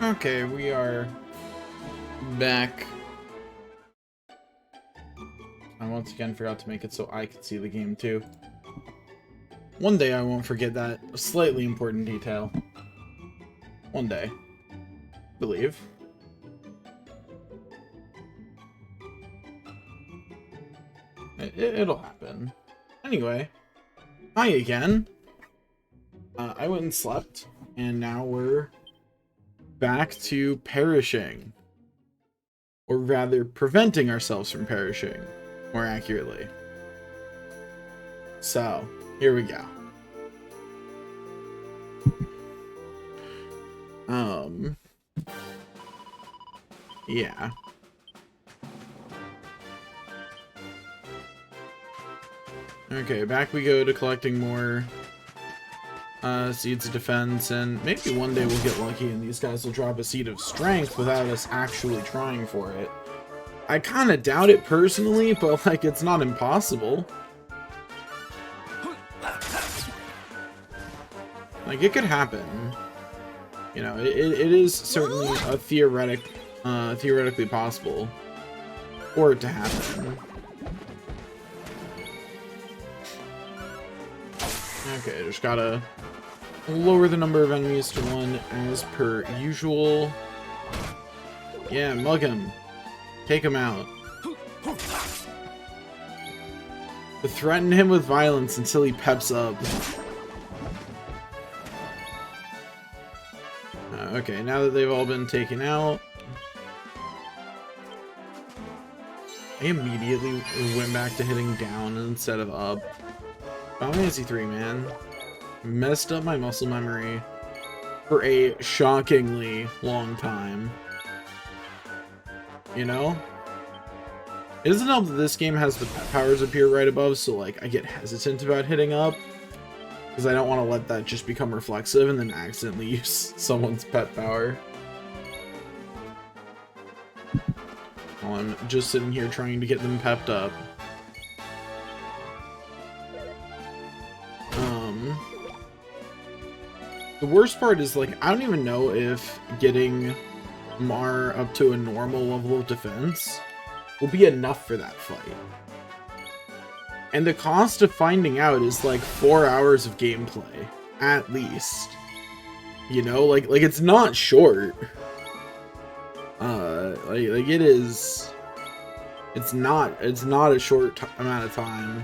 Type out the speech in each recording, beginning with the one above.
Okay, we are back. I once again forgot to make it so I could see the game too. One day I won't forget that slightly important detail. One day. Believe. It'll happen. Anyway, hi again. I went and slept, and now we're back to perishing. Or rather, preventing ourselves from perishing, more accurately. So, here we go. Yeah. Okay, back we go to collecting more seeds of defense, and maybe one day we'll get lucky and these guys will drop a seed of strength without us actually trying for it. I kind of doubt it personally, but like it's not impossible. Like it could happen. You know, it is certainly a theoretically possible for it to happen. Okay, just gotta lower the number of enemies to 1 as per usual. Yeah, mug him. Take him out. Threaten him with violence until he peps up. Okay, now that they've all been taken out, I immediately went back to hitting down instead of up. Final Fantasy 3, man. Messed up my muscle memory for a shockingly long time. You know? It doesn't help that this game has the pet powers appear right above, so like I get hesitant about hitting up. Because I don't want to let that just become reflexive and then accidentally use someone's pet power. While I'm just sitting here trying to get them pepped up. The worst part is, like, I don't even know if getting Mar up to a normal level of defense will be enough for that fight. And the cost of finding out is like 4 hours of gameplay, at least. You know, like it's not short. Like it is. It's not a short amount of time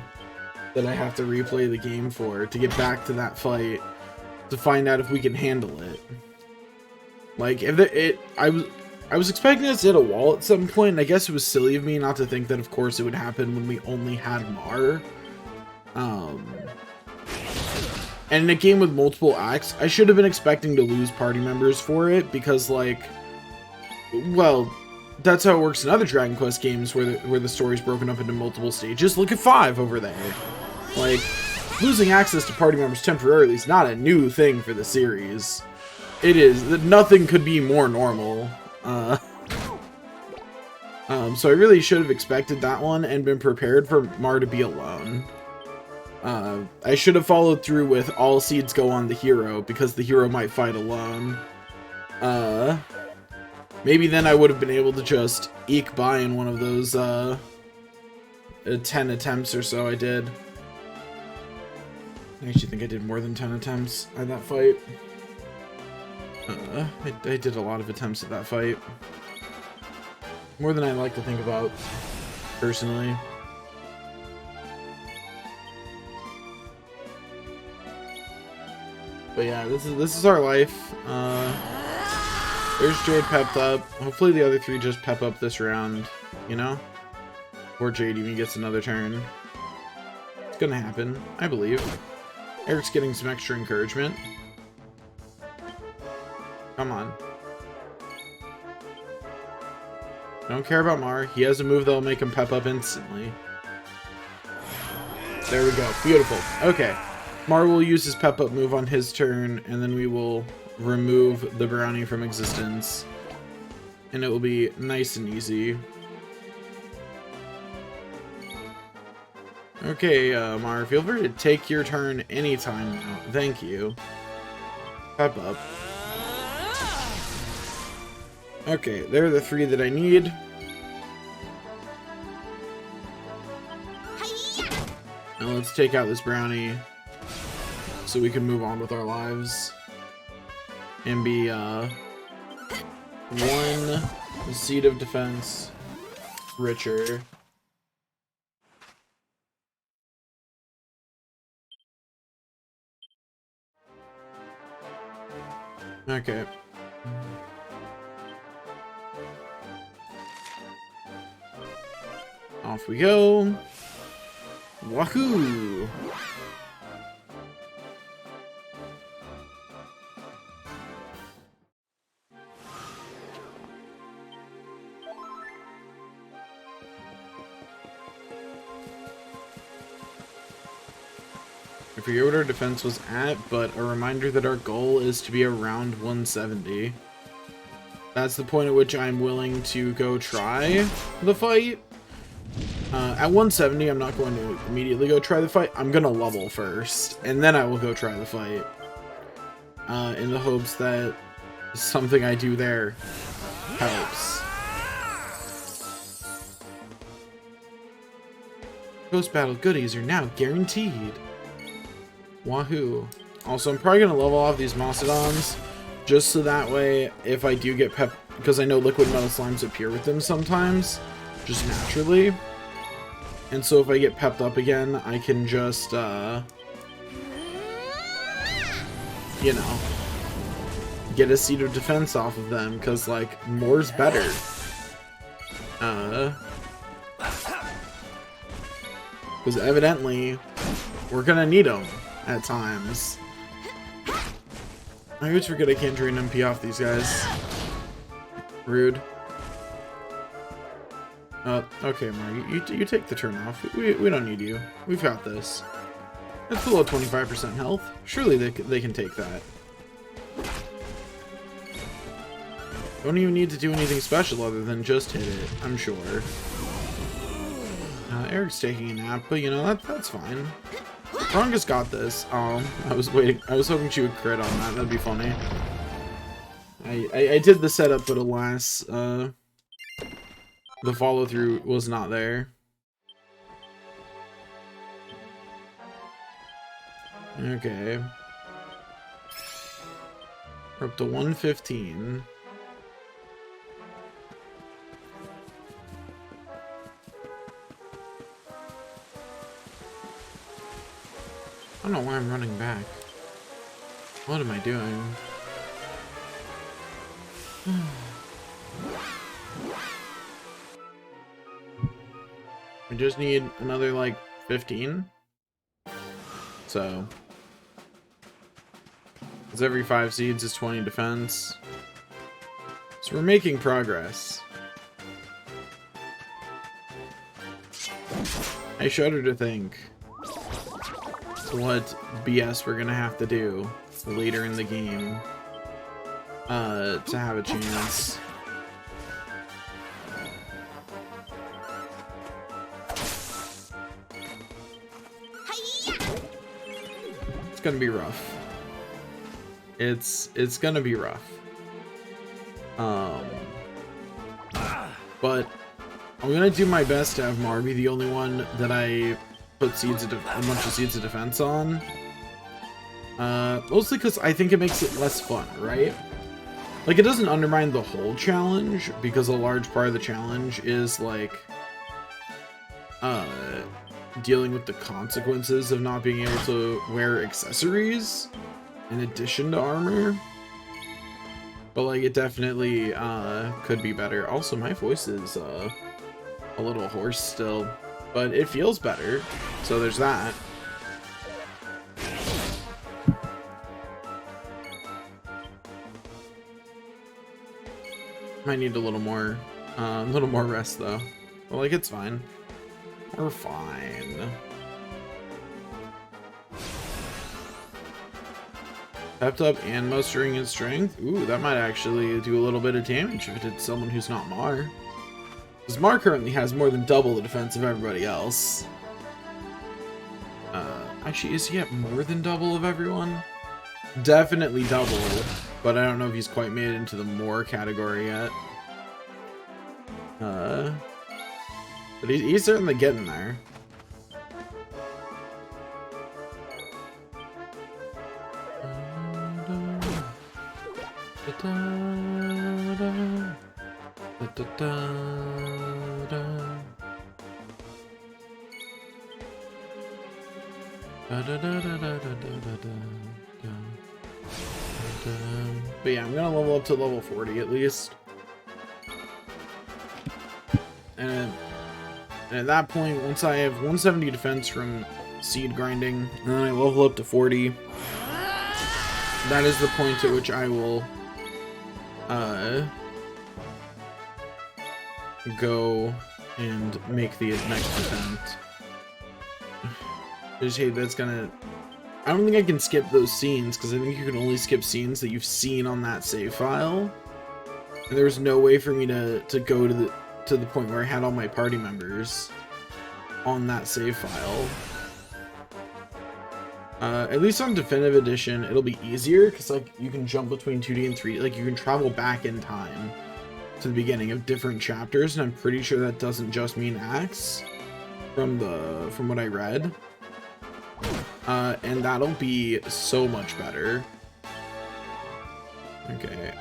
that I have to replay the game for to get back to that fight to find out if we can handle it. Like if I was expecting us to hit a wall at some point, and I guess it was silly of me not to think that, of course, it would happen when we only had Mar. And in a game with multiple acts, I should have been expecting to lose party members for it, because, like, well, that's how it works in other Dragon Quest games where the story's broken up into multiple stages. Look at 5 over there. Like, losing access to party members temporarily is not a new thing for the series. It is. Nothing could be more normal. So I really should have expected that one and been prepared for Mar to be alone. I should have followed through with all seeds go on the hero, because the hero might fight alone. Maybe then I would have been able to just eke by in one of those 10 attempts or so I did. I actually think I did more than 10 attempts at that fight. I did a lot of attempts at that fight. More than I like to think about, personally. But yeah, this is our life. There's Jade pepped up. Hopefully the other 3 just pep up this round, you know? Or Jade even gets another turn. It's gonna happen, I believe. Eric's getting some extra encouragement. Come on. Don't care about Mar. He has a move that'll make him pep up instantly. There we go. Beautiful. Okay. Mar will use his pep up move on his turn, and then we will remove the brownie from existence. And it will be nice and easy. Okay, Mar, feel free to take your turn anytime now. Thank you. Pep up. Okay, there are the 3 that I need. Now let's take out this brownie so we can move on with our lives and be 1 seed of defense richer. Okay. Off we go. Wahoo! I forget what our defense was at, but a reminder that our goal is to be around 170. That's the point at which I'm willing to go try the fight. At 170, I'm not going to immediately go try the fight. I'm going to level first, and then I will go try the fight. In the hopes that something I do there helps. Post-battle goodies are now guaranteed. Wahoo. Also, I'm probably going to level off these Mastodons, just so that way, if I do get pep, because I know liquid metal slimes appear with them sometimes, just naturally. And so if I get pepped up again, I can just, you know, get a seat of defense off of them, because, like, more's better. Because evidently, we're going to need them at times. I always forget I can't drain MP off these guys. Rude. Okay, Mar, you take the turn off. We don't need you. We've got this. It's below 25% health. Surely they can take that. Don't even need to do anything special other than just hit it, I'm sure. Eric's taking a nap, but you know, that's fine. Ronga's got this. I was hoping she would crit on that. That'd be funny. I did the setup, but alas, the follow-through was not there. Okay. We're up to 115. I don't know why I'm running back. What am I doing? We just need another, like, 15. So. Because every 5 seeds is 20 defense. So we're making progress. I shudder to think what BS we're gonna have to do later in the game to have a chance. It's gonna be rough. It's gonna be rough. But I'm gonna do my best to have Mar be the only one that I put a bunch of seeds of defense on. Mostly because I think it makes it less fun, right? Like, it doesn't undermine the whole challenge, because a large part of the challenge is, like, dealing with the consequences of not being able to wear accessories in addition to armor. But, like, it definitely could be better. Also, my voice is a little hoarse still, but it feels better, so there's that. Might need a little more rest though. But, like, it's fine. We're fine. Pepped up and mustering his strength. Ooh, that might actually do a little bit of damage if it hits someone who's not Mar. Because Mar currently has more than double the defense of everybody else. Actually, is he at more than double of everyone? Definitely double, but I don't know if he's quite made it into the more category yet. But he's certainly getting there. But yeah, I'm gonna level up to level 40 at least. And And at that point, once I have 170 defense from seed grinding, and then I level up to 40, that is the point at which I will go and make the next attempt. I just hate that's gonna... I don't think I can skip those scenes, because I think you can only skip scenes that you've seen on that save file. And there's no way for me to go to the point where I had all my party members on that save file. At least on Definitive Edition, it'll be easier, because like you can jump between 2D and 3D, like you can travel back in time to the beginning of different chapters, and I'm pretty sure that doesn't just mean acts from what I read. And that'll be so much better. Okay,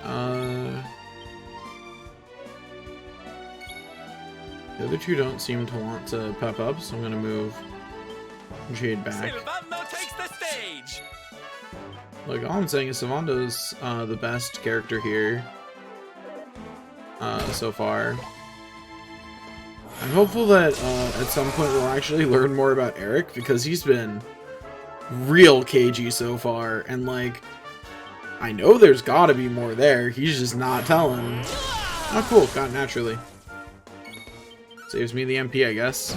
the other two don't seem to want to pep up, so I'm gonna move Jade back. Takes the stage. Like, all I'm saying is Sylvando's the best character here so far. I'm hopeful that at some point we'll actually learn more about Eric, because he's been real cagey so far, and like, I know there's gotta be more there, he's just not telling. Oh cool, got it naturally. Saves me the MP, I guess.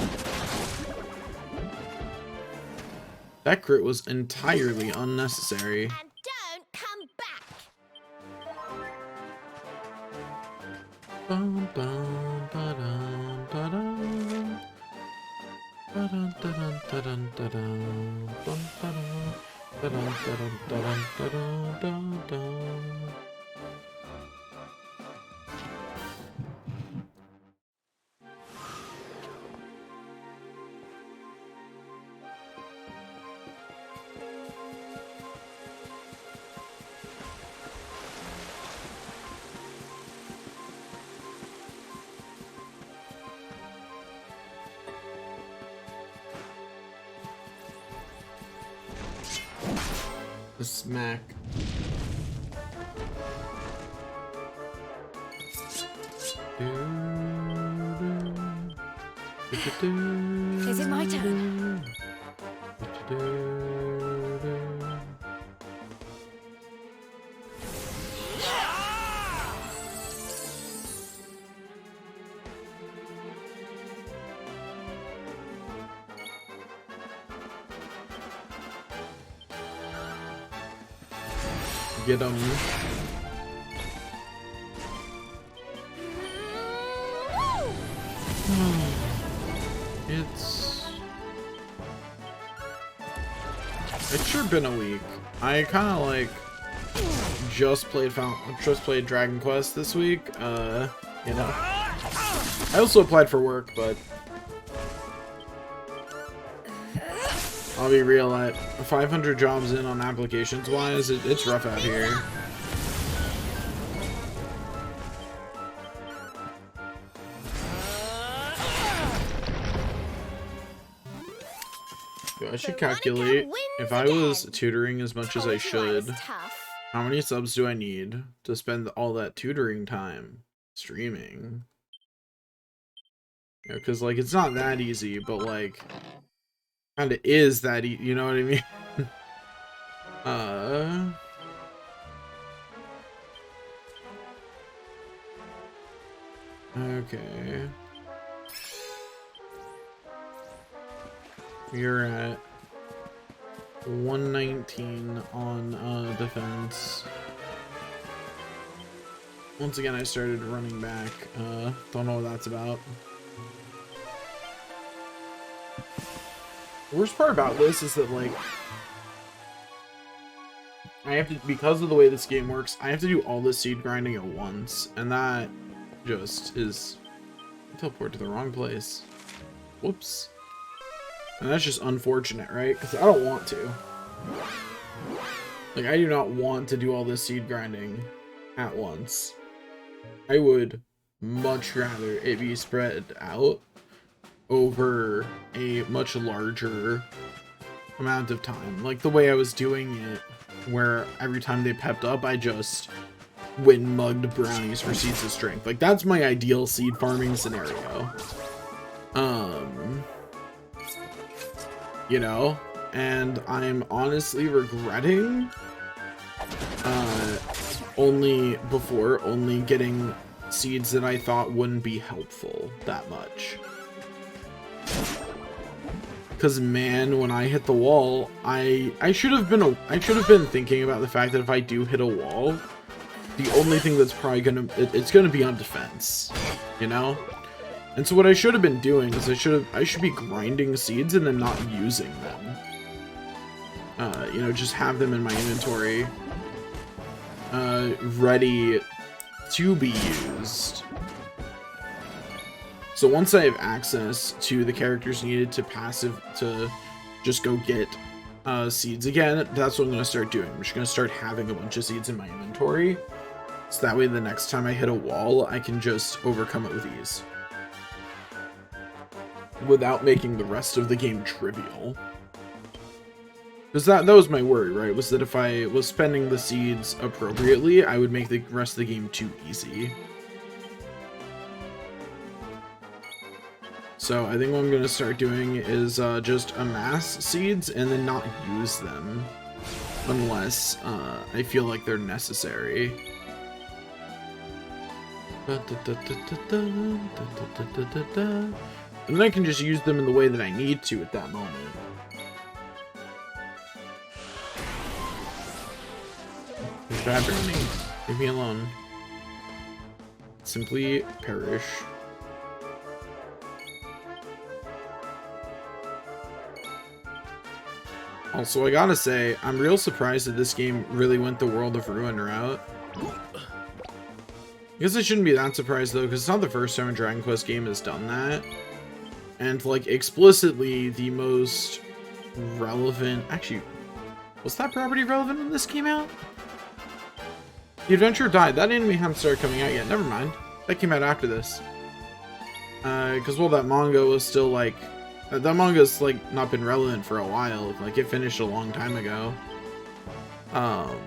That crit was entirely unnecessary. And don't come back. Bum, bum, ba-dum, ba-dum. Ba-dum, da-dum, da-dum, da-dum. Bum, ba-dum. Da-dum, da-dum, da-dum, da-dum, da-dum. The smack. Is it my turn? Get him. It's sure been a week. I kind of like just played Dragon Quest this week. You know, I also applied for work, but I'll be real, at 500 jobs in on applications wise, it's rough out here. I should calculate, if I was tutoring as much as I should, how many subs do I need to spend all that tutoring time streaming? You know, because like, it's not that easy, but like, kind of is that you know what I mean? Okay. You're at 119 on defense. Once again, I started running back. Don't know what that's about. The worst part about this is that, like, I have to, because of the way this game works, I have to do all this seed grinding at once, and that just is... I teleport to the wrong place. Whoops. And that's just unfortunate, right? Because I don't want to. Like, I do not want to do all this seed grinding at once. I would much rather it be spread out over a much larger amount of time. Like the way I was doing it, where every time they pepped up, I just went and mugged brownies for seeds of strength. Like, that's my ideal seed farming scenario. You know, and I'm honestly regretting only getting seeds that I thought wouldn't be helpful that much. Because man, when I hit the wall, I should have been thinking about the fact that if I do hit a wall, the only thing that's probably it's gonna be on defense, you know. And so what I should have been doing is I should be grinding seeds and then not using them. You know, just have them in my inventory, ready to be used. So once I have access to the characters needed to just go get seeds again, that's what I'm going to start doing. I'm just going to start having a bunch of seeds in my inventory. So that way the next time I hit a wall, I can just overcome it with ease. Without making the rest of the game trivial. Because that was my worry, right? Was that if I was spending the seeds appropriately, I would make the rest of the game too easy. So I think what I'm going to start doing is just amass seeds and then not use them unless I feel like they're necessary. And then I can just use them in the way that I need to at that moment. Bad brownie. Leave me alone. Simply perish. Also, I gotta say, I'm real surprised that this game really went the World of Ruin route. I guess I shouldn't be that surprised though, because it's not the first time a Dragon Quest game has done that. And like explicitly the most relevant... Actually, was that property relevant when this came out? The Adventure died. That anime hadn't started coming out yet. Never mind. That came out after this. Because, well, that manga was still, like... that manga's, like, not been relevant for a while. Like, it finished a long time ago. That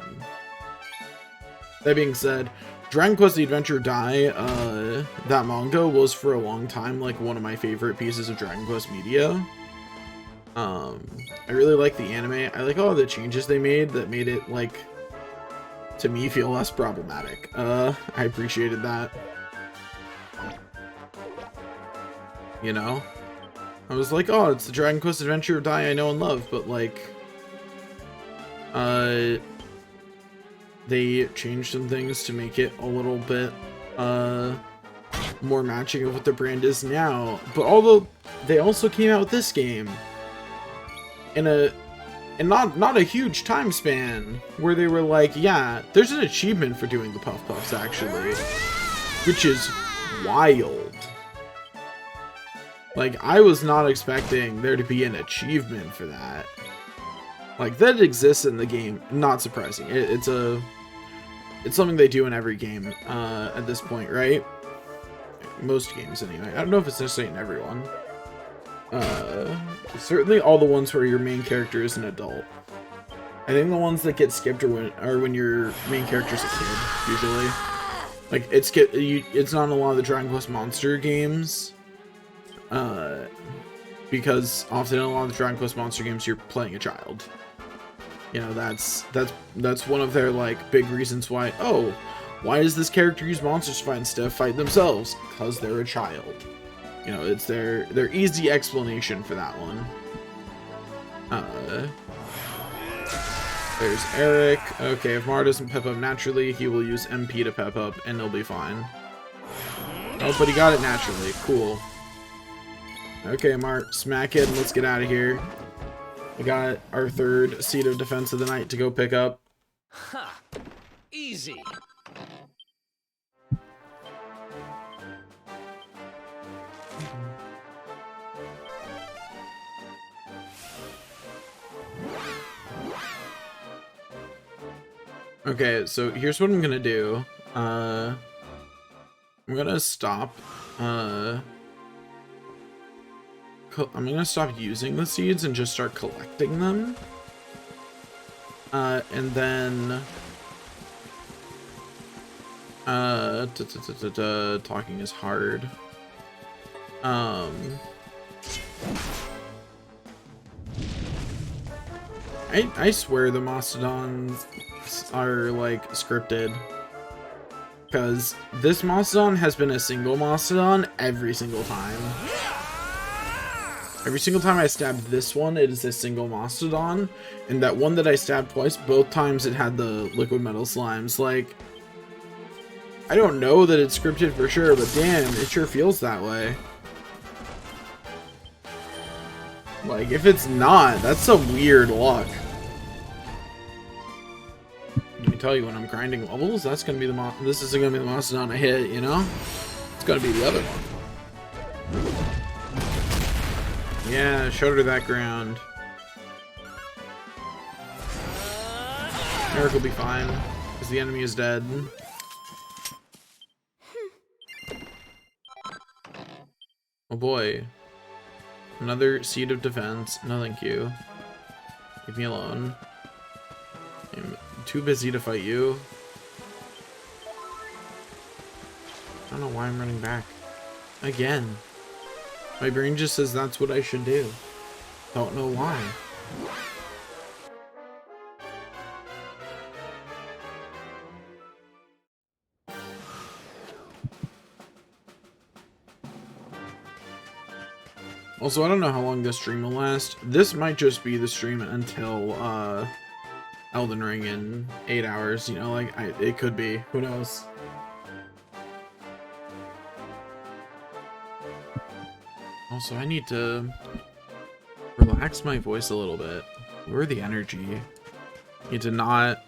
being said, Dragon Quest The Adventure Dai, that manga was for a long time, like, one of my favorite pieces of Dragon Quest media. I really like the anime. I like all the changes they made that made it, like... to me feel less problematic. I appreciated that. You know? I was like, oh, it's the Dragon Quest Adventure Die I know and love, but like... they changed some things to make it a little bit, more matching of what the brand is now. But although, they also came out with this game in not a huge time span where they were like, yeah, there's an achievement for doing the Puff Puffs actually, which is wild. Like, I was not expecting there to be an achievement for that. Like, that exists in the game, not surprising. It's something they do in every game at this point, right? Most games anyway. I don't know if it's necessarily in everyone. Certainly all the ones where your main character is an adult. I think the ones that get skipped are when your main character's a kid, usually. Like, it's not in a lot of the Dragon Quest Monster games. Because often in a lot of the Dragon Quest Monster games, you're playing a child. You know, that's one of their, like, big reasons why, oh, why does this character use monsters to fight instead of fight themselves? Because they're a child. You know, it's their easy explanation for that one. There's Eric. Okay, if Mar doesn't pep up naturally, he will use MP to pep up, and he'll be fine. Oh, but he got it naturally. Cool. Okay, Mar, smack it, and let's get out of here. We got our third seat of defense of the night to go pick up. Ha! Easy. Okay, so here's what I'm gonna do. I'm gonna stop. I'm gonna stop using the seeds and just start collecting them. And then... talking is hard. I swear the Mastodons are like scripted, because this Mastodon has been a single Mastodon every single time. Every single time I stabbed this one, it is a single Mastodon, and that one that I stabbed twice, both times it had the liquid metal slimes. Like, I don't know that it's scripted for sure, but damn, it sure feels that way. Like, if it's not, that's some weird luck. Let me tell you, when I'm grinding levels, that's gonna be the this isn't gonna be the Mastodon I hit, you know? It's gonna be the other one. Yeah, showed her that ground. Eric will be fine, because the enemy is dead. Oh boy. Another seed of defense. No thank you. Leave me alone. I'm too busy to fight you. I don't know why I'm running back. Again. My brain just says that's what I should do. Don't know why. Also, I don't know how long this stream will last. This might just be the stream until Elden Ring in 8 hours. You know, like, it could be. Who knows? Also, I need to relax my voice a little bit. Lower the energy. Need to not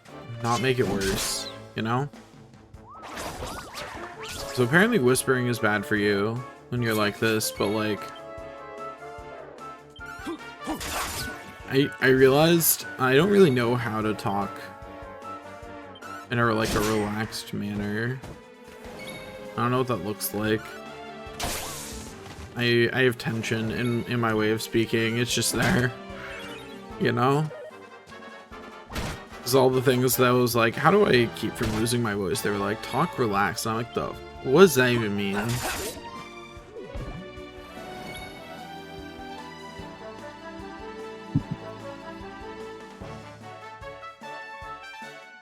make it worse, you know? So apparently whispering is bad for you when you're like this, but like... I realized I don't really know how to talk in a relaxed manner. I don't know what that looks like. I have tension in my way of speaking. It's just there, you know? Because all the things that was like, how do I keep from losing my voice? They were like, talk relaxed. And I'm like, what does that even mean?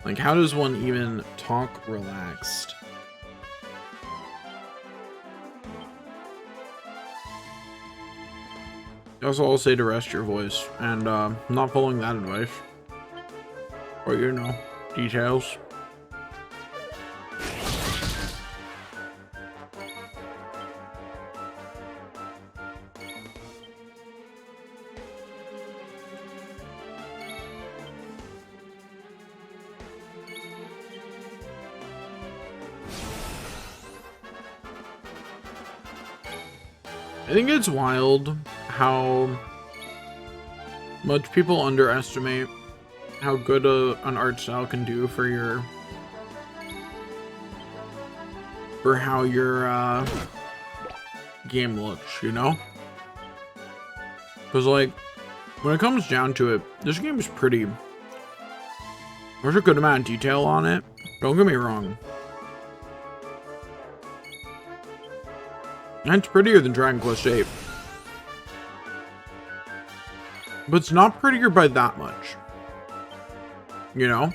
Like, how does one even talk relaxed? Also, I'll say to rest your voice, and not following that advice. Or, you know, details. I think it's wild how much people underestimate how good an art style can do for how your game looks, you know? Because like, when it comes down to it, this game is pretty... There's a good amount of detail on it, don't get me wrong. And it's prettier than Dragon Quest VIII. But it's not prettier by that much. You know?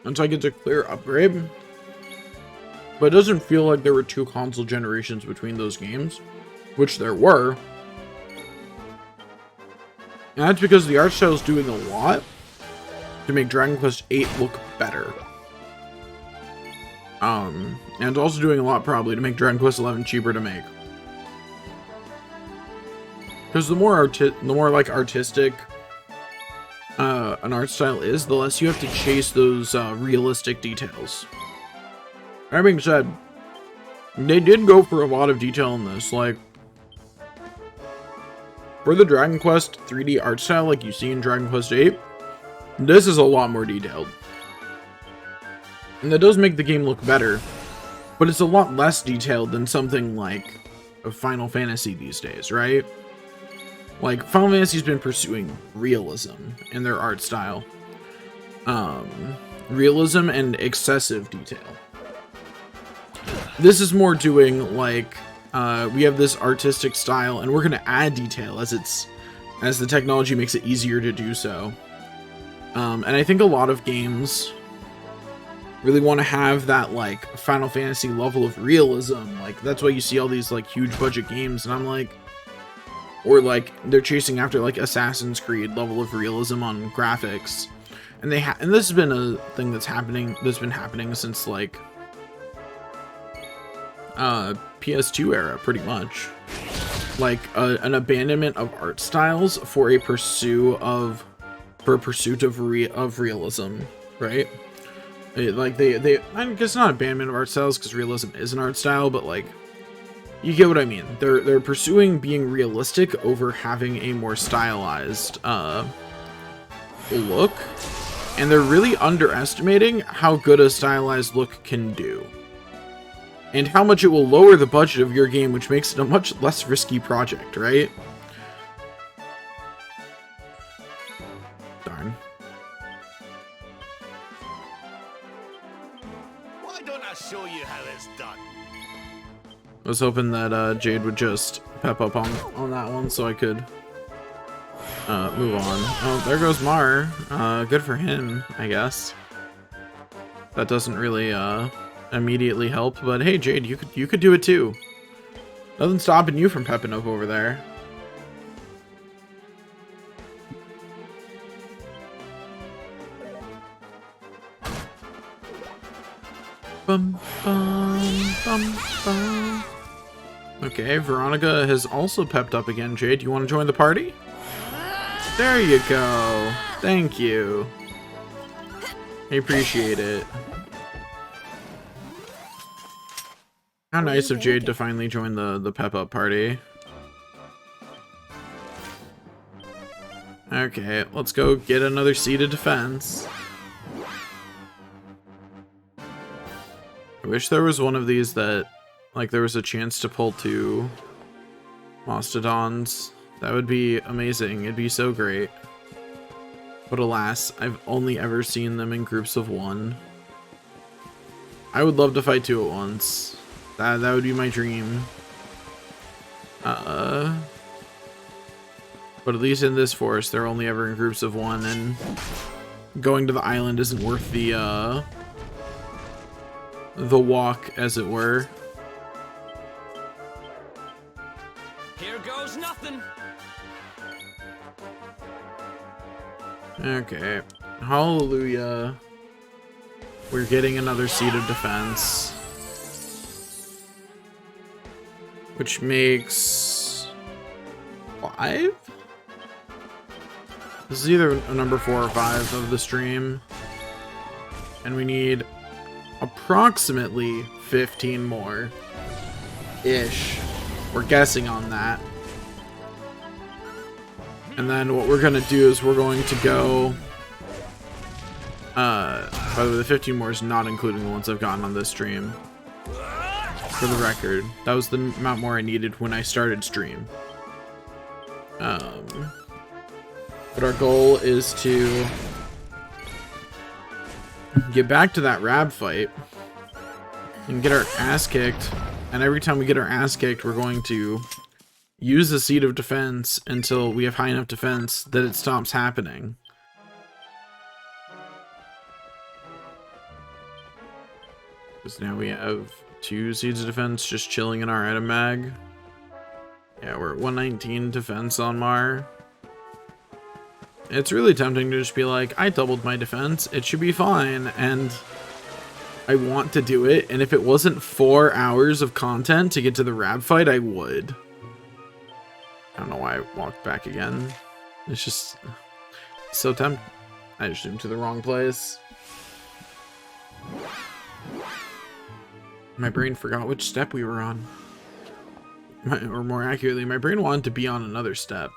It's like it's a clear upgrade. But it doesn't feel like there were 2 console generations between those games. Which there were. And that's because the art style is doing a lot to make Dragon Quest VIII look better. And it's also doing a lot probably to make Dragon Quest XI cheaper to make. Because the more like artistic an art style is, the less you have to chase those realistic details. That being said, they did go for a lot of detail in this. Like, for the Dragon Quest 3D art style like you see in Dragon Quest VIII, this is a lot more detailed. And that does make the game look better, but it's a lot less detailed than something like a Final Fantasy these days, right? Like, Final Fantasy's been pursuing realism in their art style. Realism and excessive detail. This is more doing, like, We have this artistic style, and we're gonna add detail as the technology makes it easier to do so. And I think a lot of games really want to have that like Final Fantasy level of realism. Like that's why you see all these like huge budget games, and I'm like, or like they're chasing after like Assassin's Creed level of realism on graphics, and and this has been a thing that's been happening since like PS2 era, pretty much. Like an abandonment of art styles for a pursuit of realism, right? Like I guess not abandonment of art styles, because realism is an art style, but like you get what I mean. They're pursuing being realistic over having a more stylized look, and they're really underestimating how good a stylized look can do, and how much it will lower the budget of your game, which makes it a much less risky project, right? Darn. Why don't I show you how it's done? I was hoping that Jade would just pep up on that one so I could move on. Oh, there goes Mar. Good for him, I guess. That doesn't really immediately help, but hey Jade, you could do it too. Nothing stopping you from pepping up over there. Bum, bum, bum, bum. Okay, Veronica has also pepped up again. Jade, you want to join the party? There you go. Thank you. I appreciate it. How nice of Jade to finally join the pep up party. Okay, let's go get another seat of defense. I wish there was one of these that, like, there was a chance to pull 2 Mastodons. That would be amazing. It'd be so great. But alas, I've only ever seen them in groups of 1. I would love to fight 2 at once. That would be my dream. But at least in this forest, they're only ever in groups of 1, and going to the island isn't worth the walk, as it were. Here goes nothing. Okay. Hallelujah. We're getting another seat of defense. Which makes 5? This is either a number 4 or 5 of the stream. And we need approximately 15 more. Ish. We're guessing on that. And then what we're gonna do is we're going to go... by the way, the 15 more is not including the ones I've gotten on this stream. For the record, that was the amount more I needed when I started stream. But our goal is to get back to that Rab fight and get our ass kicked. And every time we get our ass kicked, we're going to use the seat of defense until we have high enough defense that it stops happening. Because now we have 2 seeds of defense just chilling in our item mag. Yeah, we're at 119 defense on Mar. It's really tempting to just be like, I doubled my defense, it should be fine, and I want to do it, and if it wasn't 4 hours of content to get to the Rab fight, I would. I don't know why I walked back again. It's just so tempting. I just zoomed to the wrong place. My brain forgot which step we were on. Or more accurately, my brain wanted to be on another step.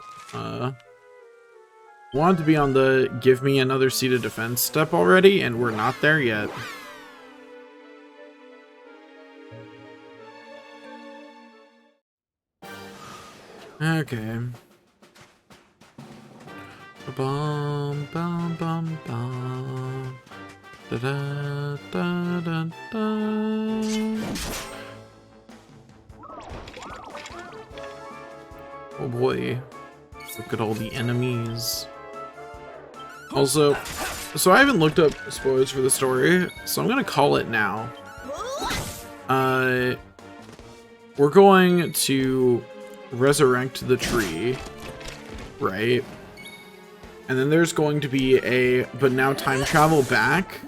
Wanted to be on the give me another seat of defense step already, and we're not there yet. Okay. Bum bum bum bum. Da da da da da. Oh boy. Look at all the enemies. Also, so I haven't looked up spoilers for the story, so I'm gonna call it now. We're going to resurrect the tree, right? And then there's going to be but now time travel back,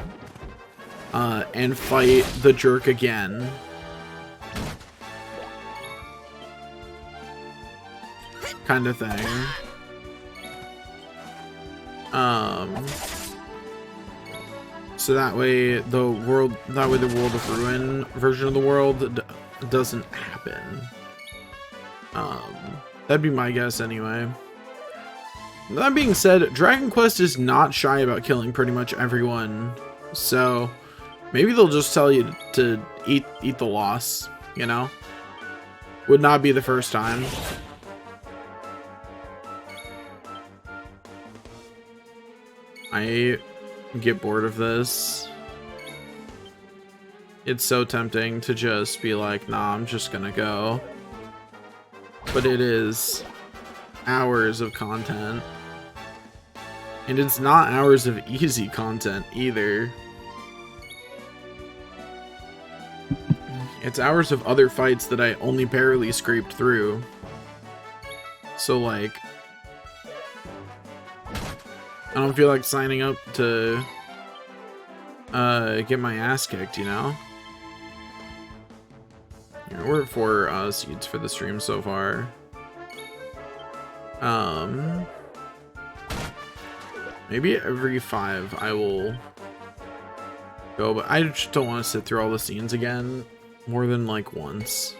and fight the jerk again. Kind of thing. So that way the World of Ruin version of the world doesn't happen. That'd be my guess anyway. That being said, Dragon Quest is not shy about killing pretty much everyone, so maybe they'll just tell you to eat the loss, you know? Would not be the first time. I get bored of this. It's so tempting to just be like, nah, I'm just gonna go. But it is hours of content. And it's not hours of easy content either. It's hours of other fights that I only barely scraped through. So like, I don't feel like signing up to get my ass kicked, you know? We're at 4 seeds for the stream so far. Maybe every 5 I will go, but I just don't want to sit through all the scenes again more than like once.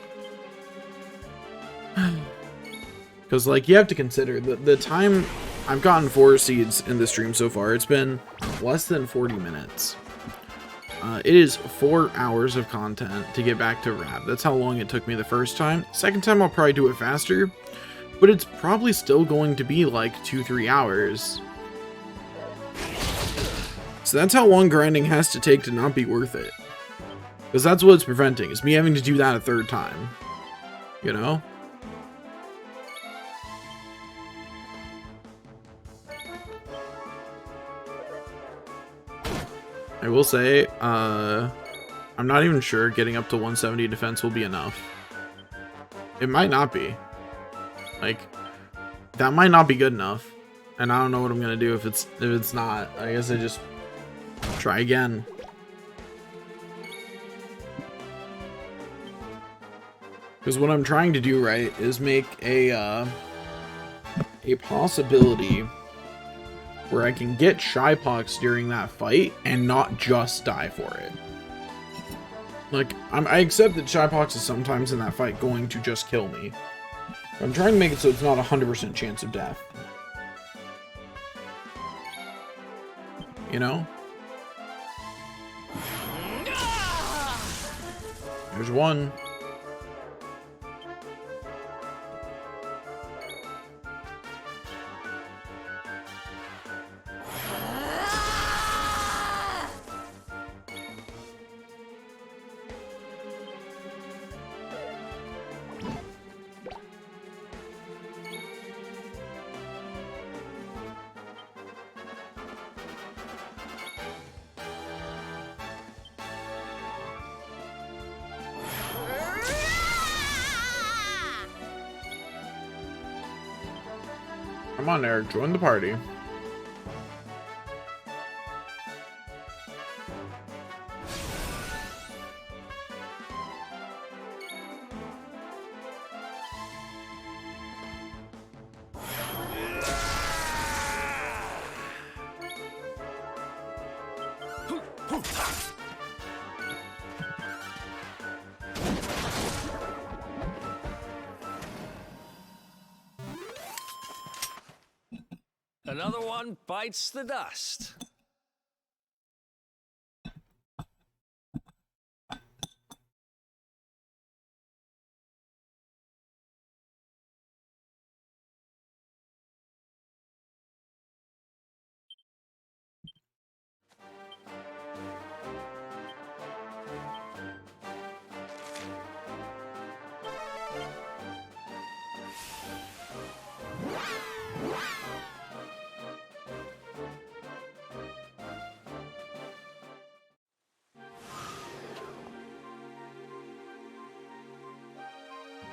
Because like you have to consider the time I've gotten 4 seeds in the stream so far. It's been less than 40 minutes. It is 4 hours of content to get back to Rab. That's how long it took me the first time. Second time I'll probably do it faster, but it's probably still going to be like 2-3 hours. So that's how long grinding has to take to not be worth it. Because that's what it's preventing, is me having to do that a 3rd time. You know? I will say, I'm not even sure getting up to 170 defense will be enough. It might not be. Like, that might not be good enough. And I don't know what I'm gonna do if it's not. I guess I just try again. Because what I'm trying to do, right, is make a possibility where I can get Shypox during that fight and not just die for it. Like, I accept that Shypox is sometimes in that fight going to just kill me. But I'm trying to make it so it's not a 100% chance of death. You know? There's one. Come on, Eric, join the party. Another one bites the dust.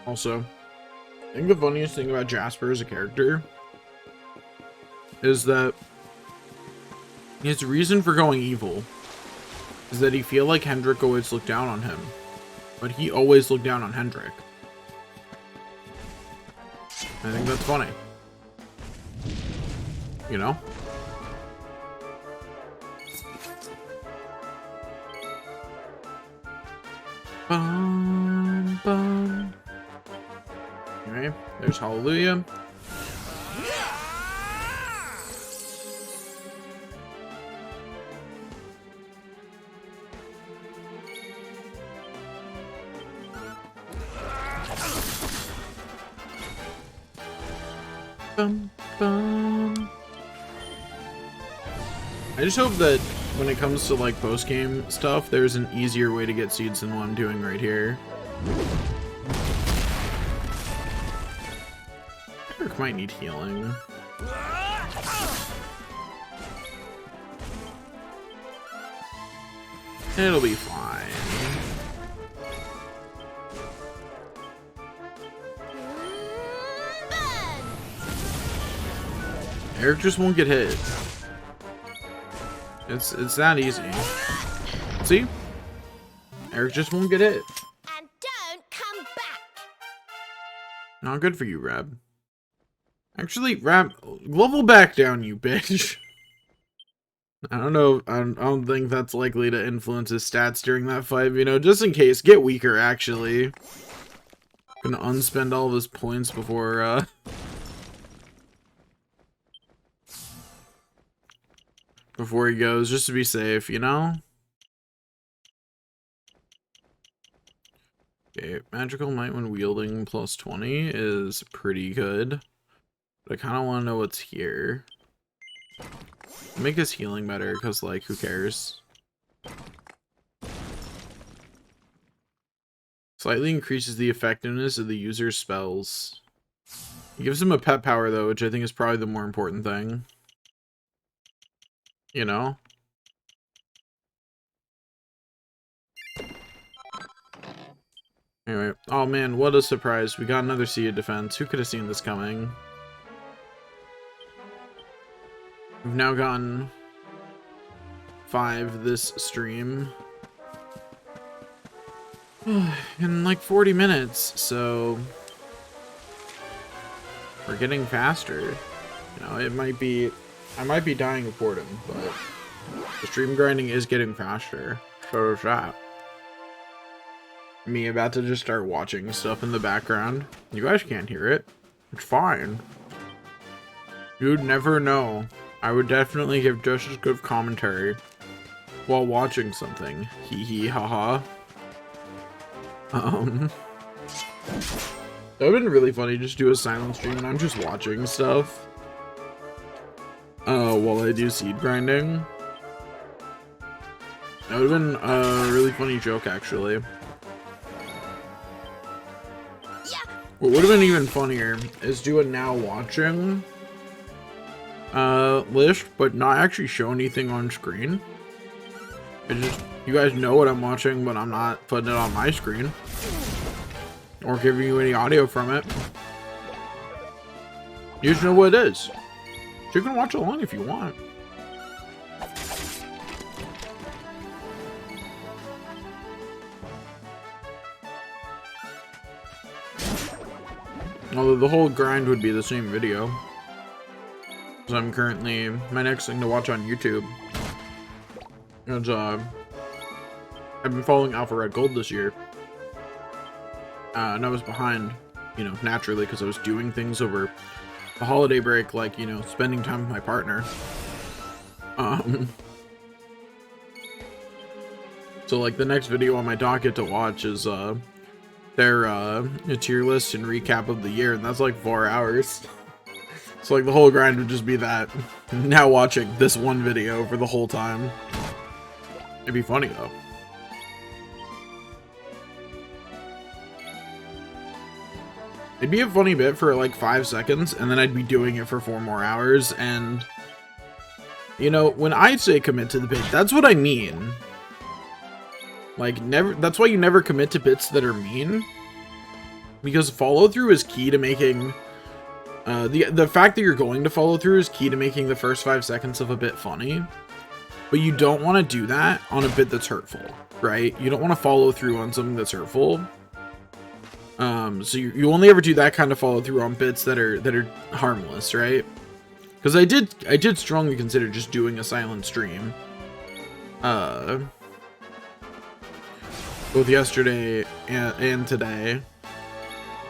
Also, I think the funniest thing about Jasper as a character is that his reason for going evil is that he feel like Hendrik always looked down on him, but he always looked down on Hendrik. I think that's funny. You know? Bum, bum. Anyway, there's Hallelujah. Bum, bum. I just hope that when it comes to like post-game stuff, there's an easier way to get seeds than what I'm doing right here. Eric might need healing. It'll be fine. Eric just won't get hit. It's that easy. See? Eric just won't get hit. And don't come back. Not good for you, Rab. Actually, Rab, level back down, you bitch. I don't know. I don't think that's likely to influence his stats during that fight. You know, just in case, get weaker. Actually, gonna unspend all of his points before before he goes, just to be safe, you know? Okay, magical might when wielding plus 20 is pretty good. But I kind of want to know what's here. Make his healing better, because, like, who cares? Slightly increases the effectiveness of the user's spells. It gives him a pet power, though, which I think is probably the more important thing. You know? Anyway, oh man, what a surprise. We got another Sea of Defense. Who could have seen this coming? We've now gotten 5 this stream. In like 40 minutes, so we're getting faster. You know, it might be... I might be dying of boredom, but the stream grinding is getting faster. So is that. Me about to just start watching stuff in the background. You guys can't hear it. It's fine. You'd never know. I would definitely give just as good commentary while watching something. Hee hee haha. That would've been really funny, just do a silent stream and I'm just watching stuff. While I do seed grinding. That would've been a really funny joke, actually. What would've been even funnier is do a now watching list, but not actually show anything on screen. It just, you guys know what I'm watching, but I'm not putting it on my screen. Or giving you any audio from it. You just know what it is. So you can watch along if you want. Although the whole grind would be the same video. Because I'm currently, my next thing to watch on YouTube is, I've been following Alpha Red Gold this year. And I was behind, you know, naturally, because I was doing things over the holiday break, like, you know, spending time with my partner. So, like, the next video on my docket to watch is, their, tier list and recap of the year, and that's like 4 hours. So, like, the whole grind would just be that. Now watching this one video for the whole time. It'd be funny, though. It'd be a funny bit for like 5 seconds, and then I'd be doing it for 4 more hours, and... You know, when I say commit to the bit, that's what I mean. Like, never... That's why you never commit to bits that are mean. because follow through is key to making the fact that you're going to follow through is key to making the first 5 seconds of a bit funny. But you don't want to do that on a bit that's hurtful, right? You don't want to follow through on something that's hurtful. So you only ever do that kind of follow through on bits that are harmless, right? Because I did strongly consider just doing a silent stream, both yesterday and today,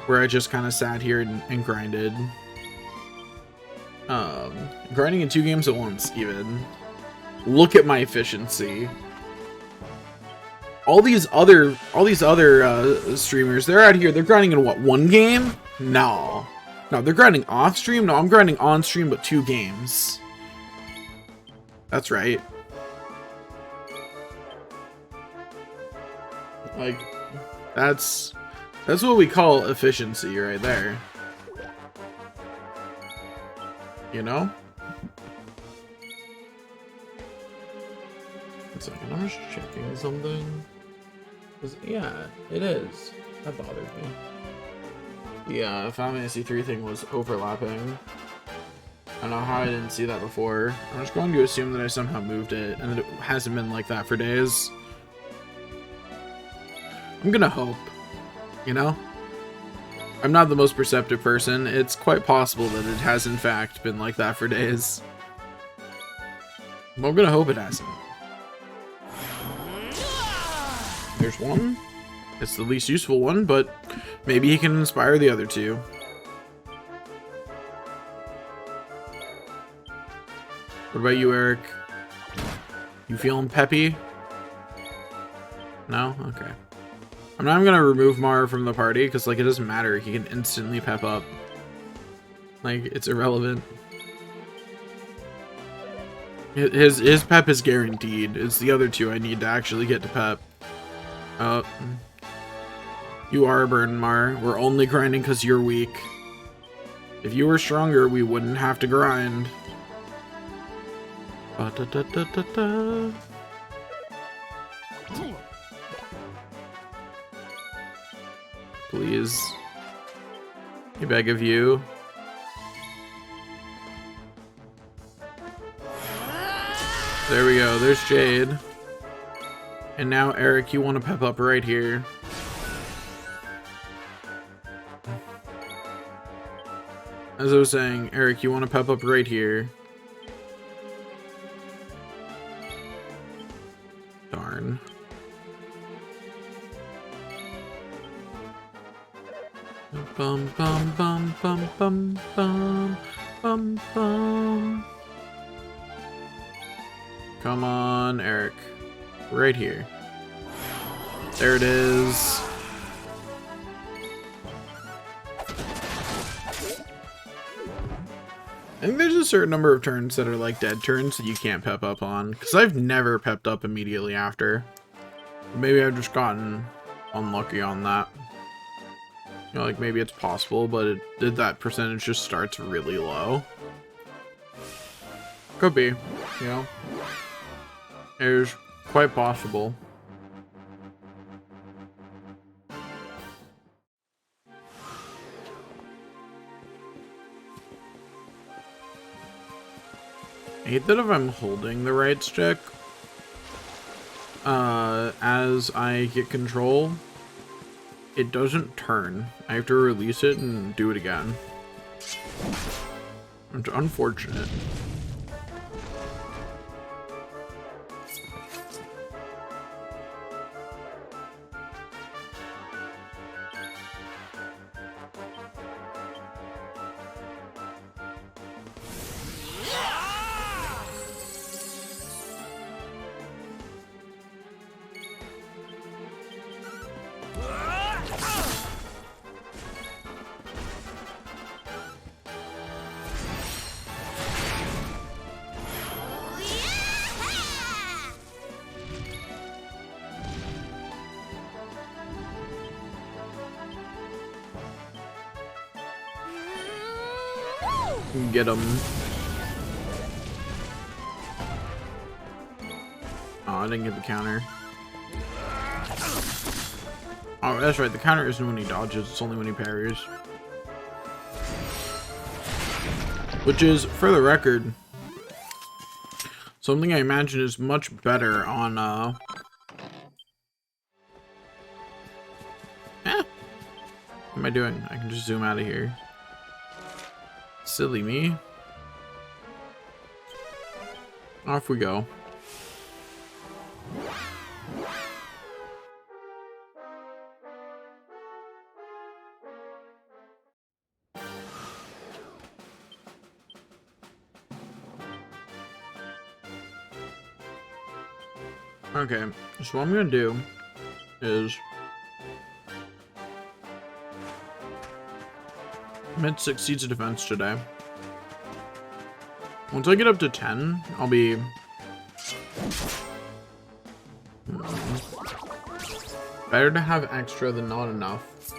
where I just kind of sat here and grinded, grinding in 2 games at once. Even look at my efficiency. All these other streamers, they're out here, they're grinding in what, 1 game? No, they're grinding off stream. No, I'm grinding on stream, but 2 games. That's right. Like, that's what we call efficiency right there. You know? One second, I'm just checking something. Yeah, it is. That bothered me. Yeah, Final Fantasy 3 thing was overlapping. I don't know how I didn't see that before. I'm just going to assume that I somehow moved it and that it hasn't been like that for days. I'm gonna hope, you know? I'm not the most perceptive person. It's quite possible that it has in fact been like that for days. But I'm gonna hope it hasn't. There's one. It's the least useful one, but maybe he can inspire the other 2. What about you, Eric? You feeling peppy? No? Okay. I'm not gonna remove Mar from the party, because, like, it doesn't matter. He can instantly pep up. Like, it's irrelevant. His pep is guaranteed. It's the other 2 I need to actually get to pep. You are a burden, Mar. We're only grinding because you're weak. If you were stronger, we wouldn't have to grind. Ba-da-da-da-da-da. Please. I beg of you. There we go. There's Jade. And now, Eric, you want to pep up right here. As I was saying, Eric, you want to pep up right here. Darn. Bum bum bum bum bum bum bum bum. Come on, Eric. Right here. There it is. I think there's a certain number of turns that are like dead turns that you can't pep up on, because I've never pepped up immediately after. Maybe I've just gotten unlucky on that. You know, like, maybe it's possible, but that percentage just starts really low. Could be, you know. It's quite possible. I hate that if I'm holding the right stick, as I get control, it doesn't turn. I have to release it and do it again. It's unfortunate. Get him. Oh, I didn't get the counter. Oh, that's right. The counter isn't when he dodges. It's only when he parries. Which is, for the record, something I imagine is much better on, What am I doing? I can just zoom out of here. Silly me. Off we go. Okay, so what I'm gonna do is I'm at 6 seeds of defense today. Once I get up to 10, I'll be better to have extra than not enough.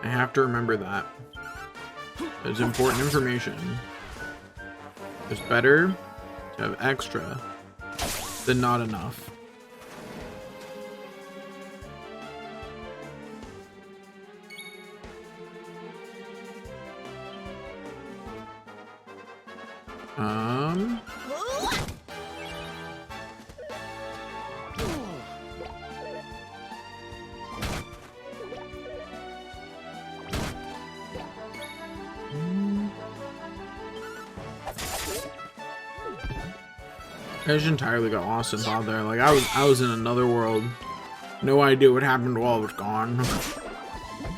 I have to remember that. It's important information. It's better to have extra than not enough. I just entirely got lost in thought there. Like I was in another world. No idea what happened while I was gone.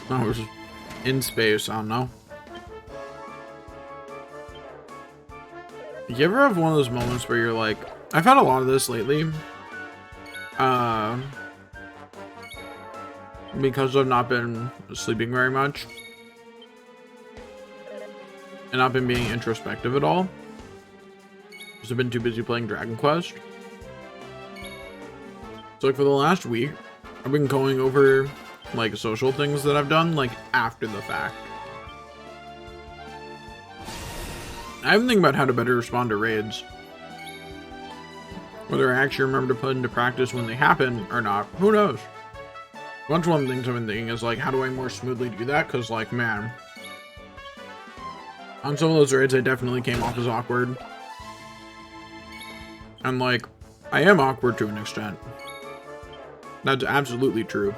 I was in space. I don't know. You ever have one of those moments where you're like, I've had a lot of this lately. Because I've not been sleeping very much. And not been being introspective at all. I've been too busy playing Dragon Quest. So like for the last week, I've been going over like social things that I've done like after the fact. I've been thinking about how to better respond to raids. Whether I actually remember to put into practice when they happen or not, who knows? One of the things I've been thinking is like, how do I more smoothly do that? Because like, man, on some of those raids I definitely came off as awkward. And like, I am awkward to an extent. That's absolutely true.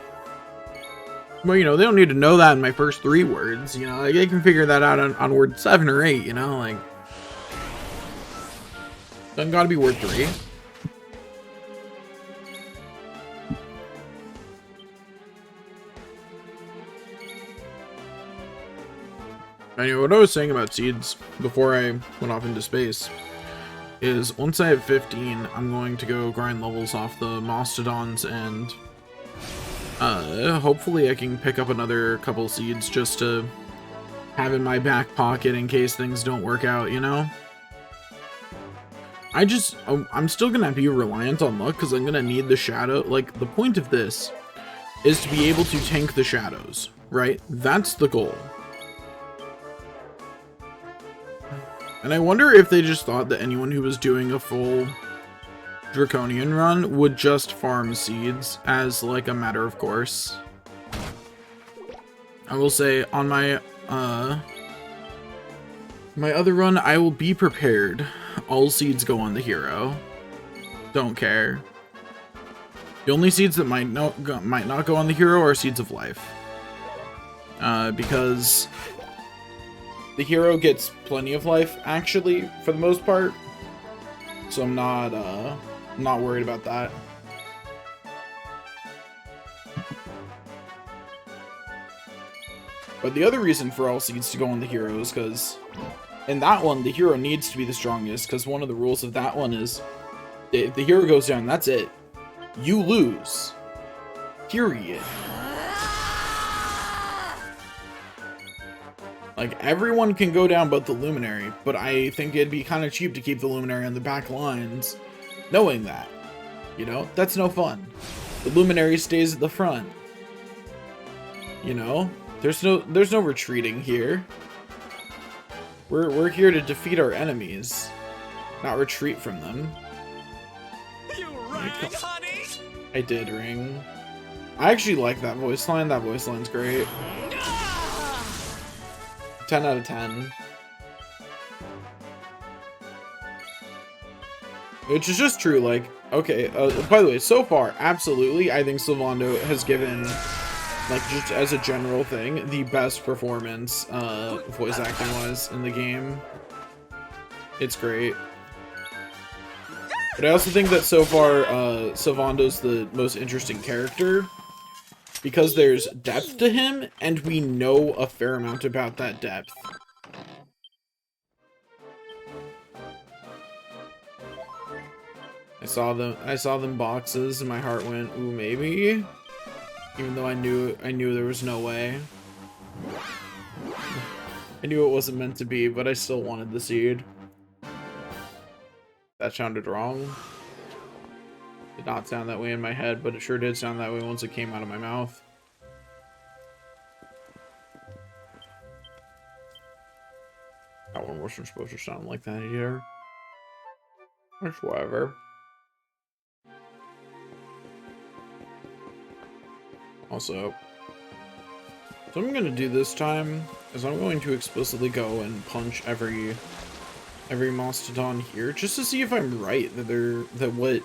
Well, you know, they don't need to know that in my first 3 words, you know, like they can figure that out on word 7 or 8, you know, like, doesn't gotta be word 3. Anyway, what I was saying about seeds before I went off into space is once I have 15, I'm going to go grind levels off the Mastodons, and hopefully I can pick up another couple seeds just to have in my back pocket in case things don't work out, you know? I'm still gonna be reliant on luck because I'm gonna need the shadow. Like, the point of this is to be able to tank the shadows, right? That's the goal. And I wonder if they just thought that anyone who was doing a full Draconian run would just farm seeds as like a matter of course. I will say on my my other run, I will be prepared. All seeds go on the hero. Don't care. The only seeds that might not go on the hero are seeds of life. Because the hero gets plenty of life, actually, for the most part. So I'm not worried about that. But the other reason for all seeds to go on the hero is because in that one, the hero needs to be the strongest, because one of the rules of that one is if the hero goes down, that's it. You lose. Period. Like, everyone can go down but the Luminary, but I think it'd be kind of cheap to keep the Luminary on the back lines, knowing that. You know? That's no fun. The Luminary stays at the front. You know? There's no retreating here. We're here to defeat our enemies, not retreat from them. You rang, honey? I did ring. I actually like that voice line. That voice line's great. 10 out of 10. Which is just true, like, okay, by the way, so far, absolutely, I think Sylvando has given, like, just as a general thing, the best performance, voice acting-wise in the game. It's great. But I also think that so far, Sylvando's the most interesting character, because there's depth to him, and we know a fair amount about that depth. I saw them boxes, and my heart went, ooh, maybe? Even though I knew there was no way. I knew it wasn't meant to be, but I still wanted the seed. That sounded wrong. Did not sound that way in my head, but it sure did sound that way once it came out of my mouth. That one wasn't supposed to sound like that either. It's whatever. Also, what I'm gonna do this time is I'm going to explicitly go and punch every Mastodon here, just to see if I'm right that what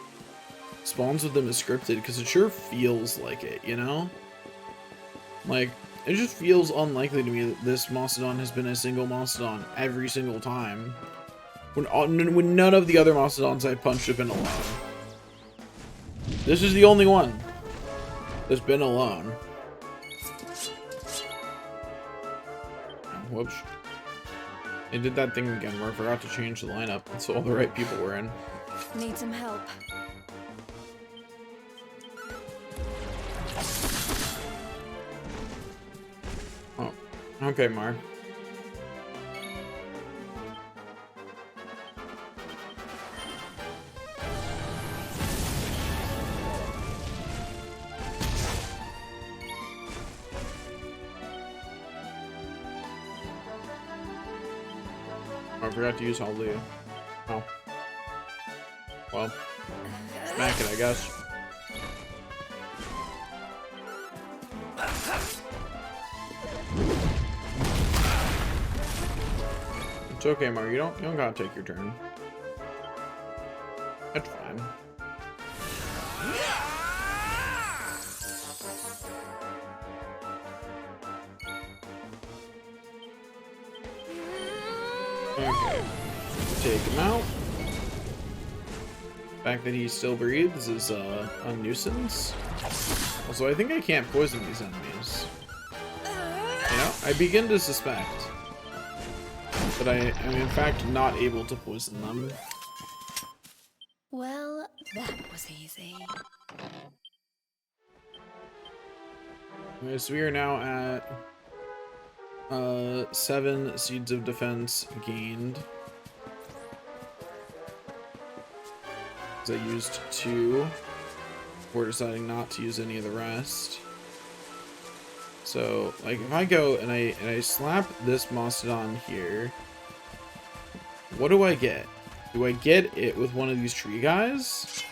spawns with them is scripted, because it sure feels like it, you know? Like, it just feels unlikely to me that this Mastodon has been a single Mastodon every single time, when none of the other Mastodons I punched have been alone. This is the only one that's been alone. Oh, whoops. I did that thing again where I forgot to change the lineup, so all the right people were in. Need some help. Oh, okay, Mark. I forgot to use Hallelujah. Oh. Well. Smack it, I guess. It's okay, Mario. You don't gotta take your turn. That's fine. Okay. Take him out. The fact that he still breathes is a nuisance. Also, I think I can't poison these enemies. You know, I begin to suspect that I am in fact not able to poison them. Well, that was easy. Okay, so we are now at 7 seeds of defense gained. I used 2. We're deciding not to use any of the rest. So, like, if I go and I slap this Mastodon here, what do I get? Do I get it with one of these tree guys?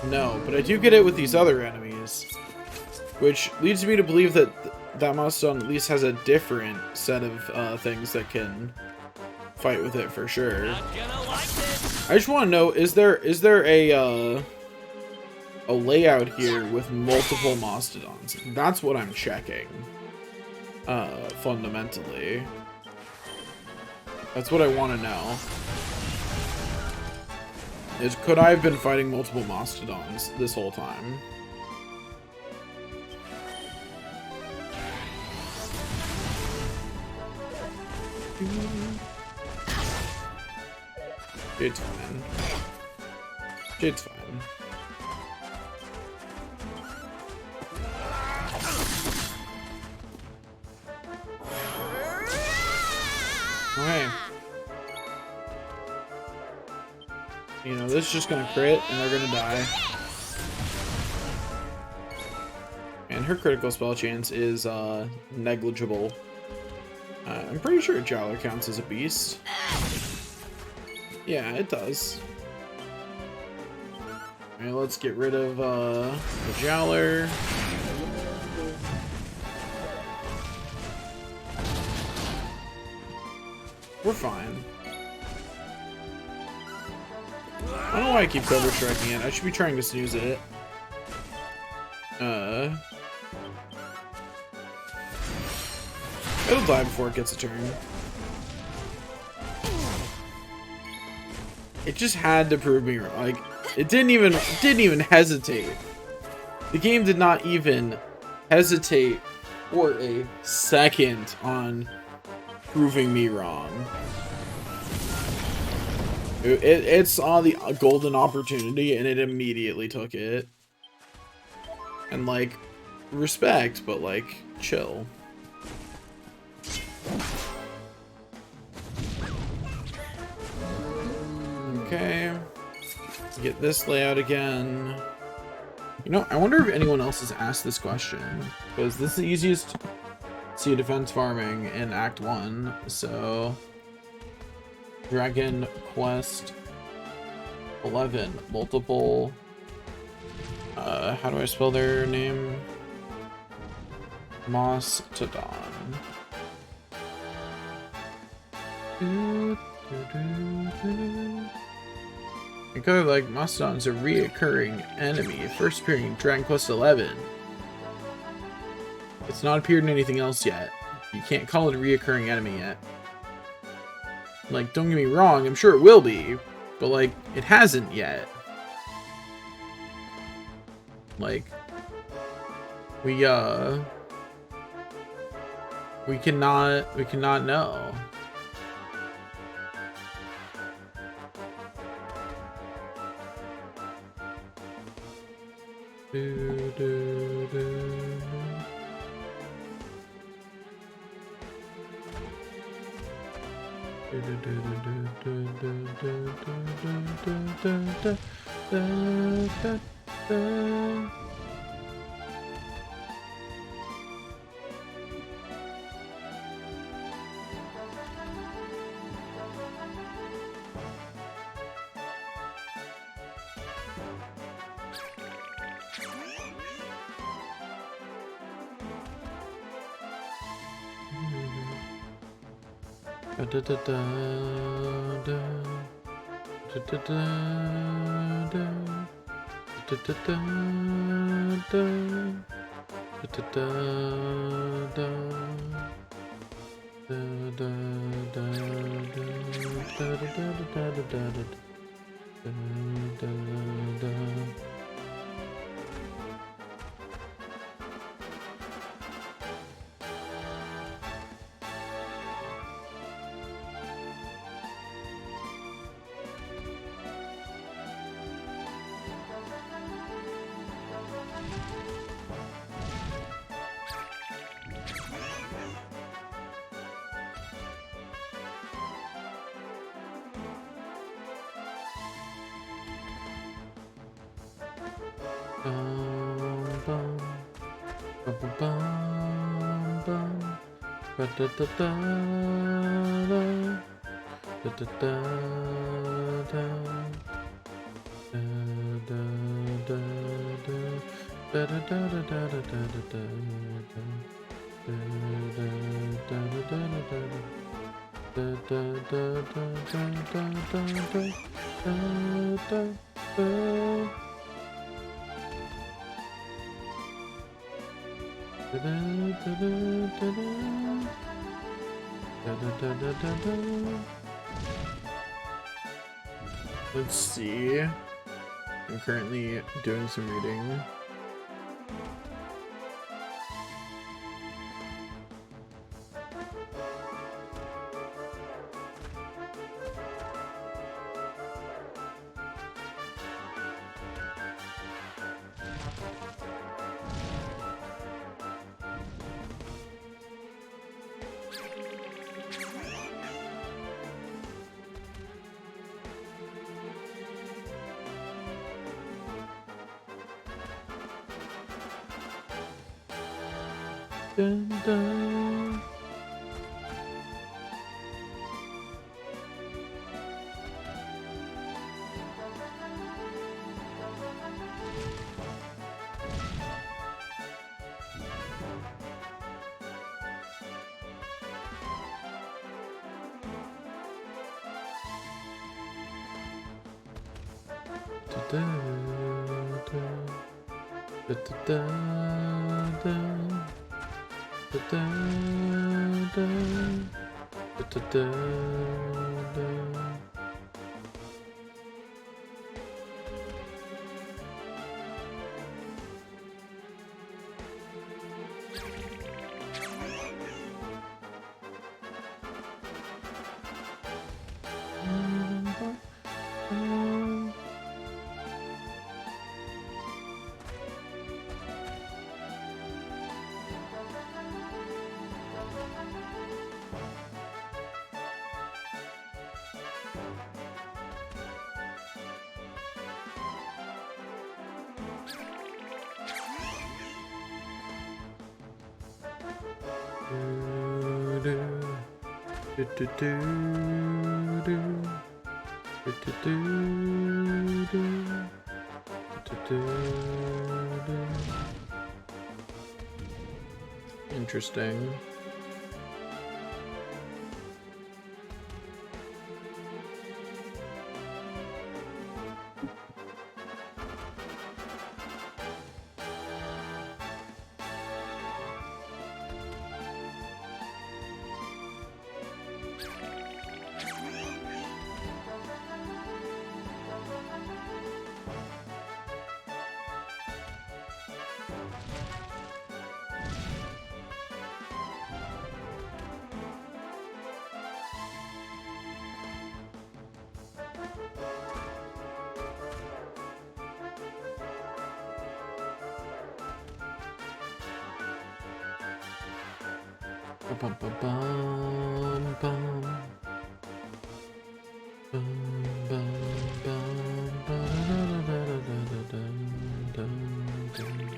No, but I do get it with these other enemies, which leads me to believe that that Mastodon at least has a different set of things that can fight with it for sure. I just want to know, is there a layout here with multiple Mastodons? That's what I'm checking. Fundamentally. That's what I want to know. Is could I have been fighting multiple Mastodons this whole time? It's fine. It's fine. Okay. You know, this is just gonna crit and they're gonna die. And her critical spell chance is negligible. I'm pretty sure Jowler counts as a beast. Yeah, it does. Alright, let's get rid of the Jowler. We're fine. I don't know why I keep Cobra Striking it. I should be trying to snooze it. It'll die before it gets a turn. It just had to prove me wrong. Like, it didn't even hesitate. The game did not even hesitate for a second on proving me wrong. It saw the golden opportunity and it immediately took it. And like, respect, but like, chill. Okay. Get this layout again. You know, I wonder if anyone else has asked this question, because this is the easiest sea defense farming in Act 1, so... Dragon Quest 11, multiple... how do I spell their name? Moss to Dawn. I kind of like Mastodon is a reoccurring enemy, first appearing in Dragon Quest 11. It's not appeared in anything else yet. You can't call it a reoccurring enemy yet. Like, don't get me wrong, I'm sure it will be, but like, it hasn't yet. Like, we cannot know. Let's see. I'm currently doing some reading. Dun, dun. Interesting. Bum, bum, bum, bum. Bum, bum, bum, ba-da-da-da-da-da-da-dum, dum.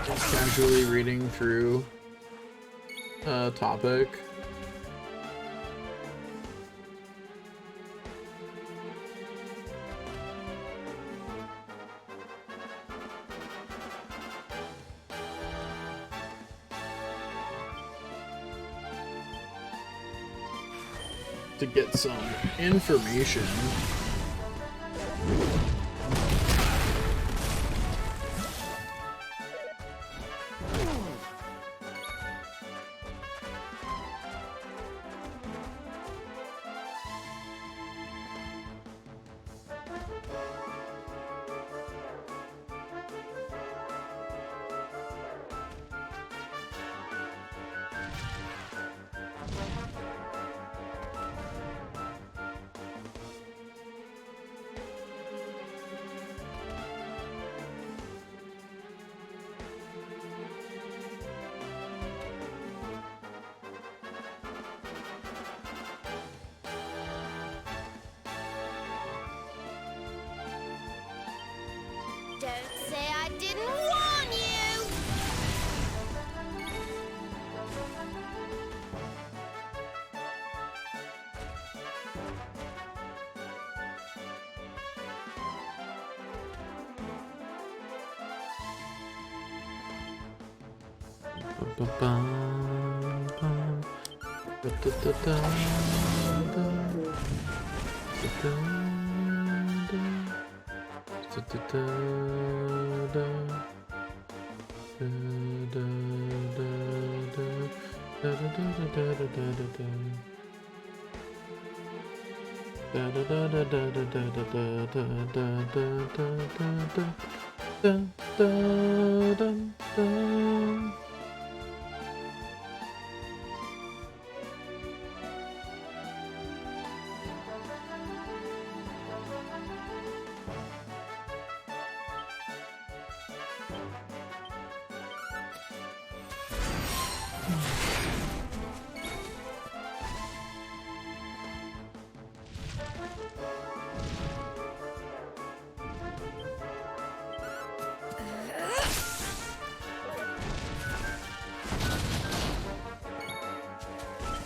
Just casually reading through a topic. To get some information. Don't say I didn't warn you!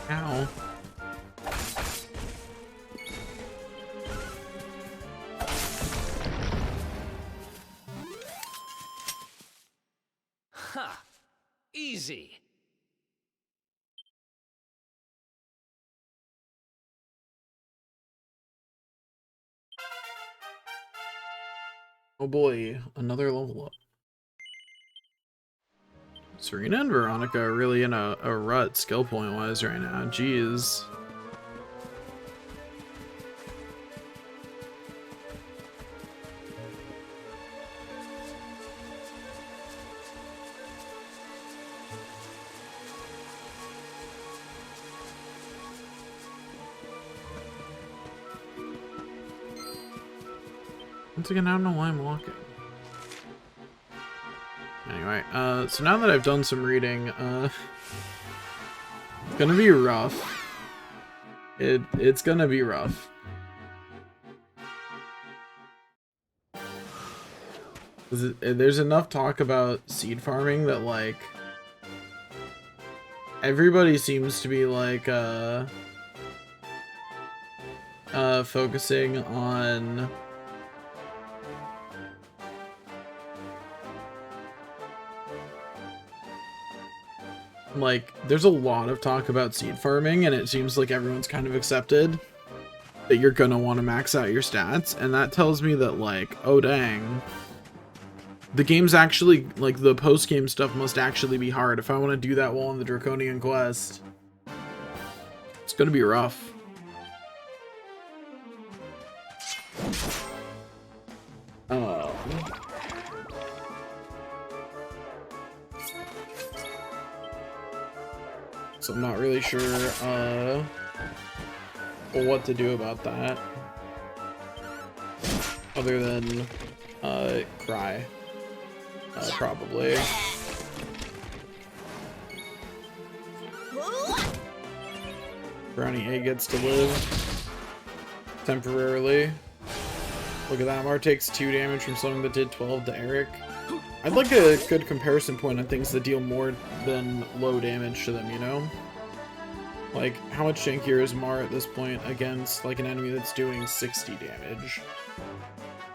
Ow. Ha! Easy. Oh boy, another level up. Serena and Veronica are really in a rut skill point wise right now. Jeez. Once again, I don't know why I'm walking. Anyway, so now that I've done some reading, it's gonna be rough. It's gonna be rough. There's enough talk about seed farming that, like, everybody seems to be, like, focusing on... Like, there's a lot of talk about seed farming, and it seems like everyone's kind of accepted that you're gonna want to max out your stats, and that tells me that, like, oh dang, the game's actually, like, the post-game stuff must actually be hard if I want to do that while on the Draconian quest. It's gonna be rough. So I'm not really sure what to do about that, other than cry, probably. Brownie A gets to live temporarily. Look at that, Mar takes 2 damage from something that did 12 to Eric. I'd like a good comparison point on things that deal more than low damage to them, you know? Like, how much tankier is Mar at this point against, like, an enemy that's doing 60 damage?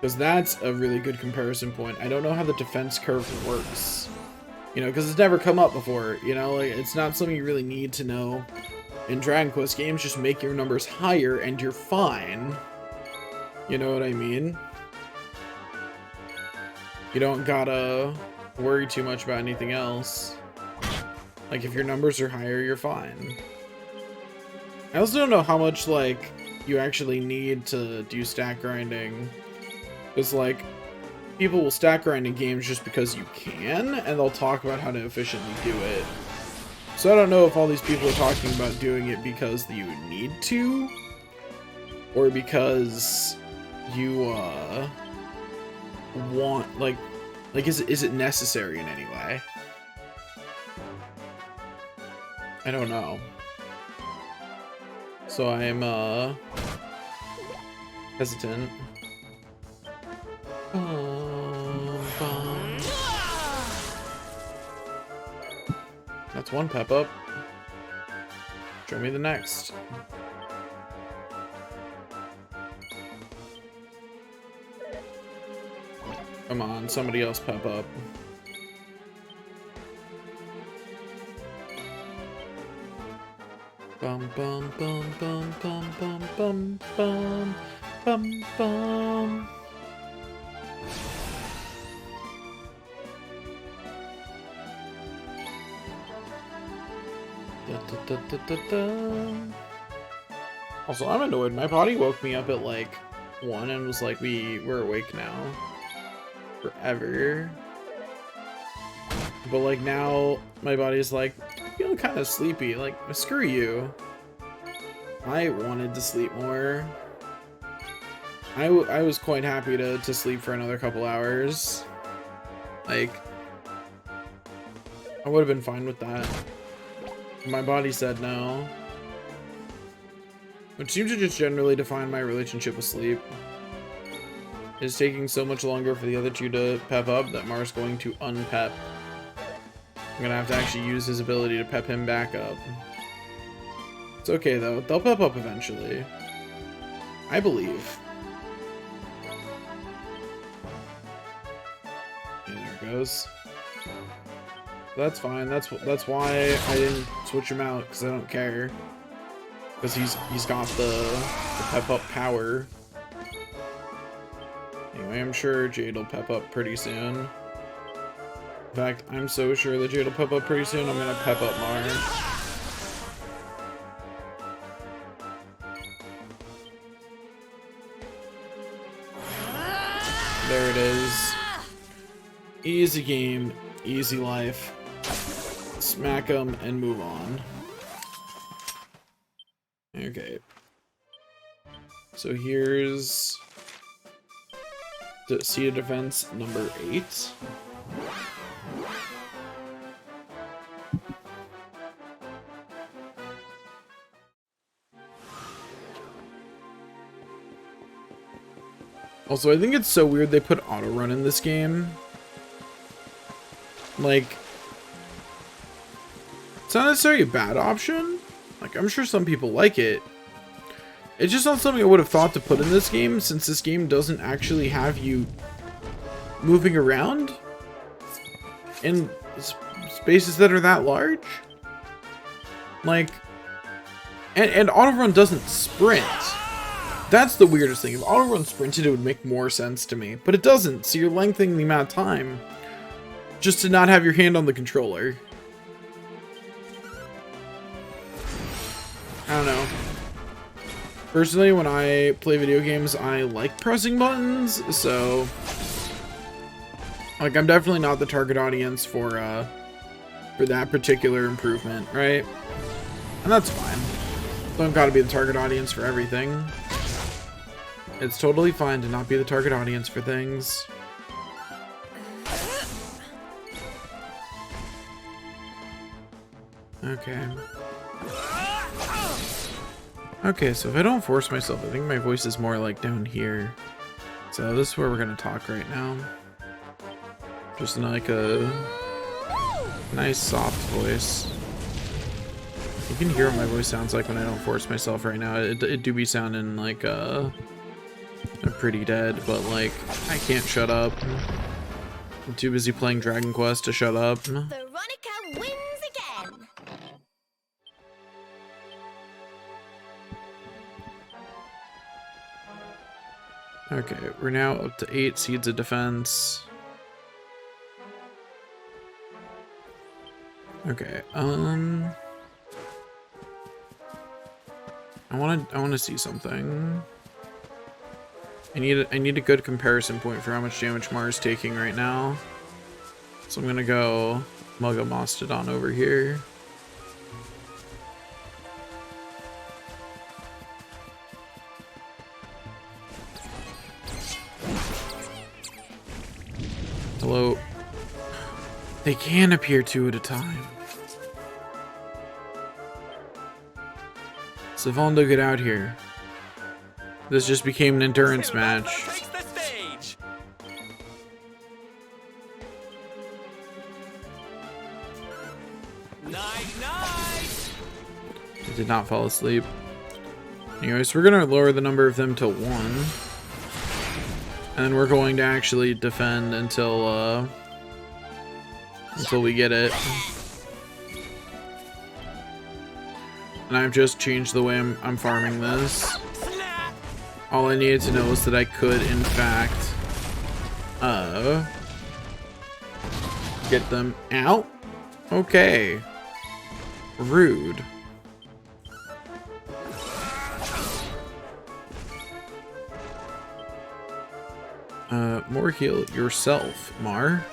Because that's a really good comparison point. I don't know how the defense curve works. You know, because it's never come up before, you know? Like, it's not something you really need to know. In Dragon Quest games, just make your numbers higher and you're fine. You know what I mean? You don't gotta worry too much about anything else. Like, if your numbers are higher, you're fine. I also don't know how much, like, you actually need to do stack grinding. Because, like, people will stack grind in games just because you can, and they'll talk about how to efficiently do it. So I don't know if all these people are talking about doing it because you need to, or because you, want, like is it necessary in any way? I don't know. So I'm, hesitant. That's one pep up. Show me the next. Come on, somebody else pep up. Bum bum bum bum bum bum bum bum bum bum. Da, da, da, da, da. Also, I'm annoyed. My body woke me up at like 1 and was like, we're awake now. Forever. But like now, my body's like, I'm feeling kind of sleepy. Like, screw you. I wanted to sleep more. I was quite happy to sleep for another couple hours. Like, I would have been fine with that. My body said no. Which seems to just generally define my relationship with sleep. It's taking so much longer for the other two to pep up that Mar's going to unpep. I'm gonna have to actually use his ability to pep him back up. It's okay though, they'll pep up eventually. I believe. Yeah, there it goes. That's fine. That's why I didn't switch him out, because I don't care. Because he's got the pep up power. Anyway, I'm sure Jade will pep up pretty soon. In fact, I'm so sure that Jade will pep up pretty soon, I'm gonna pep up Mar. There it is. Easy game, easy life. Smack them and move on. Okay. So here's the Sea of Defense number 8. Also, I think it's so weird they put auto run in this game. Like, it's not necessarily a bad option. Like, I'm sure some people like it. It's just not something I would have thought to put in this game, since this game doesn't actually have you moving around in spaces that are that large. Like, and auto run doesn't sprint. That's the weirdest thing. If auto run sprinted, it would make more sense to me, but it doesn't. So you're lengthening the amount of time just to not have your hand on the controller. I don't know. Personally, when I play video games, I like pressing buttons, so like I'm definitely not the target audience for that particular improvement, right? And that's fine. Don't gotta be the target audience for everything. It's totally fine to not be the target audience for things. Okay. Okay, so if I don't force myself, I think my voice is more like down here. So this is where we're gonna talk right now. Just like a nice soft voice. You can hear what my voice sounds like when I don't force myself right now. It do be sounding like I'm pretty dead, but like I can't shut up. I'm too busy playing Dragon Quest to shut up. Veronica wins again. Okay, we're now up to 8 seeds of defense. Okay, I wanna see something. I need a good comparison point for how much damage Mars is taking right now. So I'm gonna go Muggamastodon over here. Hello. They can appear 2 at a time. Savonda, get out here. This just became an endurance match. I did not fall asleep. Anyways, we're gonna lower the number of them to 1. And then we're going to actually defend until we get it. And I've just changed the way I'm farming this. All I needed to know was that I could, in fact, get them out. Okay. Rude. More heal yourself, Mar.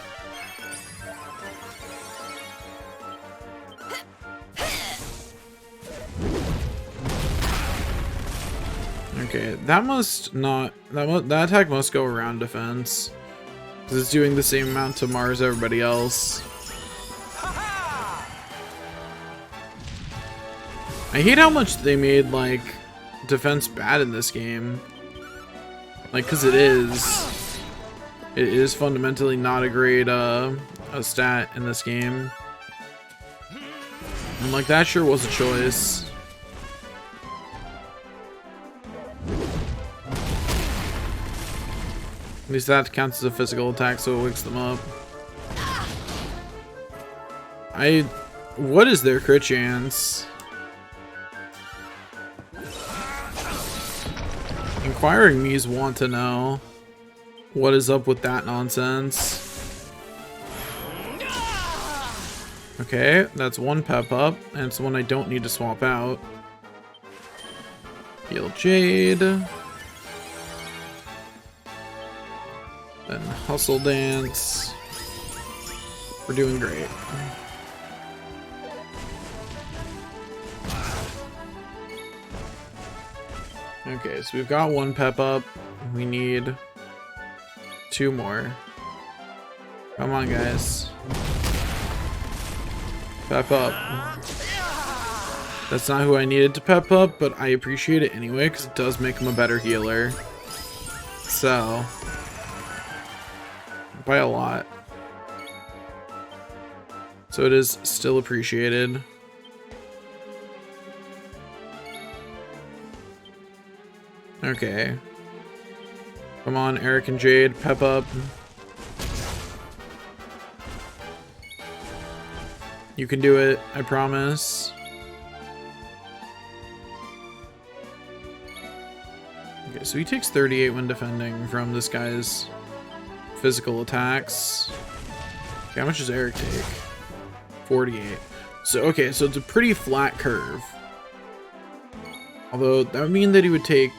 Okay, that must not... That attack must go around defense. Because it's doing the same amount to Mars as everybody else. I hate how much they made, like, defense bad in this game. Like, because it is. It is fundamentally not a great, a stat in this game. And, like, that sure was a choice. At least that counts as a physical attack, so it wakes them up. What is their crit chance? Inquiring me's want to know what is up with that nonsense. Okay, that's 1 pep up, and it's one I don't need to swap out. Heal Jade. Then Hustle Dance. We're doing great. Okay, so we've got 1 pep up. We need 2 more. Come on, guys. Pep up. That's not who I needed to pep up, but I appreciate it anyway, because it does make him a better healer. So, by a lot. So it is still appreciated. Okay. Come on, Eric and Jade, pep up. You can do it, I promise. Okay, so he takes 38 when defending from this guy's physical attacks. Okay, how much does Eric take? 48. So, okay, so it's a pretty flat curve. Although, that would mean that he would take...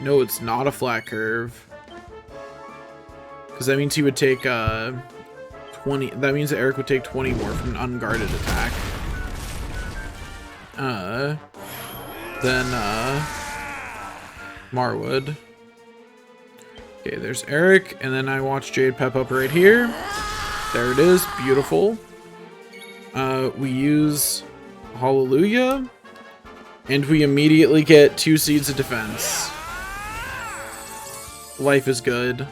No, it's not a flat curve. Because that means he would take 20... That means that Eric would take 20 more from an unguarded attack. Then Mar would. Okay, there's Eric, and then I watch Jade pep up right here. There it is, beautiful. We use Hallelujah, and we immediately get 2 seeds of defense. Life is good.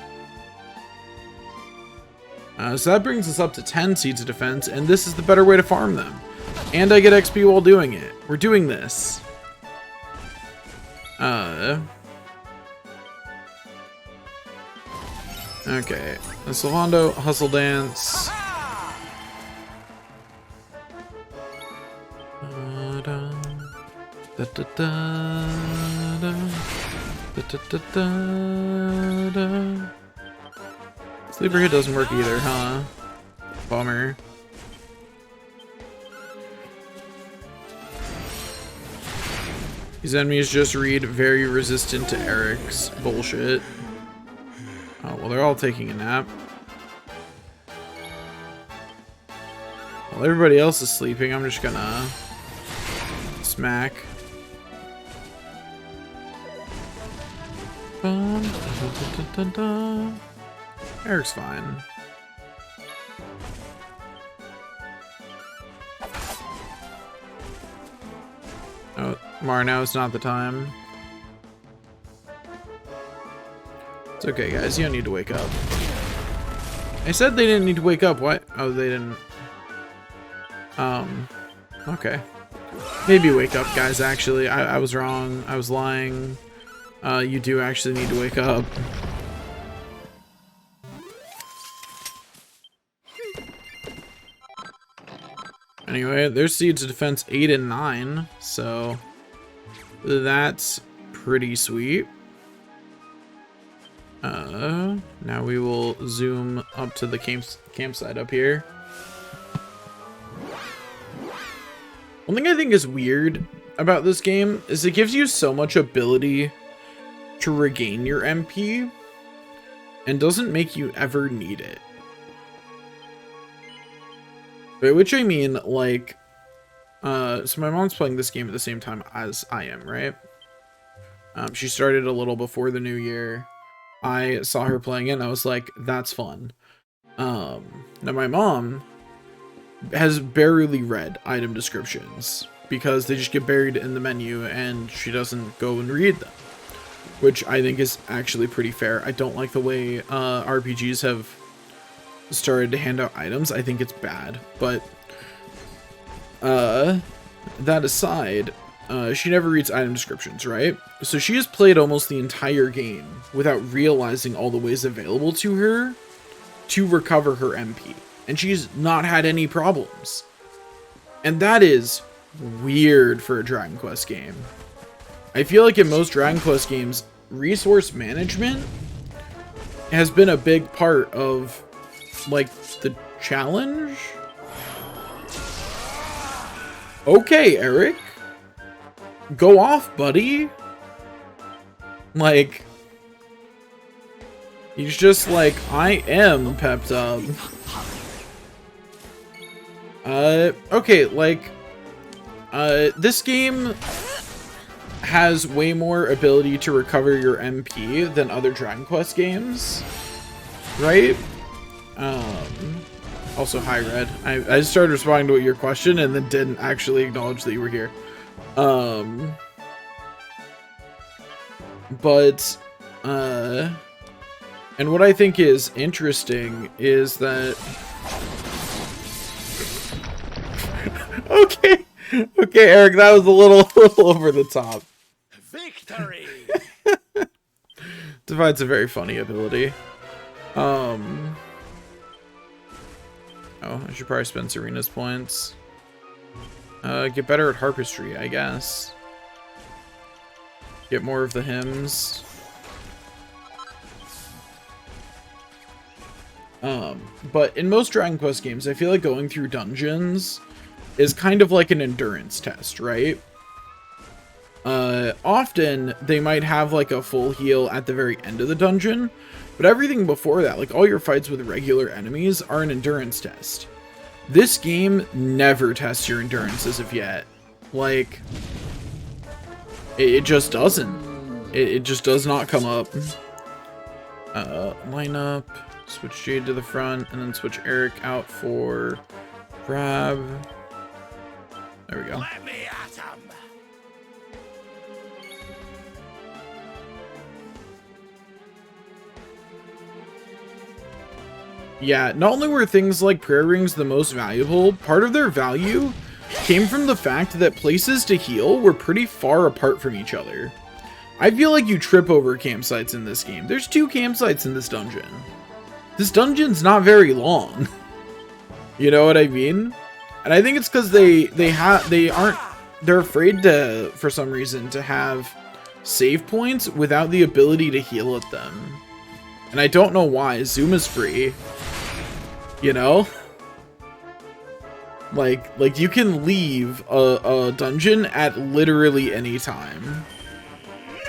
So that brings us up to 10 Seeds of Defense, and this is the better way to farm them. And I get XP while doing it. We're doing this. Okay. The Sylvando Hustle Dance. Sleeper hit doesn't work either, huh? Bummer. These enemies just read very resistant to Eric's bullshit. Oh, well, they're all taking a nap. While everybody else is sleeping, I'm just gonna smack. Eric's fine. Oh, Mar, now is not the time. It's okay, guys. You don't need to wake up. I said they didn't need to wake up. What? Oh, they didn't. Okay. Maybe wake up, guys, actually. I was wrong. I was lying. You do actually need to wake up. Anyway, there's Seeds of Defense 8 and 9, so that's pretty sweet. Now we will zoom up to the campsite up here. One thing I think is weird about this game is it gives you so much ability to regain your MP and doesn't make you ever need it. By which I mean, like, so my mom's playing this game at the same time as I am, right? She started a little before the new year. I saw her playing it and I was like, that's fun. Now my mom has barely read item descriptions because they just get buried in the menu and she doesn't go and read them, which I think is actually pretty fair. I don't like the way RPGs have started to hand out items. I think it's bad, but that aside, she never reads item descriptions, right? So she has played almost the entire game without realizing all the ways available to her to recover her MP, and she's not had any problems. And that is weird for a Dragon Quest game. I feel like in most Dragon Quest games, resource management has been a big part of, like, the challenge. Okay, Eric. Go off, buddy. Like, he's just like, I am pepped up. Okay, like, this game has way more ability to recover your MP than other Dragon Quest games, right? Also, hi, Red. I just started responding to your question and then didn't actually acknowledge that you were here. And what I think is interesting is that... Okay, Eric, that was a little over the top. Victory! Divide's a very funny ability. Oh, I should probably spend Serena's points. Get better at harpistry, I guess. Get more of the hymns. But in most Dragon Quest games, I feel like going through dungeons is kind of like an endurance test, right? Often they might have like a full heal at the very end of the dungeon, but everything before that, like all your fights with regular enemies, are an endurance test. This game never tests your endurance as of yet. Like, it just doesn't. It just does not come up. Line up, switch Jade to the front, and then switch Eric out for Grab. There we go. Let me at 'em. Yeah, not only were things like prayer rings the most valuable, part of their value came from the fact that places to heal were pretty far apart from each other. I feel like you trip over campsites in this game. There's 2 campsites in this dungeon. This dungeon's not very long. You know what I mean? And I think it's because they're afraid to, for some reason, to have save points without the ability to heal at them. And I don't know why. Zoom is free. You know? Like you can leave a dungeon at literally any time.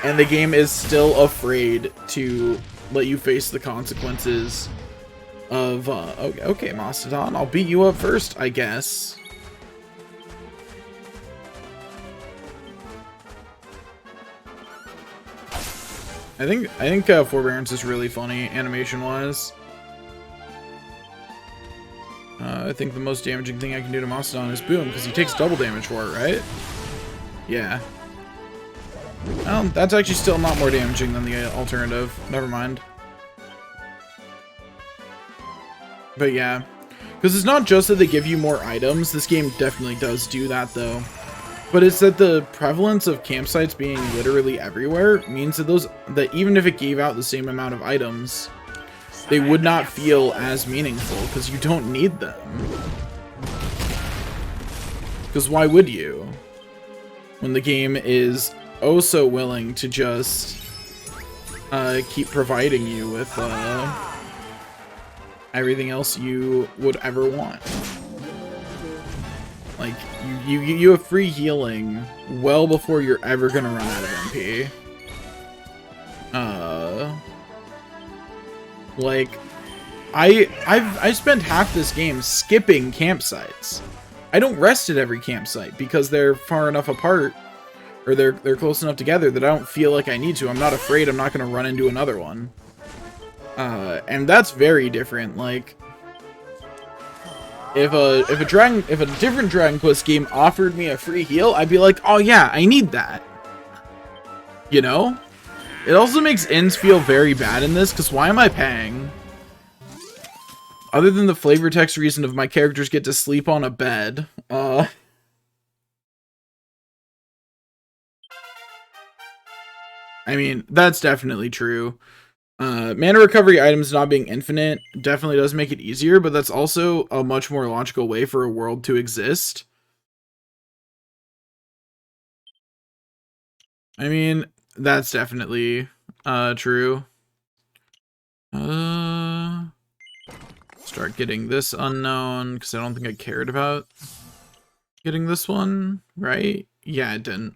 And the game is still afraid to let you face the consequences of, okay, Mastodon, I'll beat you up first, I guess. I think Forbearance is really funny, animation-wise. I think the most damaging thing I can do to Mastodon is boom, because he takes double damage for it, right? Yeah. Well, that's actually still not more damaging than the alternative. Never mind. But yeah. Because it's not just that they give you more items. This game definitely does do that, though. But it's that the prevalence of campsites being literally everywhere means that even if it gave out the same amount of items, they would not feel as meaningful, because you don't need them. Because why would you? When the game is oh so willing to just keep providing you with everything else you would ever want. Like, you have free healing well before you're ever gonna run out of MP. Like, I spent half this game skipping campsites. I don't rest at every campsite because they're far enough apart, or they're close enough together that I don't feel like I need to. I'm not afraid I'm not gonna run into another one. And that's very different. Like, if a different Dragon Quest game offered me a free heal, I'd be like, oh yeah, I need that. You know? It also makes ins feel very bad in this, because why am I paying? Other than the flavor text reason of my characters get to sleep on a bed, I mean, that's definitely true. Mana recovery items not being infinite definitely does make it easier, but that's also a much more logical way for a world to exist. I mean, that's definitely true. Start getting this unknown, because I don't think I cared about getting this one, right? Yeah, it didn't.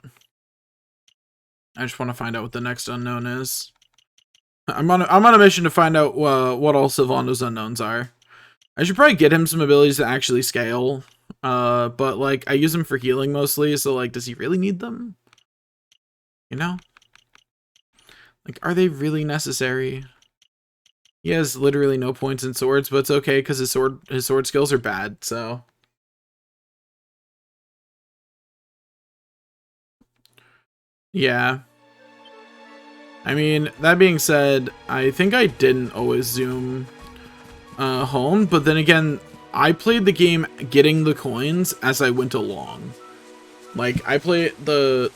I just want to find out what the next unknown is. I'm on a mission to find out what all Sylvando's unknowns are. I should probably get him some abilities that actually scale. But like, I use him for healing mostly, so like, does he really need them? You know? Like, are they really necessary? He has literally no points in swords, but it's okay because his sword skills are bad, so. Yeah. I mean, that being said, I think I didn't always zoom home, but then again, I played the game getting the coins as I went along. Like, I played the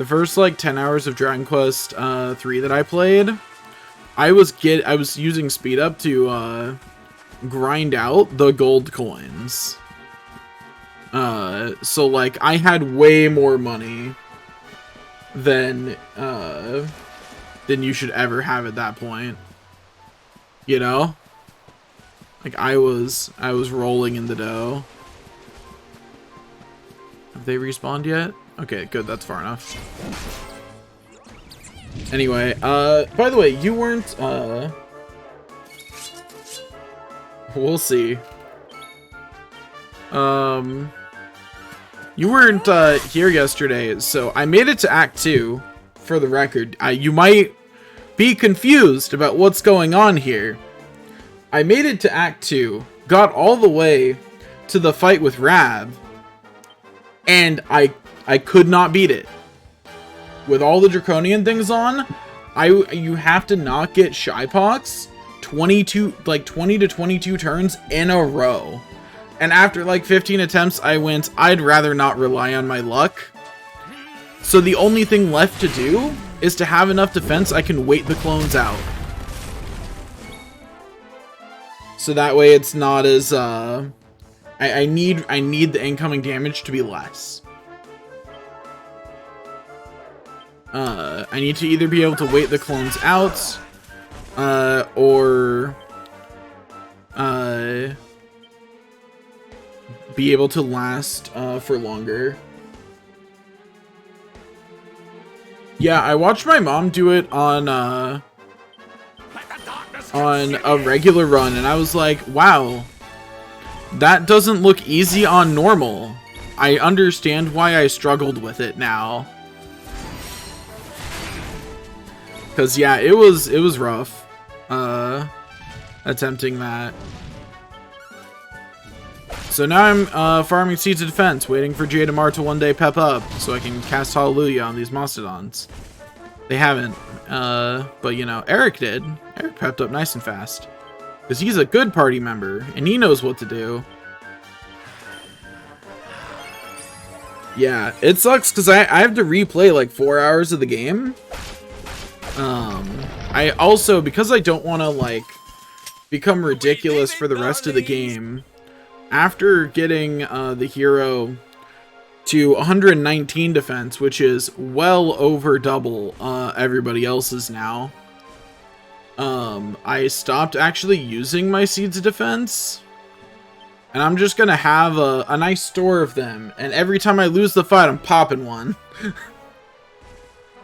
first like 10 hours of Dragon Quest 3 that I played. I was using speed up to grind out the gold coins. So like, I had way more money than you should ever have at that point. You know? Like, I was rolling in the dough. Have they respawned yet? Okay, good, that's far enough. Anyway, by the way, you weren't, we'll see. You weren't, here yesterday, so I made it to Act 2, for the record. You might be confused about what's going on here. I made it to Act 2, got all the way to the fight with Rab, and I could not beat it. With all the Draconian things on, you have to not get Shypox 20 to 22 turns in a row. And after like 15 attempts, I went, I'd rather not rely on my luck. So the only thing left to do is to have enough defense I can wait the clones out. So that way it's not as, I need the incoming damage to be less. I need to either be able to wait the clones out, or be able to last for longer. Yeah, I watched my mom do it on a regular run, and I was like, wow, that doesn't look easy on normal. I understand why I struggled with it now. Cause yeah, it was rough, attempting that. So now I'm farming Seeds of Defense, waiting for Jadamar to one day pep up, so I can cast Hallelujah on these Mastodons. They haven't, but you know, Eric did. Eric pepped up nice and fast, cause he's a good party member and he knows what to do. Yeah, it sucks cause I have to replay like 4 hours of the game. I also, because I don't want to like become ridiculous for the rest of the game, after getting the hero to 119 defense, which is well over double everybody else's now, I stopped actually using my Seeds of Defense, and I'm just gonna have a nice store of them, and every time I lose the fight I'm popping one.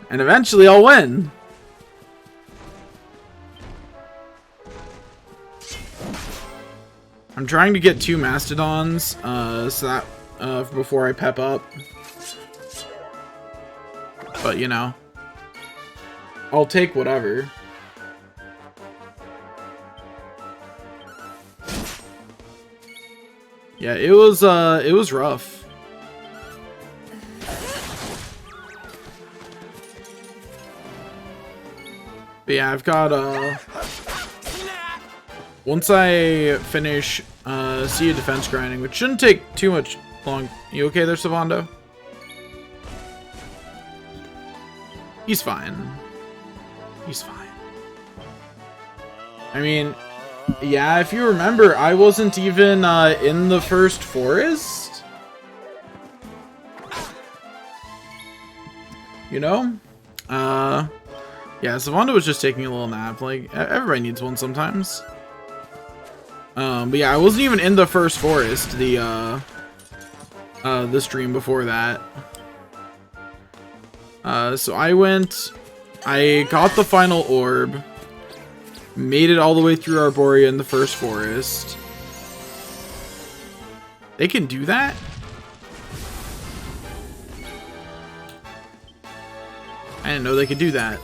And eventually I'll win. I'm trying to get 2 Mastodons, so that, before I pep up. But, you know, I'll take whatever. Yeah, it was rough. But yeah, I've got, once I finish Sea of Defense grinding, which shouldn't take too much long. You okay there, Savando? He's fine. He's fine. I mean, yeah, if you remember, I wasn't even in the first forest. You know? Yeah, Savando was just taking a little nap. Like, everybody needs one sometimes. But yeah, I wasn't even in the first forest, the stream before that. So I got the final orb, made it all the way through Arborea in the first forest. They can do that? I didn't know they could do that.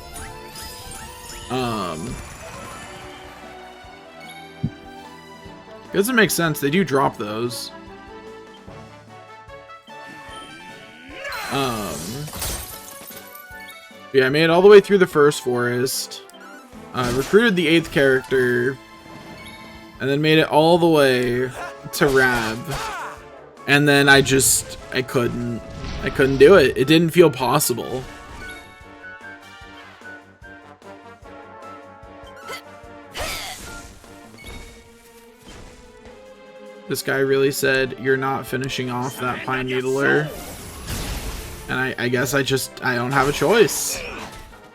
Doesn't make sense. They do drop those. Yeah, I made it all the way through the first forest. Recruited the 8th character. And then made it all the way to Rab. And then I couldn't do it. It didn't feel possible. This guy really said, you're not finishing off that Pine Needler. And I guess I don't have a choice.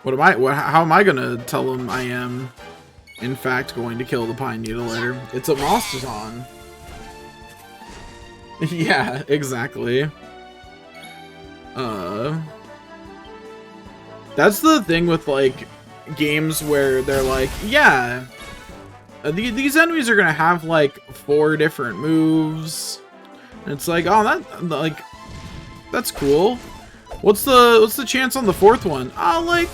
How am I gonna tell him I am, in fact, going to kill the Pine Needler? It's a Mastodon. Yeah, exactly. That's the thing with, like, games where they're like, yeah, these enemies are gonna have like 4 different moves, and it's like, oh, that's cool. What's the chance on the 4th one? Oh, like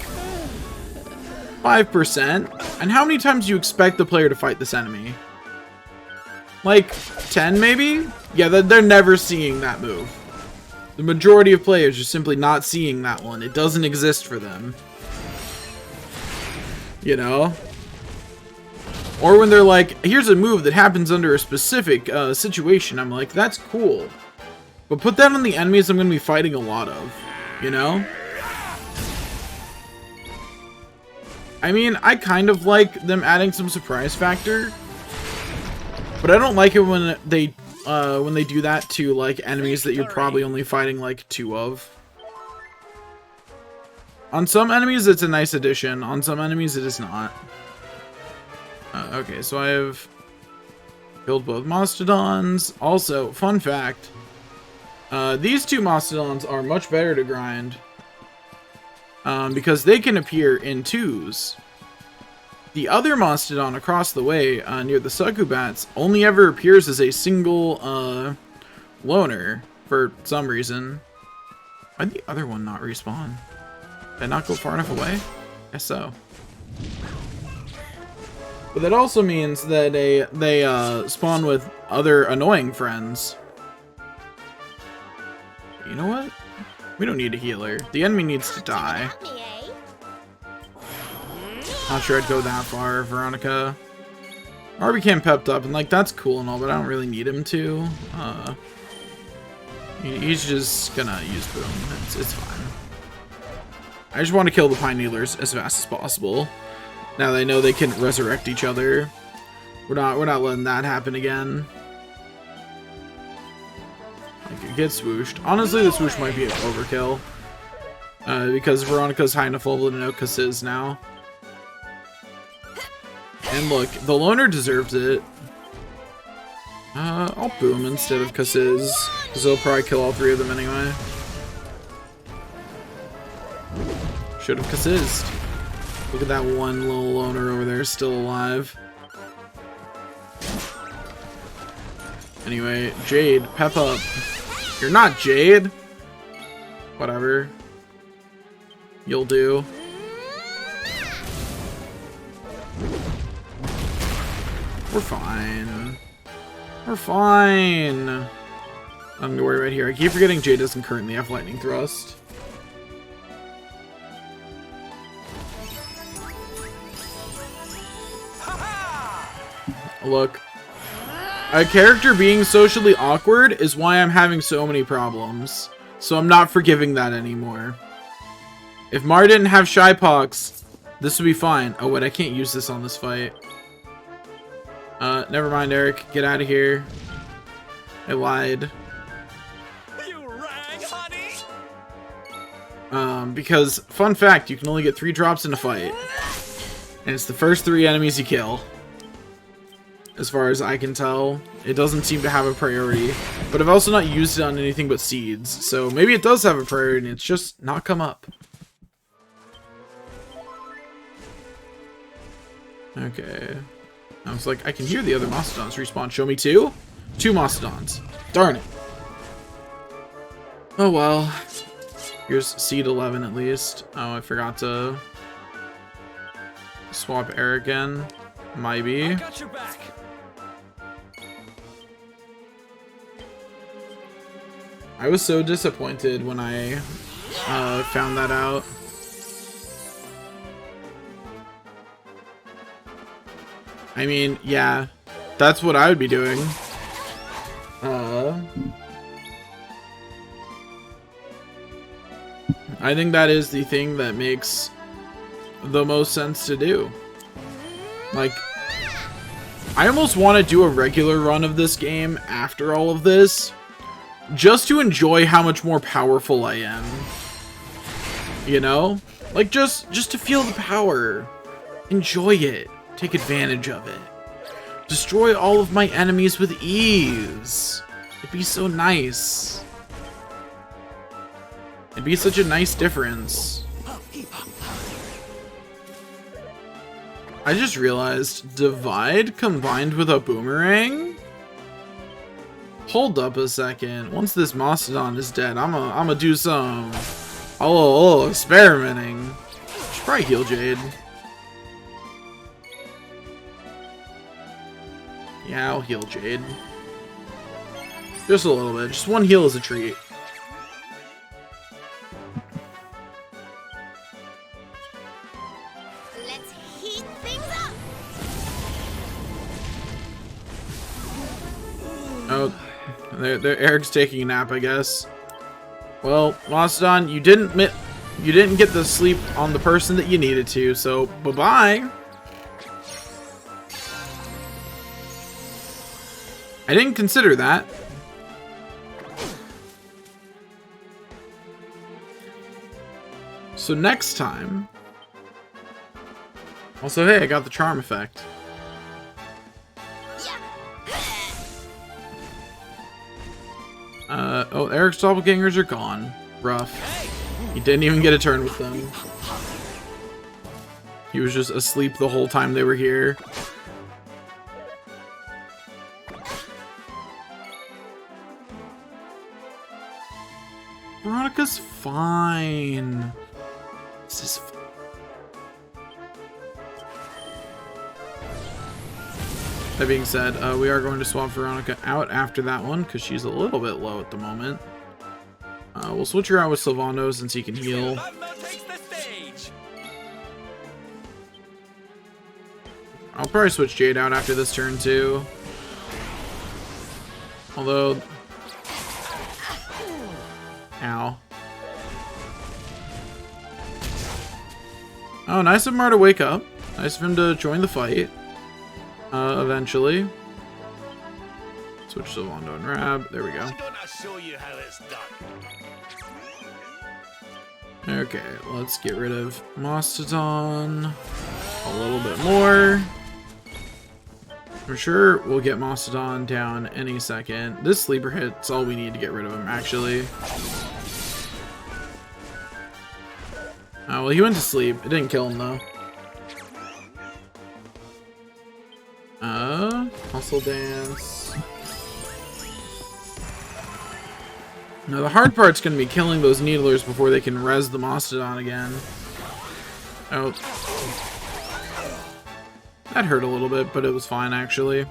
5%. And how many times do you expect the player to fight this enemy? Like 10 maybe? Yeah, they're never seeing that move. The majority of players are simply not seeing that one. It doesn't exist for them. You know? Or when they're like, here's a move that happens under a specific situation, I'm like, that's cool. But put that on the enemies I'm going to be fighting a lot of, you know? I mean, I kind of like them adding some surprise factor, but I don't like it when they do that to like enemies that you're probably only fighting like 2 of. On some enemies, it's a nice addition. On some enemies, it is not. Okay, so I have killed both Mastodons. Also, fun fact, these 2 Mastodons are much better to grind. Because they can appear in 2s. The other Mastodon across the way, near the Sukubats, only ever appears as a single, loner, for some reason. Why'd the other one not respawn? Did I not go far enough away? Guess so. But that also means that they spawn with other annoying friends. You know what? We don't need a healer. The enemy needs to die. Not sure I'd go that far, Veronica. Or became pepped up, and like, that's cool and all, but I don't really need him to. He's just gonna use boom. It's fine. I just want to kill the Pine Needlers as fast as possible. Now they know they can resurrect each other. We're not letting that happen again. Like, it gets swooshed. Honestly, the swoosh might be an overkill. Because Veronica's high enough level to know Kassis now. And look, the loner deserves it. I'll boom instead of Kassis, because they'll probably kill all 3 of them anyway. Should have Kassized. Look at that one little loner over there still alive. Anyway, Jade, pep up. You're not Jade. Whatever. You'll do. We're fine. We're fine. I'm gonna worry right here. I keep forgetting Jade doesn't currently have Lightning Thrust. Look. A character being socially awkward is why I'm having so many problems. So I'm not forgiving that anymore. If Mar didn't have Shy Pox, this would be fine. Oh wait, I can't use this on this fight. Never mind, Eric. Get out of here. I lied. You rang, honey. Because, fun fact, you can only get 3 drops in a fight. And it's the first 3 enemies you kill. As far as I can tell, it doesn't seem to have a priority. But I've also not used it on anything but seeds. So maybe it does have a priority and it's just not come up. Okay. I was like, I can hear the other Mastodons respawn. Show me 2? 2 Mastodons. Darn it. Oh well. Here's seed 11 at least. Oh, I forgot to swap Eric in. Maybe. I got your back. I was so disappointed when I found that out. I mean, yeah, that's what I would be doing. I think that is the thing that makes the most sense to do. Like, I almost want to do a regular run of this game after all of this, just to enjoy how much more powerful I am. You know? Like, just to feel the power. Enjoy it. Take advantage of it. Destroy all of my enemies with ease. It'd be so nice. It'd be such a nice difference. I just realized Divide combined with a Boomerang? Hold up a second. Once this Mastodon is dead, I'm gonna do some a little experimenting. Should probably heal Jade. Yeah, I'll heal Jade. Just a little bit. Just one heal is a treat. Let's heat things up. Eric's taking a nap, I guess. Well, Mastodon, you didn't get the sleep on the person that you needed to, so bye-bye. I didn't consider that. So next time... Also, hey, I got the charm effect. Oh, Eric's doppelgangers are gone. Rough. He didn't even get a turn with them. He was just asleep the whole time they were here. Veronica's fine. This is fine. That being said, we are going to swap Veronica out after that one because she's a little bit low at the moment. We'll switch her out with Sylvando since he can heal. I'll probably switch Jade out after this turn too. Although... Ow. Oh, nice of Mar to wake up. Nice of him to join the fight. Eventually. Switch Sylvando and Rab. There we go. Okay, let's get rid of Mastodon a little bit more. I'm sure we'll get Mastodon down any second. This sleeper hit's all we need to get rid of him, actually. Oh, well, he went to sleep. It didn't kill him, though. Hustle dance. Now, the hard part's gonna be killing those Needlers before they can res the Mastodon again. Oh. That hurt a little bit, but it was fine, actually.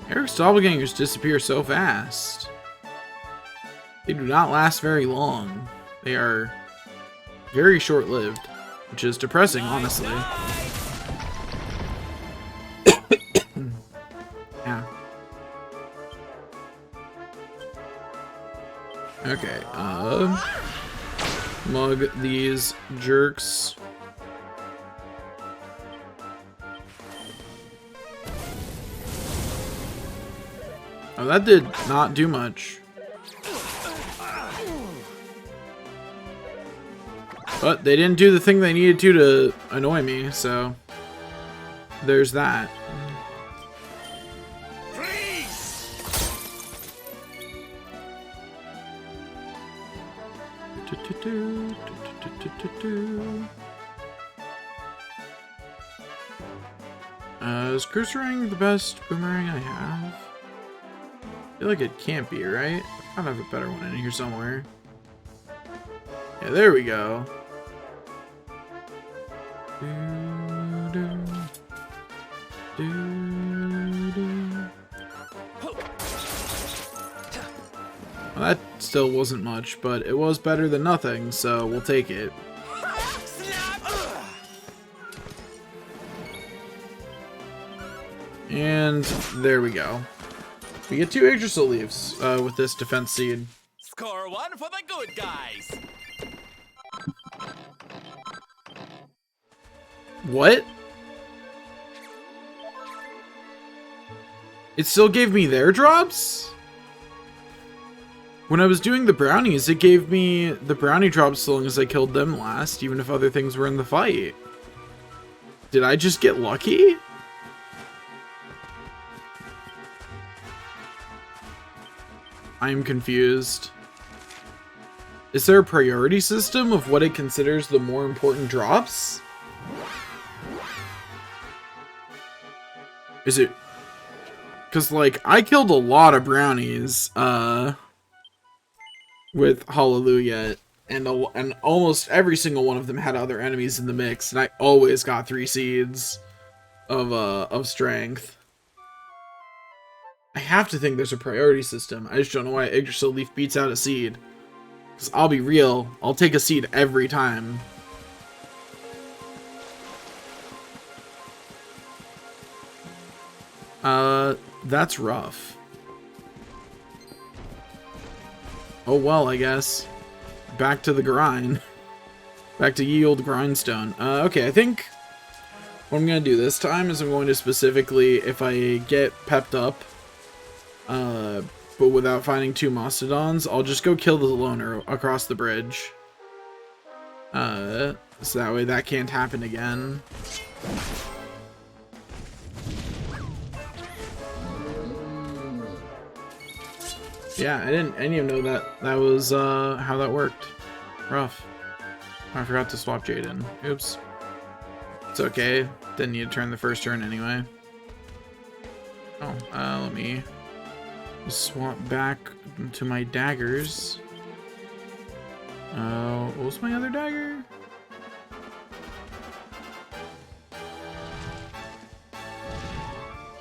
Eric's doppelgangers disappear so fast. They do not last very long. They are very short-lived, which is depressing, honestly. Yeah. Okay, mug these jerks. Oh, that did not do much. But they didn't do the thing they needed to annoy me, so there's that. Is Cruiserang the best boomerang I have? I feel like it can't be, right? I gotta have a better one in here somewhere. Yeah, there we go. Well, that still wasn't much, but it was better than nothing, so we'll take it. And there we go. We get 2 Yggdrasil leaves with this defense seed. Score 1 for the good guys. What? It still gave me their drops? When I was doing the brownies, it gave me the brownie drops so long as I killed them last, even if other things were in the fight. Did I just get lucky? I'm confused. Is there a priority system of what it considers the more important drops? Is it... Because, like, I killed a lot of brownies, with Hallelujah, and almost every single one of them had other enemies in the mix, and I always got 3 seeds of strength. I have to think there's a priority system. I just don't know why Yggdrasil Leaf beats out a seed. Because I'll be real, I'll take a seed every time. That's rough. Oh well, I guess. Back to the grind. Back to ye old grindstone. Okay, I think what I'm gonna do this time is I'm going to specifically, if I get pepped up, but without finding 2 mastodons, I'll just go kill the loner across the bridge. So that way that can't happen again. Yeah, I didn't even know that was how that worked. Rough. I forgot to swap Jaden. Oops. It's okay. Didn't need to turn the first turn anyway. Oh, let me swap back to my daggers. What was my other dagger?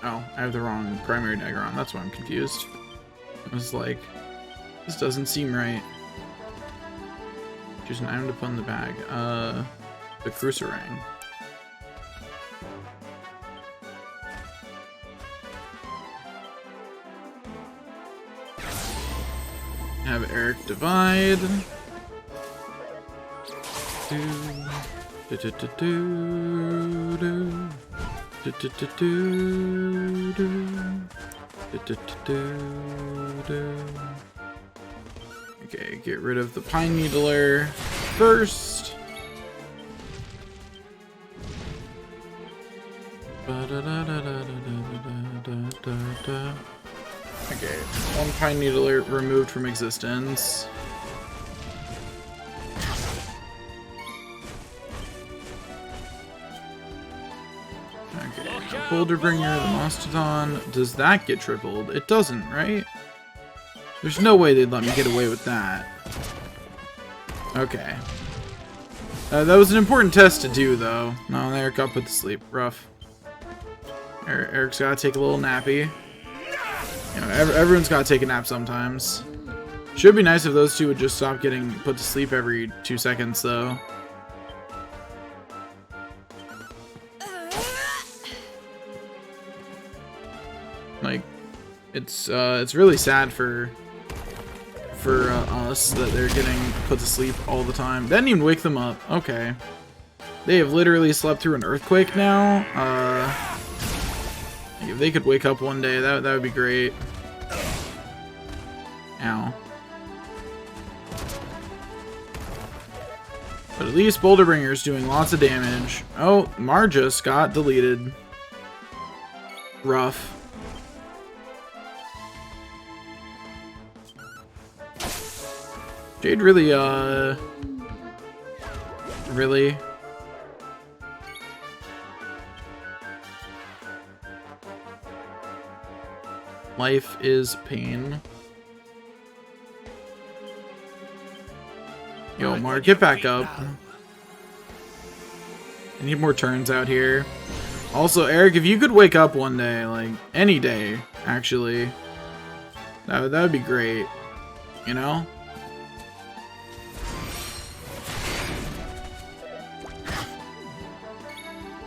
Oh, I have the wrong primary dagger on. That's why I'm confused. I was like, this doesn't seem right. Choose an item to put in the bag. The cruciferang. Have Eric divide. Okay, get rid of the pine needler first. Okay, 1 pine needler removed from existence. Okay, Boulder Bringer, the Mastodon. Does that get tripled? It doesn't, right? There's no way they'd let me get away with that. Okay. That was an important test to do, though. No, Eric got put to sleep. Rough. Eric's gotta take a little nappy. You know, everyone's gotta take a nap sometimes. Should be nice if those two would just stop getting put to sleep every 2 seconds, though. Like, it's really sad for us that they're getting put to sleep all the time. That didn't even wake them up. Okay. They have literally slept through an earthquake now. If they could wake up one day, that would be great. Ow. But at least Boulder Bringer's doing lots of damage. Oh, Margus got deleted. Rough. Jade really, really? Life is pain. Yo, Mark, get back up. I need more turns out here. Also, Eric, if you could wake up one day, like, any day, actually, that would be great, you know?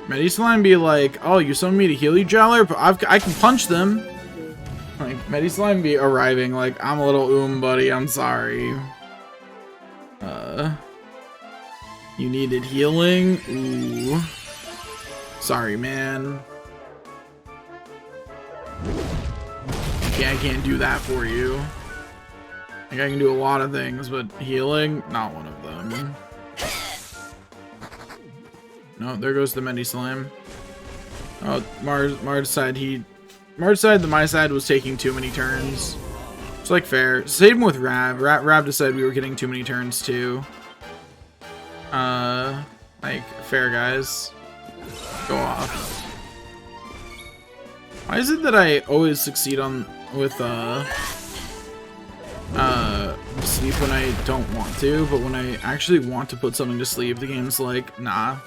Medislime be like, oh, you summoned me to heal you, Jowler, but I can punch them. Like, Medislime be arriving like, I'm a little buddy, I'm sorry. You needed healing? Ooh. Sorry, man. Yeah, I can't do that for you. Like, I can do a lot of things, but healing? Not one of them. No, there goes the Medislime. Oh, Mars decided that my side was taking too many turns. It's like fair. Same with Rav. Rav decided we were getting too many turns too. Like, fair, guys. Go off. Why is it that I always succeed with sleep when I don't want to, but when I actually want to put something to sleep, the game's like, nah.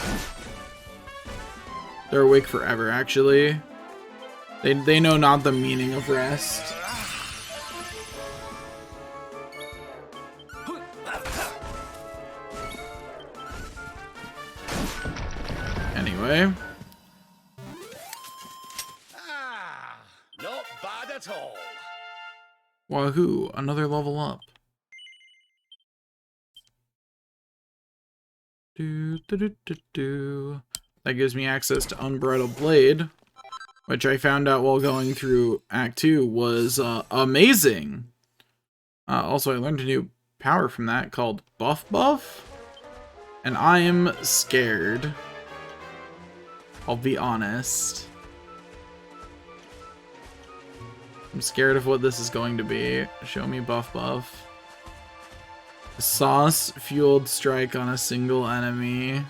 They're awake forever, actually. They know not the meaning of rest. Anyway. at all. Wahoo, another level up. That gives me access to Unbridled Blade, which I found out while going through Act 2 was amazing. Also, I learned a new power from that called Buff Buff, and I am scared. I'll be honest. I'm scared of what this is going to be. Show me Buff Buff. Sauce-fueled strike on a single enemy.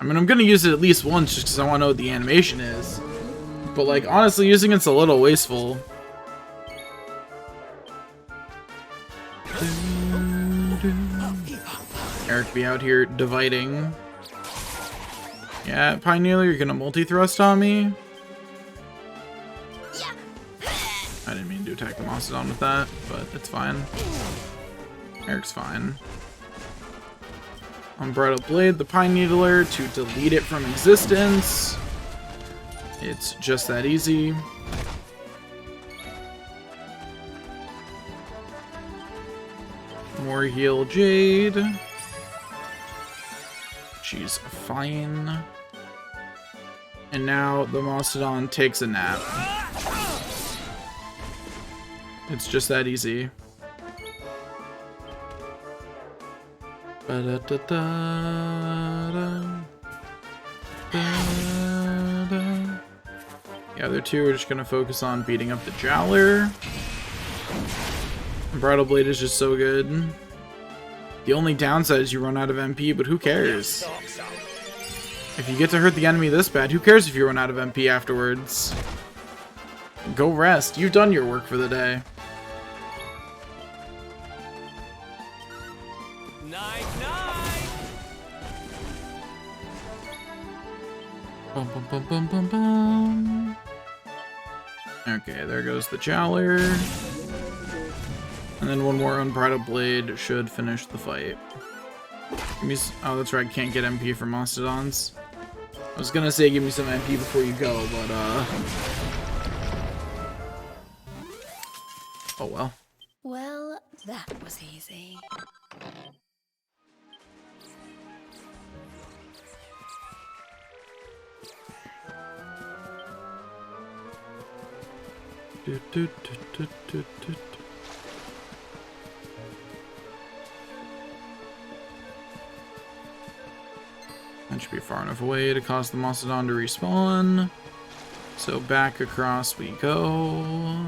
I mean, I'm gonna use it at least once just because I want to know what the animation is. But, like, honestly, using it's a little wasteful. Eric be out here dividing. Yeah, Pioneer, you're gonna multi-thrust on me? I didn't mean to attack the Mastodon with that, but it's fine. Eric's fine. Unbridled Blade, the Pine Needler, to delete it from existence. It's just that easy. More heal Jade. She's fine. And now the Mastodon takes a nap. It's just that easy. The other two are just gonna focus on beating up the Jowler. Bridal Blade is just so good. The only downside is you run out of MP, but who cares? If you get to hurt the enemy this bad, who cares if you run out of MP afterwards? Go rest. You've done your work for the day. Night, night. Bum, bum, bum, bum, bum, bum. Okay, there goes the Jowler. And then one more Unbridled Blade should finish the fight. Oh, that's right, can't get MP from Mastodons. I was gonna say give me some MP before you go, but oh well. Well, that was easy. That should be far enough away to cause the Mastodon to respawn. So back across we go.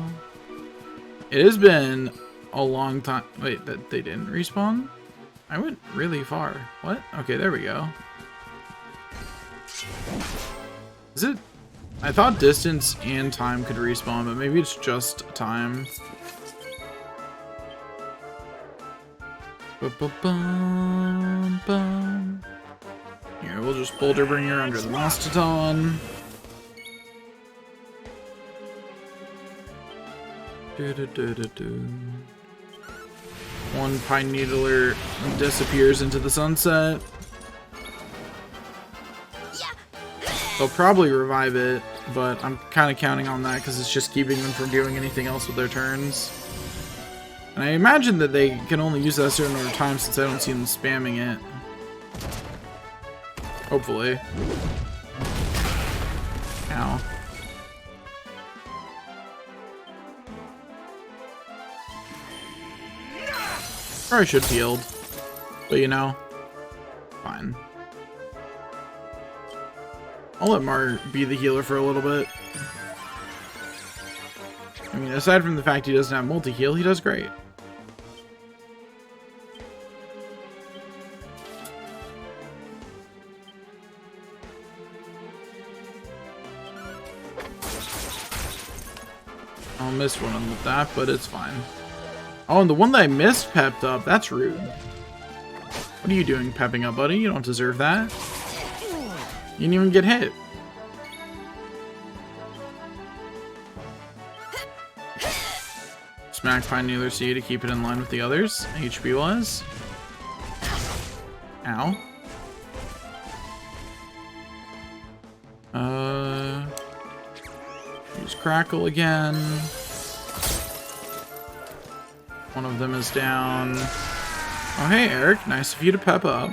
It has been a long time. Wait, that they didn't respawn? I went really far. What? Okay, there we go. Is it? I thought distance and time could respawn, but maybe it's just time. Ba-ba-bum-bum. Here, we'll just Boulder Bringer under the Mastodon. One Pine Needler disappears into the sunset. They'll probably revive it, but I'm kind of counting on that because it's just keeping them from doing anything else with their turns. And I imagine that they can only use that a certain number of times since I don't see them spamming it. Hopefully. Ow. Probably should have healed. But you know, fine. I'll let Mar be the healer for a little bit. I mean, aside from the fact he doesn't have multi-heal, he does great. I'll miss one with that, but it's fine. Oh, and the one that I missed pepped up. That's rude. What are you doing pepping up, buddy? You don't deserve that. You didn't even get hit. Smack Pine Needler C to keep it in line with the others. HP was. Ow. Use Crackle again. One of them is down. Oh, hey, Eric. Nice of you to pep up.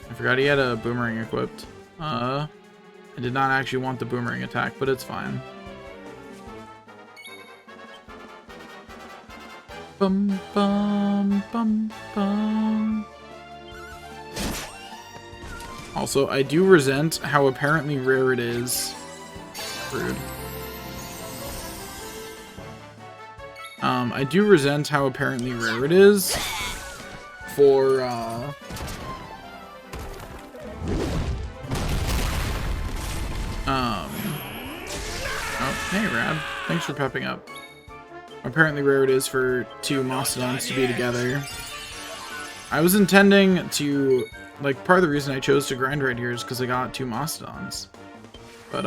I forgot he had a boomerang equipped. I did not actually want the boomerang attack, but it's fine. Bum, bum, bum, bum. Also, I do resent how apparently rare it is. Rude. I do resent how apparently rare it is for, oh, hey, Rab. Thanks for pepping up. Apparently rare it is for two Mastodons to be together. I was intending to, like, part of the reason I chose to grind right here is because I got two Mastodons. But,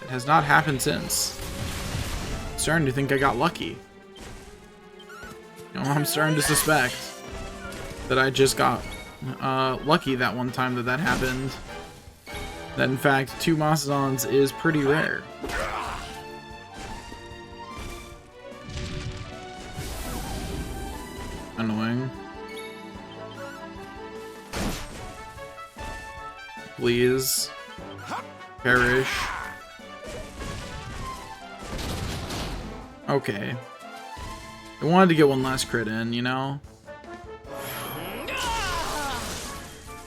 it has not happened since. I'm starting to think I got lucky. You know, I'm starting to suspect that I just got lucky that one time that happened. That, in fact, two Mastodons is pretty rare. Annoying. Please. Perish. Okay. I wanted to get one last crit in, you know?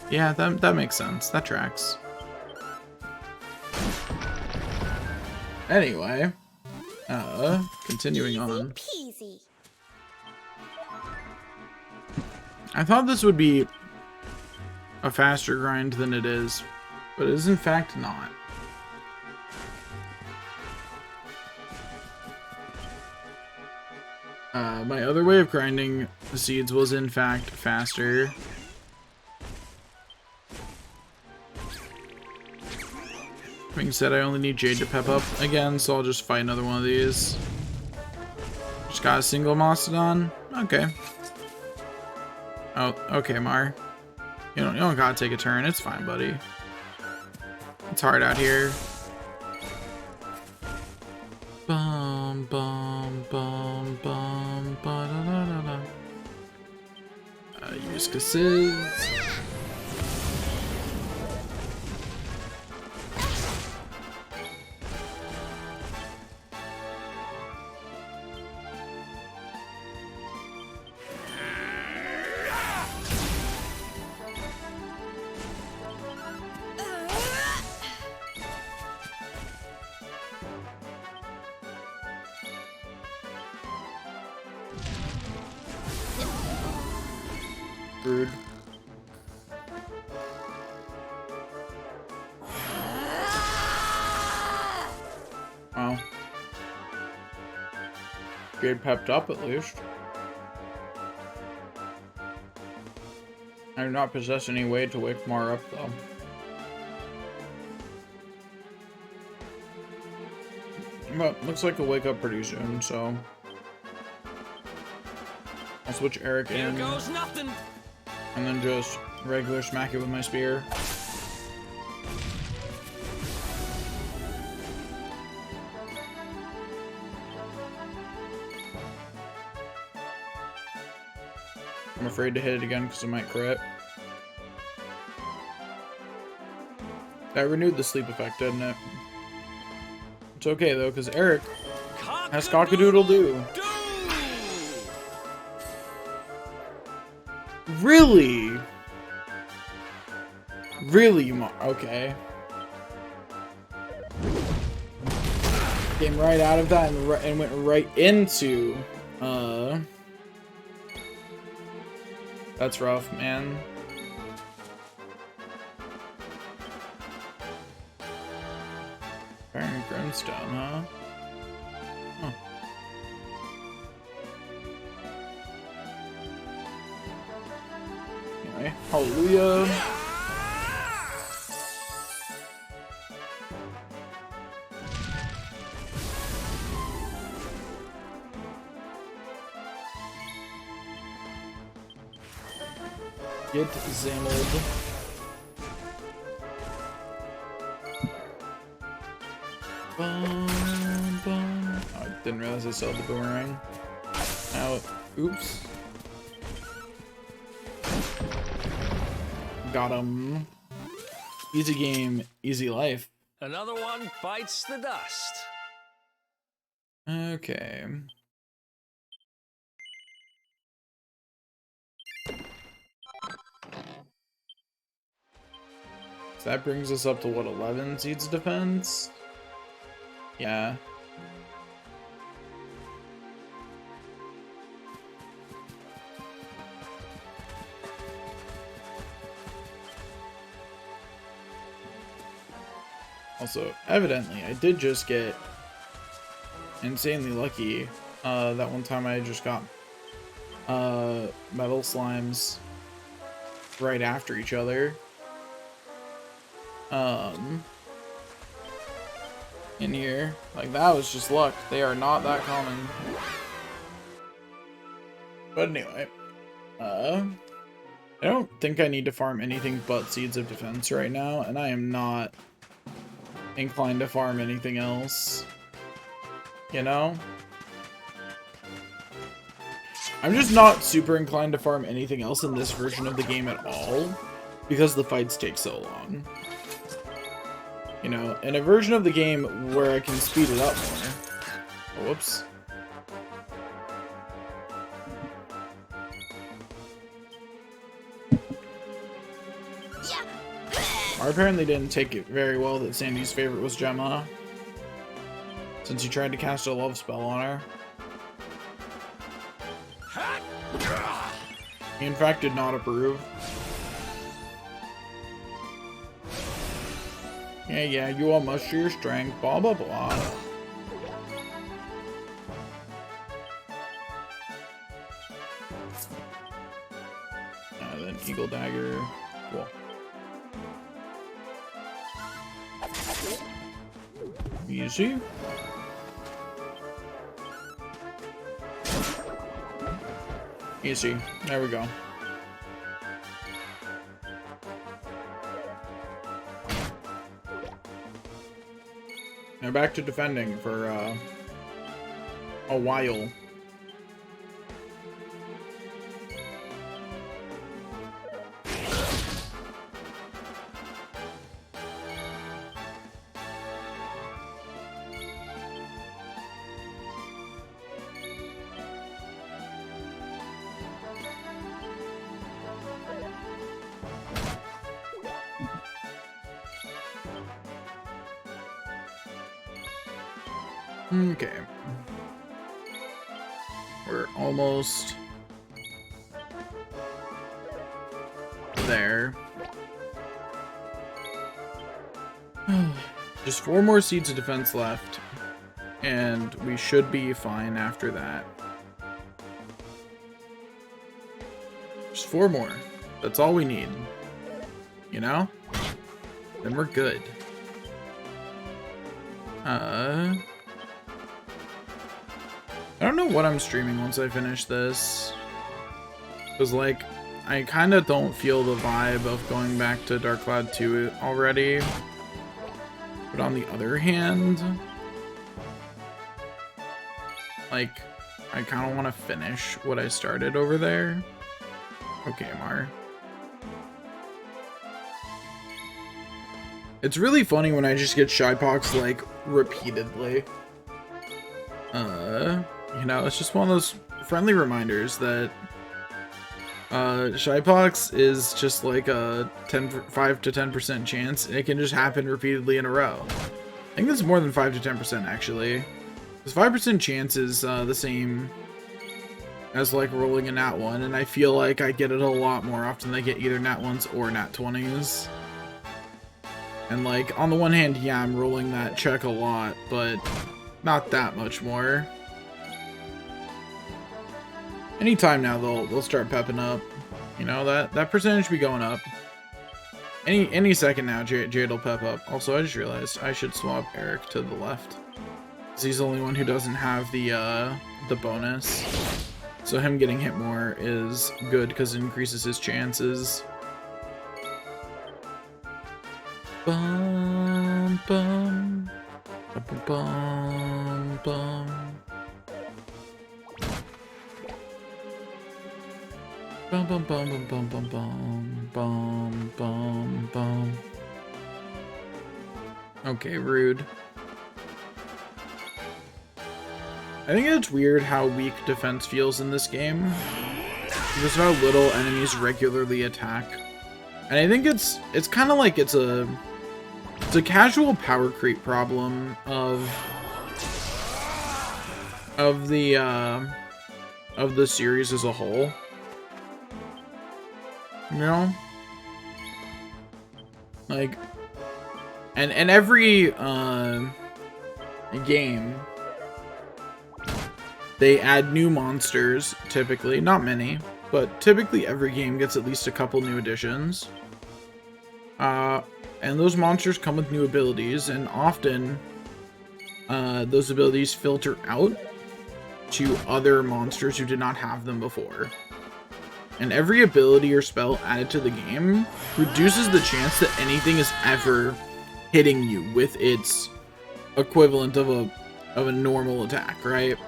Yeah, that makes sense. That tracks. Anyway. Continuing on. Peasy. I thought this would be a faster grind than it is, but it is in fact not. My other way of grinding the seeds was in fact faster. Being said, I only need Jade to pep up again, so I'll just fight another one of these. Just got a single Mastodon? Okay. Oh, okay, Mar. You don't gotta take a turn. It's fine, buddy. It's hard out here. Bum bum bum bum ba da da da da. Use Cassis. Rude. Oh. Get pepped up at least. I do not possess any way to wake Mar up though. But looks like he'll wake up pretty soon, so I'll switch Eric in. Here goes nothing. And then just regular smack it with my spear. I'm afraid to hit it again because it might crit. That renewed the sleep effect, didn't it? It's okay though, because Eric has cock-a-doodle-doo. Really? Really? Okay. Came right out of that and went right into, that's rough, man. Iron Grimstone, huh? Huh. Anyway, hallelujah. Get Zammed. Bum, bum. Oh, I didn't realize I still had the boomerang. Now, oops. Got him. Easy game, easy life. Another one bites the dust. Okay. So that brings us up to what, 11 seeds of defense? Yeah. Also, evidently, I did just get insanely lucky. That one time I just got metal slimes right after each other. In here. Like, that was just luck. They are not that common. But anyway, I don't think I need to farm anything but seeds of defense right now, and I am not inclined to farm anything else. You know? I'm just not super inclined to farm anything else in this version of the game at all, because the fights take so long. You know, in a version of the game where I can speed it up more. Oh, whoops. I apparently didn't take it very well that Sandy's favorite was Gemma, since he tried to cast a love spell on her. He in fact did not approve. Yeah, you all must show your strength, blah blah blah. Then Eagle Dagger, cool. Easy. Easy. There we go. Now back to defending for a while. Okay. We're almost there. Just 4 more seeds of defense left, and we should be fine after that. Just 4 more. That's all we need. You know? Then we're good. I don't know what I'm streaming once I finish this. Because, like, I kind of don't feel the vibe of going back to Dark Cloud 2 already. But on the other hand, like, I kind of want to finish what I started over there. Okay, Mar. It's really funny when I just get Shypox, like, repeatedly. You know, it's just one of those friendly reminders that Shypox is just like a 5 to 10% chance. It can just happen repeatedly in a row. I think it's more than 5 to 10% actually. Because 5% chance is the same as like rolling a nat 1, and I feel like I get it a lot more often than I get either nat 1s or nat 20s. And like, on the one hand, yeah, I'm rolling that check a lot, but not that much more. Anytime now they'll start pepping up. You know, that percentage be going up. Any second now, Jade will pep up. Also, I just realized I should swap Eric to the left, because he's the only one who doesn't have the bonus. So him getting hit more is good because it increases his chances. Bum, bum. Bum, bum. Bum, bum, bum, bum, bum, bum, bum, bum, bum. Okay, rude. I think it's weird how weak defense feels in this game. Because of how little enemies regularly attack. And I think it's kind of like it's a casual power creep problem of the series as a whole. You know? Like, and every game, they add new monsters, typically. Not many, but typically every game gets at least a couple new additions. And those monsters come with new abilities, and often those abilities filter out to other monsters who did not have them before. And every ability or spell added to the game reduces the chance that anything is ever hitting you with its equivalent of a normal attack, right?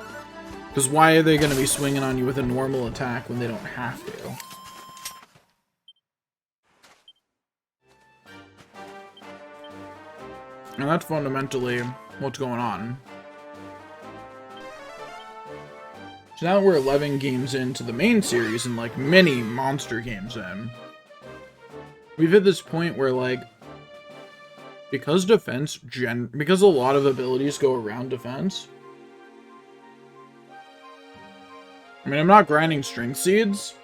Because why are they going to be swinging on you with a normal attack when they don't have to? And that's fundamentally what's going on. So now we're 11 games into the main series and like many monster games in. We've hit this point where like, because because a lot of abilities go around defense. I mean, I'm not grinding strength seeds.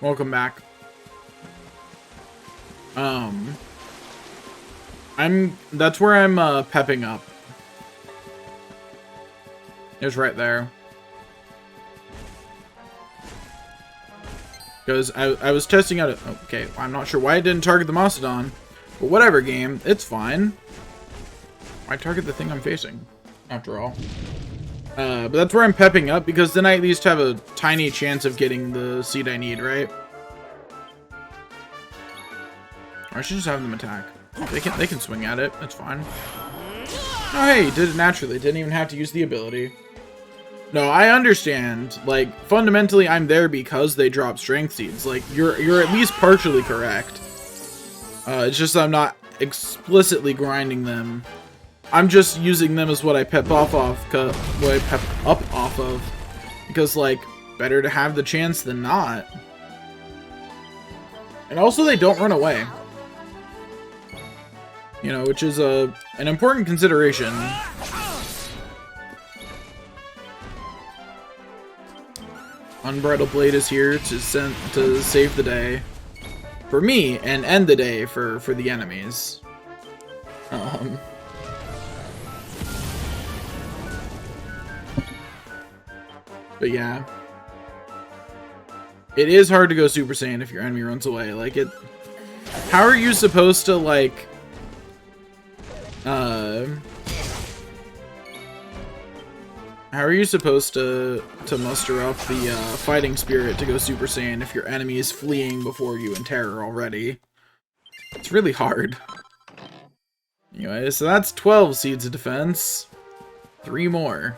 Welcome back. That's where I'm pepping up. It's right there. Because I was testing out okay, I'm not sure why it didn't target the Mastodon. But whatever, game. It's fine. Why target the thing I'm facing, after all? But that's where I'm pepping up, because then I at least have a tiny chance of getting the seed I need, right? Or I should just have them attack. They can swing at it. That's fine. Oh, hey, he did it naturally. Didn't even have to use the ability. No, I understand. Like, fundamentally, I'm there because they drop strength seeds. Like, you're at least partially correct. It's just I'm not explicitly grinding them. I'm just using them as what I pep up off of. Because, like, better to have the chance than not. And also, they don't run away. You know, which is an important consideration. Unbridled Blade is here to save the day for me and end the day for the enemies. But yeah, it is hard to go Super Saiyan if your enemy runs away. Like it. How are you supposed to like? How are you supposed to muster up the fighting spirit to go Super Saiyan if your enemy is fleeing before you in terror already? It's really hard. Anyway, so that's 12 seeds of defense. 3 more.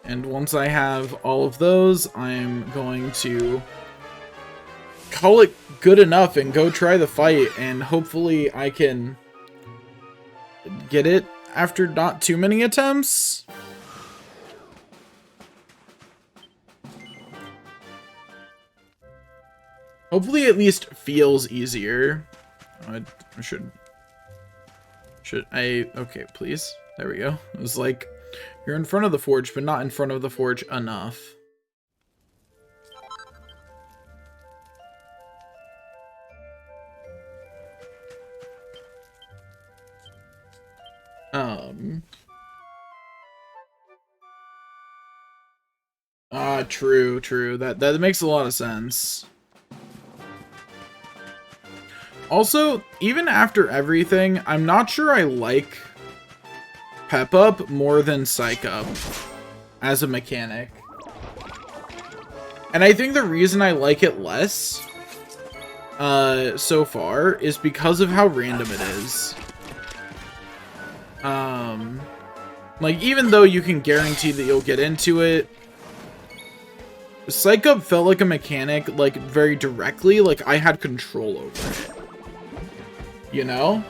And once I have all of those, I'm going to call it good enough and go try the fight, and hopefully I can get it after not too many attempts. Hopefully it at least feels easier. Okay, please. There we go. It was like, you're in front of the forge, but not in front of the forge enough. True. That makes a lot of sense. Also, even after everything, I'm not sure I like Pep Up more than Psych Up as a mechanic. And I think the reason I like it less so far is because of how random it is. Like, even though you can guarantee that you'll get into it, Psych Up felt like a mechanic, like, very directly, like, I had control over it. You know?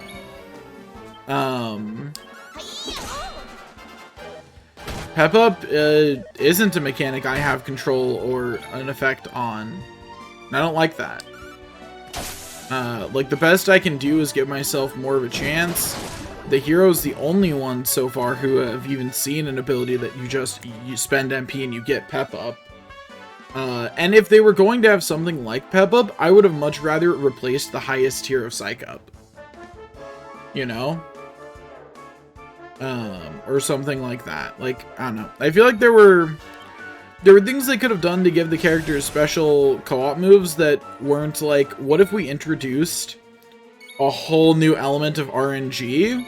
Pep Up isn't a mechanic I have control or an effect on. And I don't like that. Like, the best I can do is give myself more of a chance. The hero's the only one so far who have even seen an ability that you spend MP and you get Pep Up. And if they were going to have something like Pep Up, I would have much rather it replaced the highest tier of Psych Up. You know? Or something like that. Like, I don't know. I feel like there were things they could have done to give the characters special co-op moves that weren't like, what if we introduced a whole new element of RNG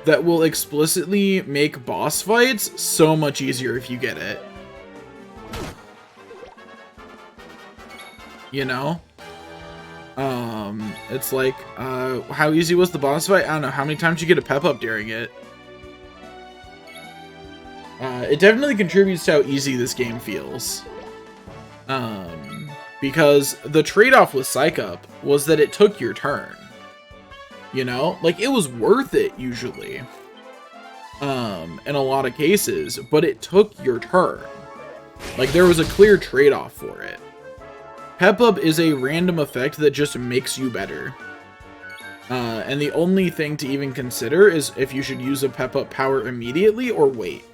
that will explicitly make boss fights so much easier if you get it. You know? It's like, how easy was the boss fight? I don't know, how many times you get a pep up during it? It definitely contributes to how easy this game feels. Because the trade-off with Psych Up was that it took your turn. You know? Like, it was worth it, usually. In a lot of cases, but it took your turn. Like, there was a clear trade-off for it. Pep Up is a random effect that just makes you better. And the only thing to even consider is if you should use a Pep Up power immediately or wait.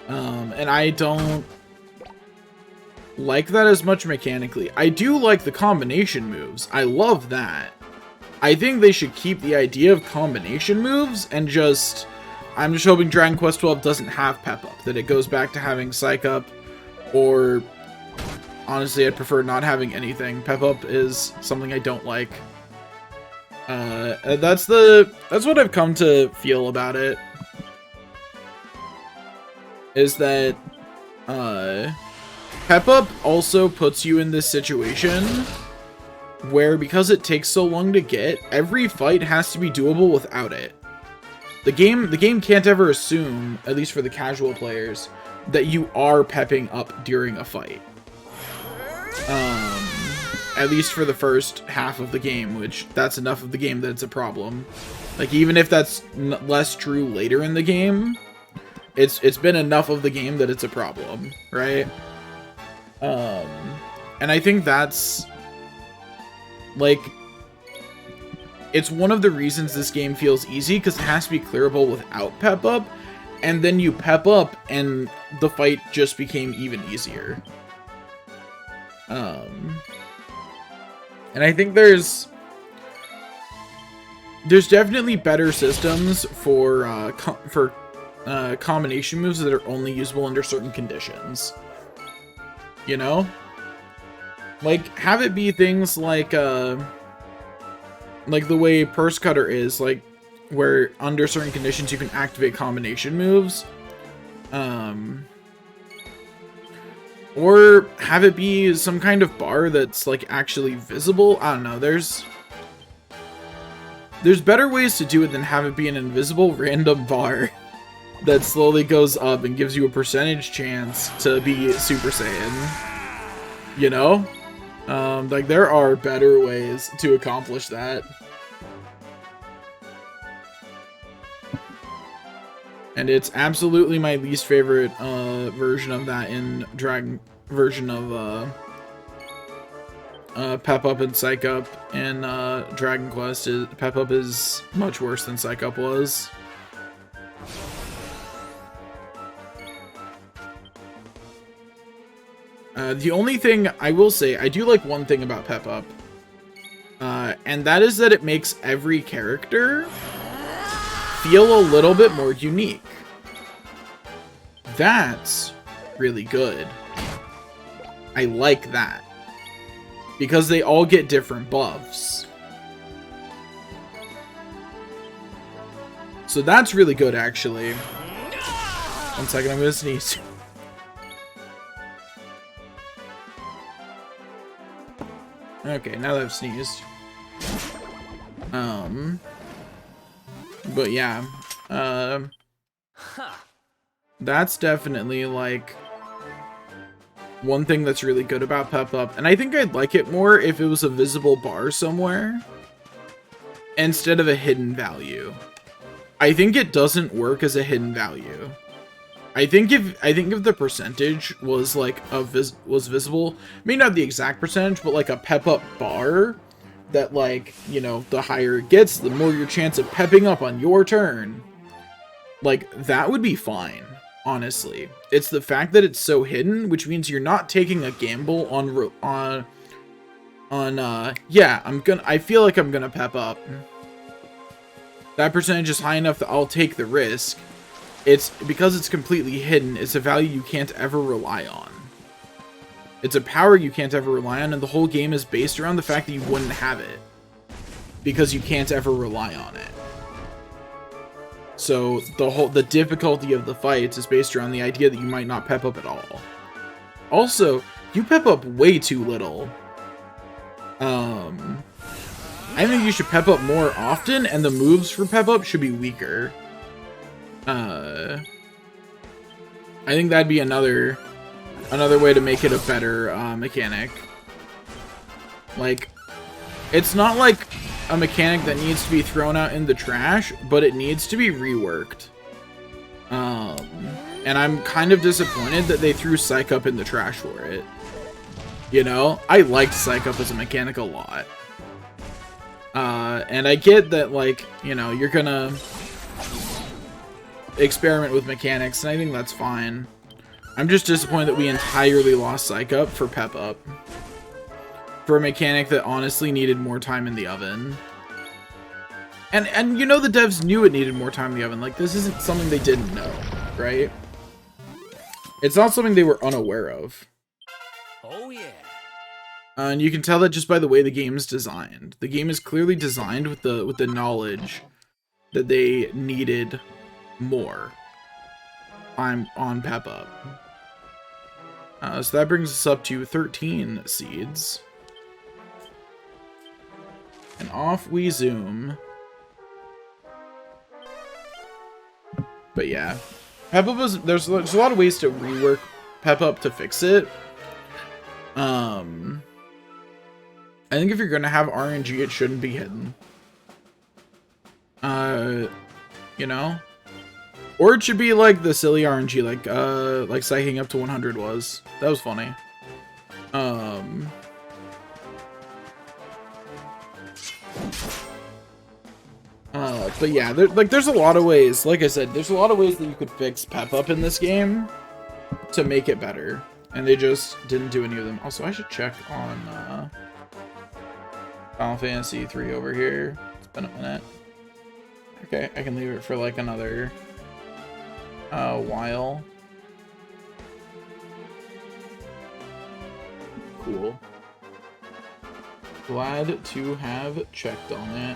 And I don't like that as much mechanically. I do like the combination moves. I love that. I think they should keep the idea of combination moves and just... I'm just hoping Dragon Quest XII doesn't have Pep Up. That it goes back to having Psych Up. Or, honestly, I'd prefer not having anything. Pep Up is something I don't like. That's what I've come to feel about it. Is that, Pep Up also puts you in this situation where, because it takes so long to get, every fight has to be doable without it. The game can't ever assume, at least for the casual players, that you are pepping up during a fight. At least for the first half of the game, which that's enough of the game that it's a problem. Like, even if that's less true later in the game, it's been enough of the game that it's a problem, right? And I think that's, like, it's one of the reasons this game feels easy, because it has to be clearable without Pep Up, and then you Pep Up, and the fight just became even easier. And I think there's definitely better systems for combination moves that are only usable under certain conditions. You know? Like, have it be things like the way Purse Cutter is, like, where under certain conditions you can activate combination moves. Or have it be some kind of bar that's, like, actually visible. I don't know, there's better ways to do it than have it be an invisible random bar that slowly goes up and gives you a percentage chance to be Super Saiyan. You know? Like, there are better ways to accomplish that. And it's absolutely my least favorite version of that in version of Pep Up and Psych Up in Dragon Quest. Pep Up is much worse than Psych Up was. The only thing I will say, I do like one thing about Pep Up, and that is that it makes every character feel a little bit more unique. That's really good. I like that. Because they all get different buffs. So that's really good, actually. 1 second, I'm gonna sneeze. Okay, now that I've sneezed. But yeah, that's definitely like one thing that's really good about Pep Up, and I think I'd like it more if it was a visible bar somewhere instead of a hidden value. I think it doesn't work as a hidden value. I think if the percentage was like was visible, maybe not the exact percentage, but like a Pep Up bar that, like, you know, the higher it gets, the more your chance of pepping up on your turn. Like, that would be fine, honestly. It's the fact that it's so hidden, which means you're not taking a gamble on yeah, I feel like I'm gonna pep up. That percentage is high enough that I'll take the risk. It's because it's completely hidden, it's a value you can't ever rely on. It's a power you can't ever rely on, and the whole game is based around the fact that you wouldn't have it because you can't ever rely on it. So the difficulty of the fights is based around the idea that you might not pep up at all. Also, you pep up way too little. I think you should pep up more often, and the moves for pep up should be weaker. I think that'd be another way to make it a better mechanic. Like, it's not like a mechanic that needs to be thrown out in the trash, but it needs to be reworked. And I'm kind of disappointed that they threw Psych Up in the trash for it. You know, I liked Psych Up as a mechanic a lot. And I get that, like, you know, you're gonna experiment with mechanics, and I think that's fine. I'm just disappointed that we entirely lost Psych Up for Pep Up. For a mechanic that honestly needed more time in the oven. And you know, the devs knew it needed more time in the oven. Like, this isn't something they didn't know, right? It's not something they were unaware of. Oh yeah. And you can tell that just by the way the game's designed. The game is clearly designed with the knowledge that they needed more on Pep Up. So that brings us up to 13 seeds. And off we zoom. But yeah, Pep Up was there's a lot of ways to rework Pep Up to fix it. I think if you're gonna have RNG, it shouldn't be hidden. You know, or it should be like the silly RNG, like psyching up to 100 was. That was funny. But yeah, there's a lot of ways, like I said, there's a lot of ways that you could fix Pep Up in this game to make it better, and they just didn't do any of them. Also, I should check on Final Fantasy 3 over here. It's been a minute. Okay, I can leave it for like another while. Cool. Glad to have checked on it.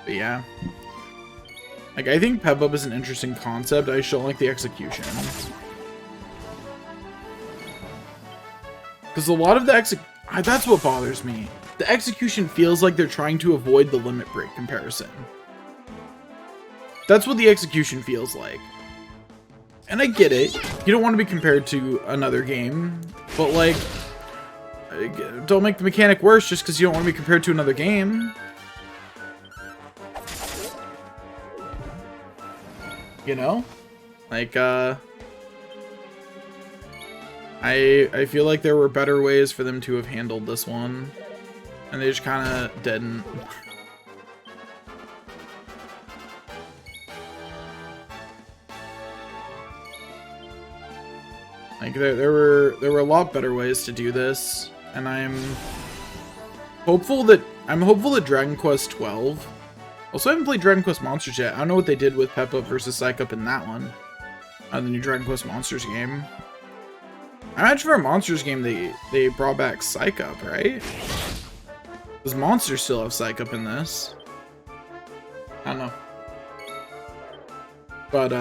But yeah. Like, I think Pep Up is an interesting concept. I just don't like the execution. Because a lot of the that's what bothers me. The execution feels like they're trying to avoid the limit break comparison. That's what the execution feels like. And I get it. You don't want to be compared to another game. But, like, don't make the mechanic worse just because you don't want to be compared to another game. You know? Like, I feel like there were better ways for them to have handled this one. And they just kind of didn't. Like, there were a lot better ways to do this, and I'm hopeful that Dragon Quest 12. Also, I haven't played Dragon Quest Monsters yet. I don't know what they did with Pep Up versus Psych Up in that one. The new Dragon Quest Monsters game. I imagine for a Monsters game they brought back Psych Up, right? Does Monsters still have Psych Up in this? I don't know. But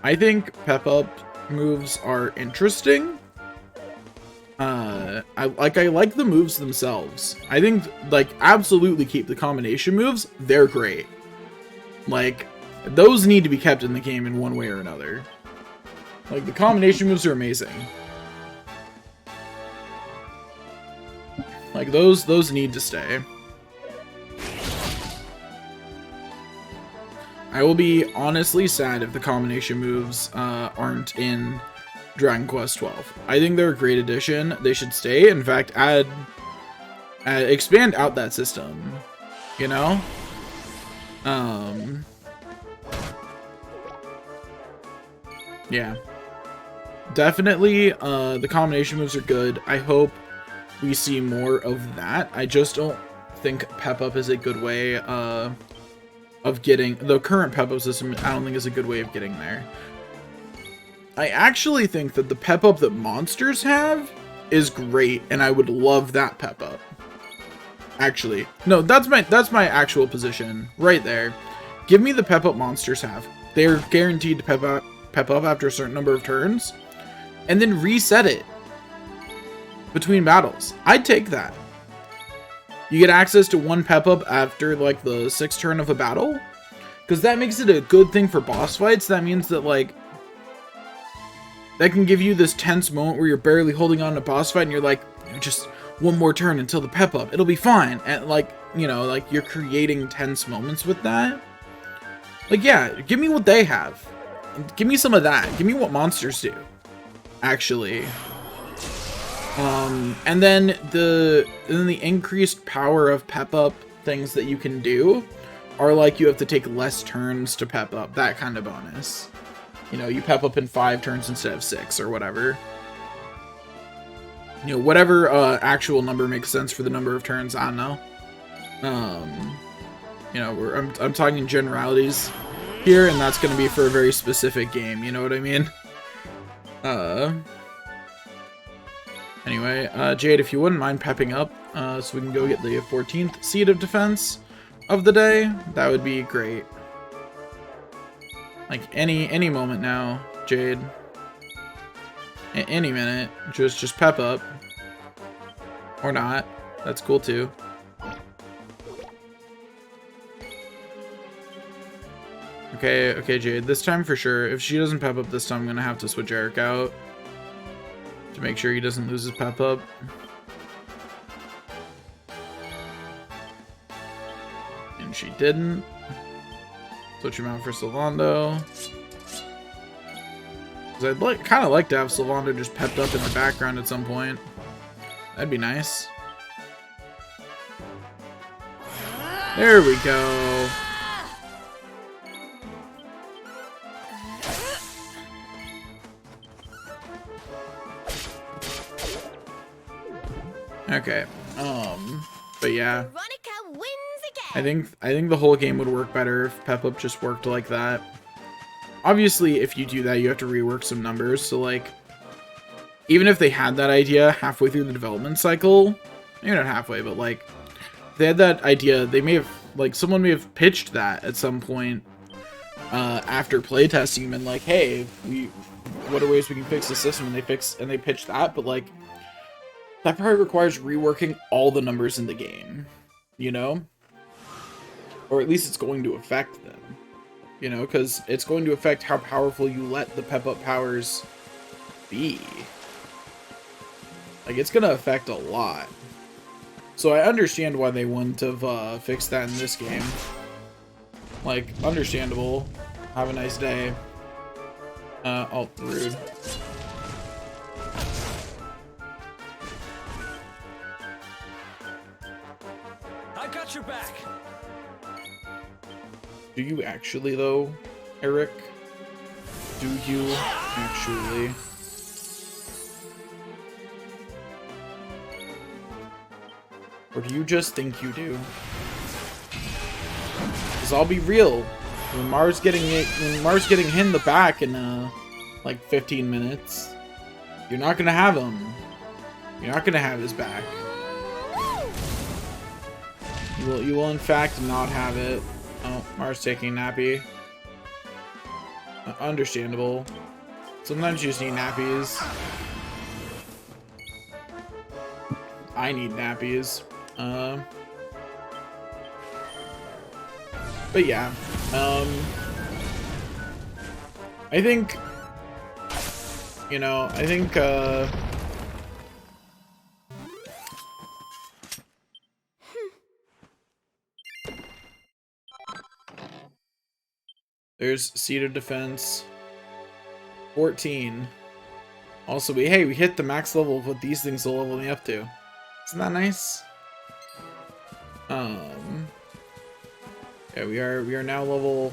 I think Pep Up moves are interesting. I like the moves themselves. I think, like, absolutely keep the combination moves. They're great. Like, those need to be kept in the game in one way or another. Like, the combination moves are amazing. Like, those need to stay. I will be honestly sad if the combination moves aren't in Dragon Quest 12. I think they're a great addition. They should stay. In fact, expand out that system. You know? Yeah. Definitely, the combination moves are good. I hope we see more of that. I just don't think Pep Up is a good way of getting... The current Pep Up system, I don't think is a good way of getting there. I actually think that the Pep Up that monsters have is great, and I would love that Pep Up. Actually. No, that's my actual position. Right there. Give me the Pep Up monsters have. They're guaranteed to Pep Up after a certain number of turns. And then reset it between battles. I'd take that. You get access to one Pep Up after, like, the 6th turn of a battle. Because that makes it a good thing for boss fights. That means that, like, that can give you this tense moment where you're barely holding on to boss fight and you're like, just one more turn until the Pep Up. It'll be fine. And, like, you know, like, you're creating tense moments with that. Like, yeah, give me what they have. Give me some of that. Give me what monsters do. Actually. And then the increased power of Pep Up things that you can do are like you have to take less turns to Pep Up. That kind of bonus. You know, you Pep Up in 5 turns instead of 6 or whatever. You know, whatever actual number makes sense for the number of turns, I don't know. You know, I'm talking generalities here, and that's going to be for a very specific game, you know what I mean? Anyway, Jade, if you wouldn't mind pepping up, so we can go get the 14th seed of defense of the day, that would be great. Like, any moment now, Jade. Any minute, just pep up. Or not. That's cool, too. Okay, Jade, this time for sure. If she doesn't pep up this time, I'm gonna have to switch Eric out. To make sure he doesn't lose his pep up. And she didn't. Switch him out for Sylvando. Because I'd kind of like to have Sylvando just pepped up in the background at some point. That'd be nice. There we go. Okay. But yeah. Veronica wins again. I think the whole game would work better if Pep Up just worked like that. Obviously, if you do that, you have to rework some numbers. So, like, even if they had that idea halfway through the development cycle, maybe not halfway, but, like, they had that idea, they may have, like, someone may have pitched that at some point after playtesting and been like, hey, what are ways we can fix the system? And they pitched that, but, like, that probably requires reworking all the numbers in the game, you know? Or at least it's going to affect them, you know? Because it's going to affect how powerful you let the Pep Up powers be. Like, it's going to affect a lot. So I understand why they wouldn't have fixed that in this game. Like, understandable. Have a nice day. Oh, rude. I got your back. Do you actually, though, Eric? Do you actually? Or do you just think you do? Because I'll be real. When Mars getting hit in the back in like 15 minutes, you're not gonna have him. You're not gonna have his back. You will in fact not have it. Oh, Mars taking nappy. Understandable. Sometimes you just need nappies. I need nappies. But yeah, I think, you know, I think, there's Seat of Defense, 14. Also, we hit the max level of what these things will level me up to. Isn't that nice? Yeah, we are now level.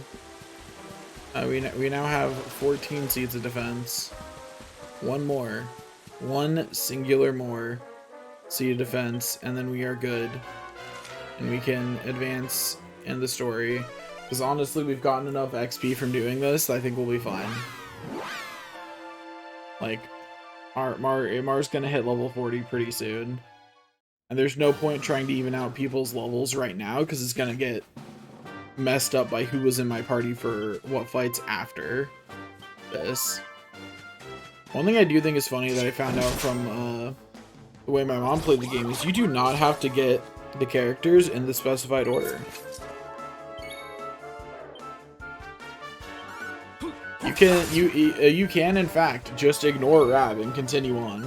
We now have 14 Seats of Defense. One singular more Seat of Defense, and then we are good, and we can advance in the story. Because honestly, we've gotten enough XP from doing this. I think we'll be fine. Like, Mar's gonna hit level 40 pretty soon. And there's no point trying to even out people's levels right now, because it's gonna get messed up by who was in my party for what fights after this. One thing I do think is funny that I found out from the way my mom played the game is you do not have to get the characters in the specified order. You can in fact just ignore Rab and continue on,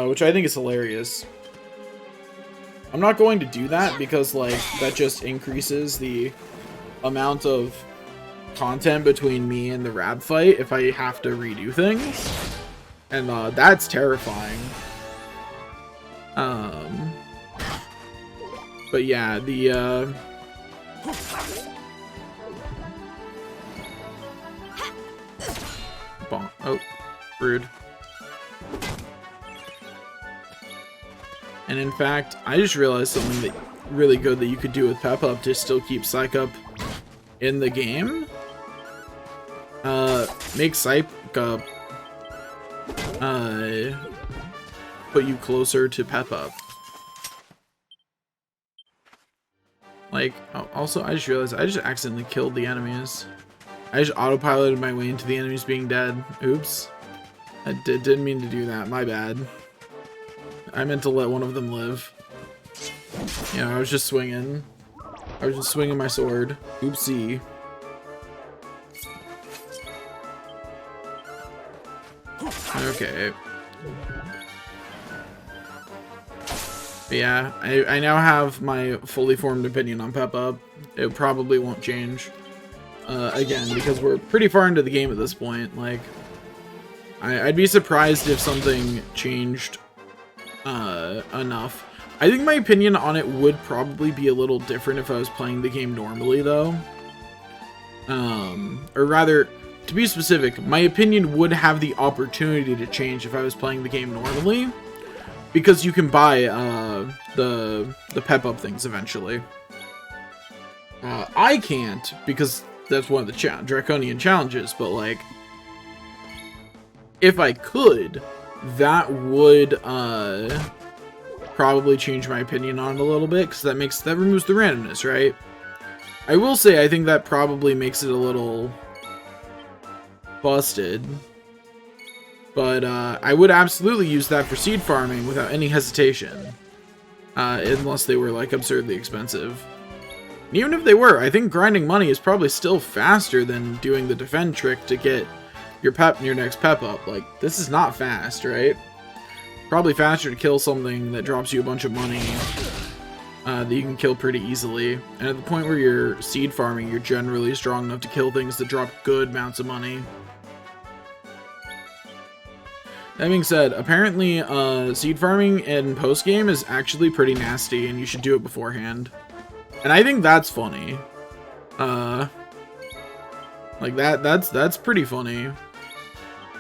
which I think is hilarious. I'm not going to do that because like that just increases the amount of content between me and the Rab fight if I have to redo things, and that's terrifying. But yeah, the oh, rude. And in fact, I just realized something that really good that you could do with Pep Up to still keep Psych Up in the game. Make Psych Up put you closer to Pep Up. Like, also, I just realized I just accidentally killed the enemies. I just autopiloted my way into the enemies being dead. Oops. I didn't mean to do that. My bad. I meant to let one of them live. Yeah, I was just swinging. I was just swinging my sword. Oopsie. Okay. But yeah, I now have my fully formed opinion on Pep Up. It probably won't change. Again, because we're pretty far into the game at this point. Like, I'd be surprised if something changed enough. I think my opinion on it would probably be a little different if I was playing the game normally, though. Or rather, to be specific, my opinion would have the opportunity to change if I was playing the game normally, because you can buy the Pep Up things eventually. I can't, because that's one of the Draconian challenges, but like, if I could, that would probably change my opinion on it a little bit, because that removes the randomness, right? I will say I think that probably makes it a little busted, but I would absolutely use that for seed farming without any hesitation, unless they were like absurdly expensive. And even if they were, I think grinding money is probably still faster than doing the defend trick to get your next Pep Up. Like, this is not fast, right? Probably faster to kill something that drops you a bunch of money that you can kill pretty easily. And at the point where you're seed farming, you're generally strong enough to kill things that drop good amounts of money. That being said, apparently seed farming in post-game is actually pretty nasty, and you should do it beforehand. And I think that's funny. Like that's pretty funny.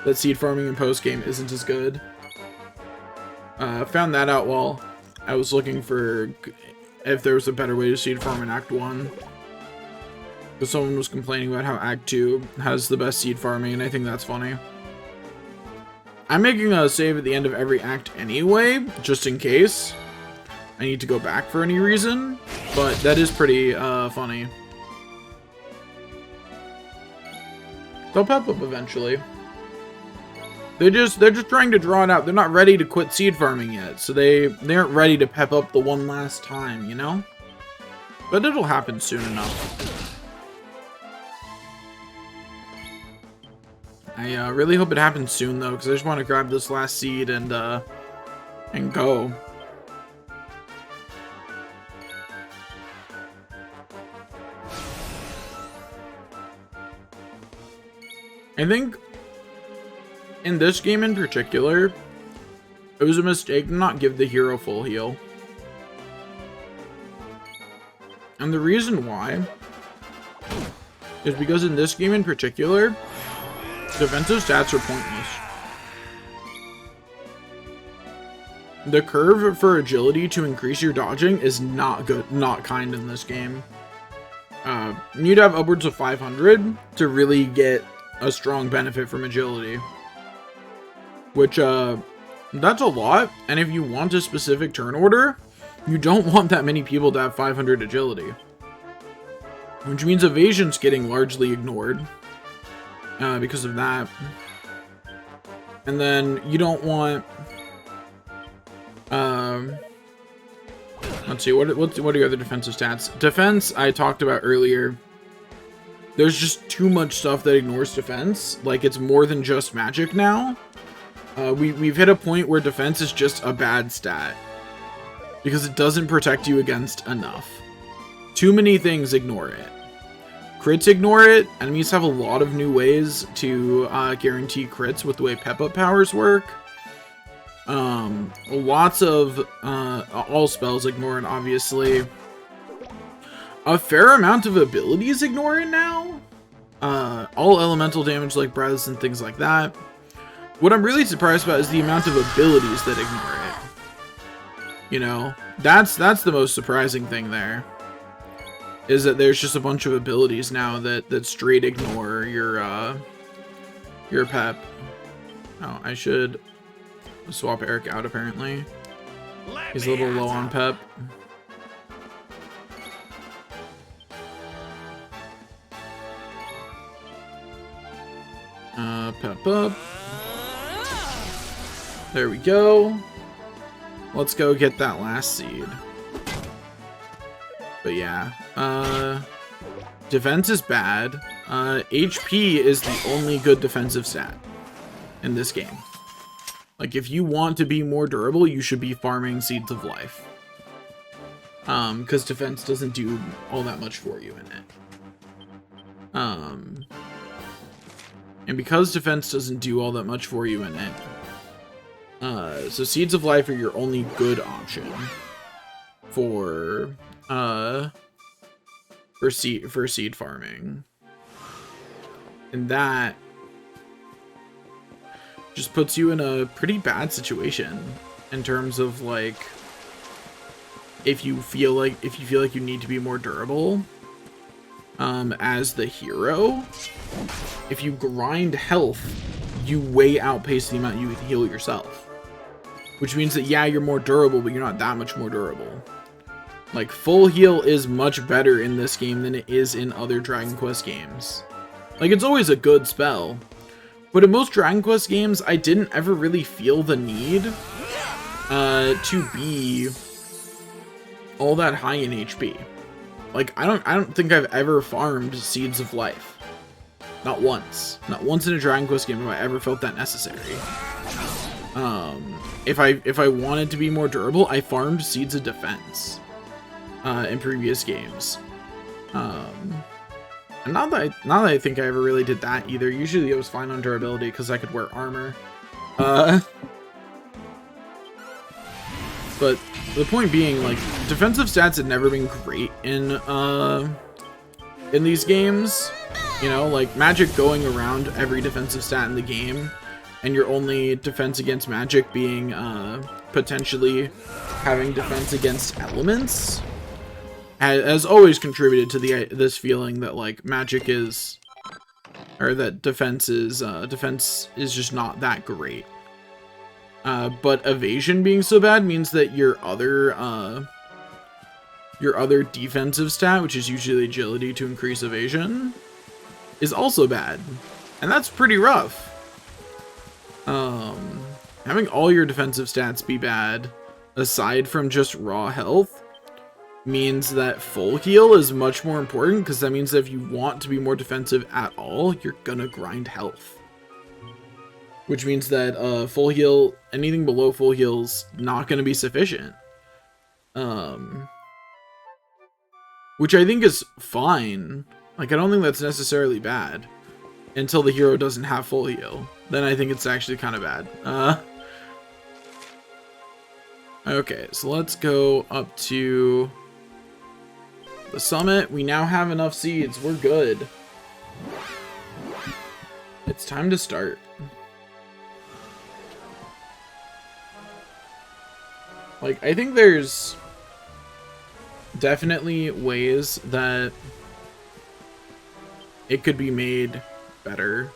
That seed farming in post-game isn't as good. I found that out while I was looking for if there was a better way to seed farm in Act 1. Because someone was complaining about how Act 2 has the best seed farming, and I think that's funny. I'm making a save at the end of every act anyway, just in case I need to go back for any reason, but that is pretty funny. They'll pop up eventually. they're just trying to draw it out. They're not ready to quit seed farming yet, so they aren't ready to pep up the one last time, you know? But it'll happen soon enough. I really hope it happens soon though, because I just want to grab this last seed and go. I think in this game in particular, it was a mistake to not give the hero full heal. And the reason why is because in this game in particular, defensive stats are pointless. The curve for agility to increase your dodging is not good, not kind in this game. You need to have upwards of 500 to really get a strong benefit from agility. Which, that's a lot, and if you want a specific turn order, you don't want that many people to have 500 agility. Which means evasion's getting largely ignored. Because of that. And then you don't want... let's see, what are your other defensive stats? Defense, I talked about earlier. There's just too much stuff that ignores defense. Like, it's more than just magic now. We've hit a point where defense is just a bad stat. Because it doesn't protect you against enough. Too many things ignore it. Crits ignore it. Enemies have a lot of new ways to guarantee crits with the way pep-up powers work. Lots of all spells ignore it, obviously. A fair amount of abilities ignore it now. All elemental damage like breaths and things like that. What I'm really surprised about is the amount of abilities that ignore it. You know, that's the most surprising thing there. Is that there's just a bunch of abilities now that straight ignore your pep. Oh, I should swap Eric out apparently. He's a little low on pep. Pep up. There we go. Let's go get that last seed. But yeah, defense is bad. HP is the only good defensive stat in this game. Like, if you want to be more durable, you should be farming Seeds of Life. Because defense doesn't do all that much for you in it. And because defense doesn't do all that much for you in it, so Seeds of Life are your only good option for seed farming. And that just puts you in a pretty bad situation in terms of, like, if you feel like you need to be more durable as the hero. If you grind health, you way outpace the amount you heal yourself, which means that, yeah, you're more durable, but you're not that much more durable. Like, full heal is much better in this game than it is in other Dragon Quest games. Like, it's always a good spell, but in most Dragon Quest games, I didn't ever really feel the need to be all that high in HP. Like, I don't think I've ever farmed Seeds of Life. Not once. Not once in a Dragon Quest game have I ever felt that necessary. If I wanted to be more durable, I farmed Seeds of Defense in previous games. And not that I think I ever really did that either. Usually it was fine on durability because I could wear armor. But the point being, like, defensive stats had never been great in these games. You know, like, magic going around every defensive stat in the game, and your only defense against magic being potentially having defense against elements has always contributed to this feeling that, like, magic is, or that defense is just not that great. But evasion being so bad means that your other defensive stat, which is usually agility to increase evasion, is also bad. And that's pretty rough. Having all your defensive stats be bad, aside from just raw health, means that full heal is much more important, because that means that if you want to be more defensive at all, you're gonna grind health. Which means that full heal, anything below full heal's not gonna be sufficient. Which I think is fine. Like, I don't think that's necessarily bad. Until the hero doesn't have full heal. Then I think it's actually kind of bad. Okay, so let's go up to the summit. We now have enough seeds. We're good. It's time to start. Like, I think there's definitely ways that it could be made better.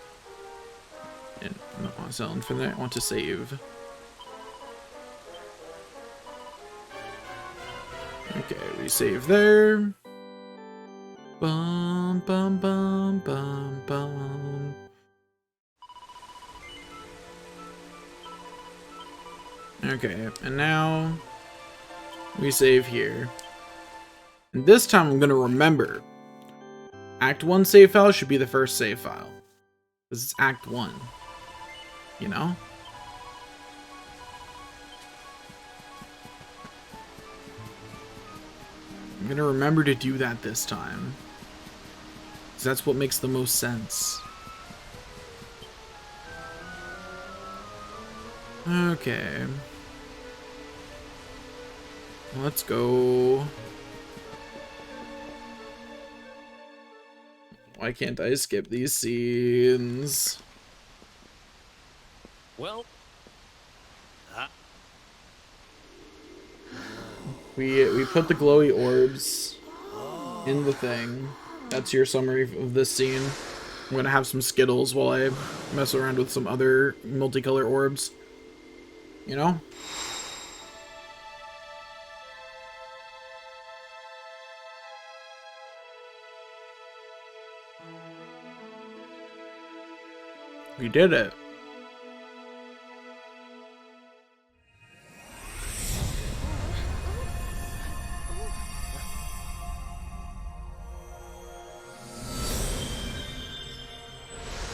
And I don't want to sell infinite, I want to save. Okay, we save there. Bum bum bum bum bum. Okay, and now we save here. And this time I'm gonna remember. Act 1 save file should be the first save file. Because it's Act 1. You know? I'm gonna remember to do that this time. Because that's what makes the most sense. Okay. Let's go. Why can't I skip these scenes? Well, We put the glowy orbs in the thing. That's your summary of this scene. I'm gonna have some Skittles while I mess around with some other multicolor orbs. You know? We did it.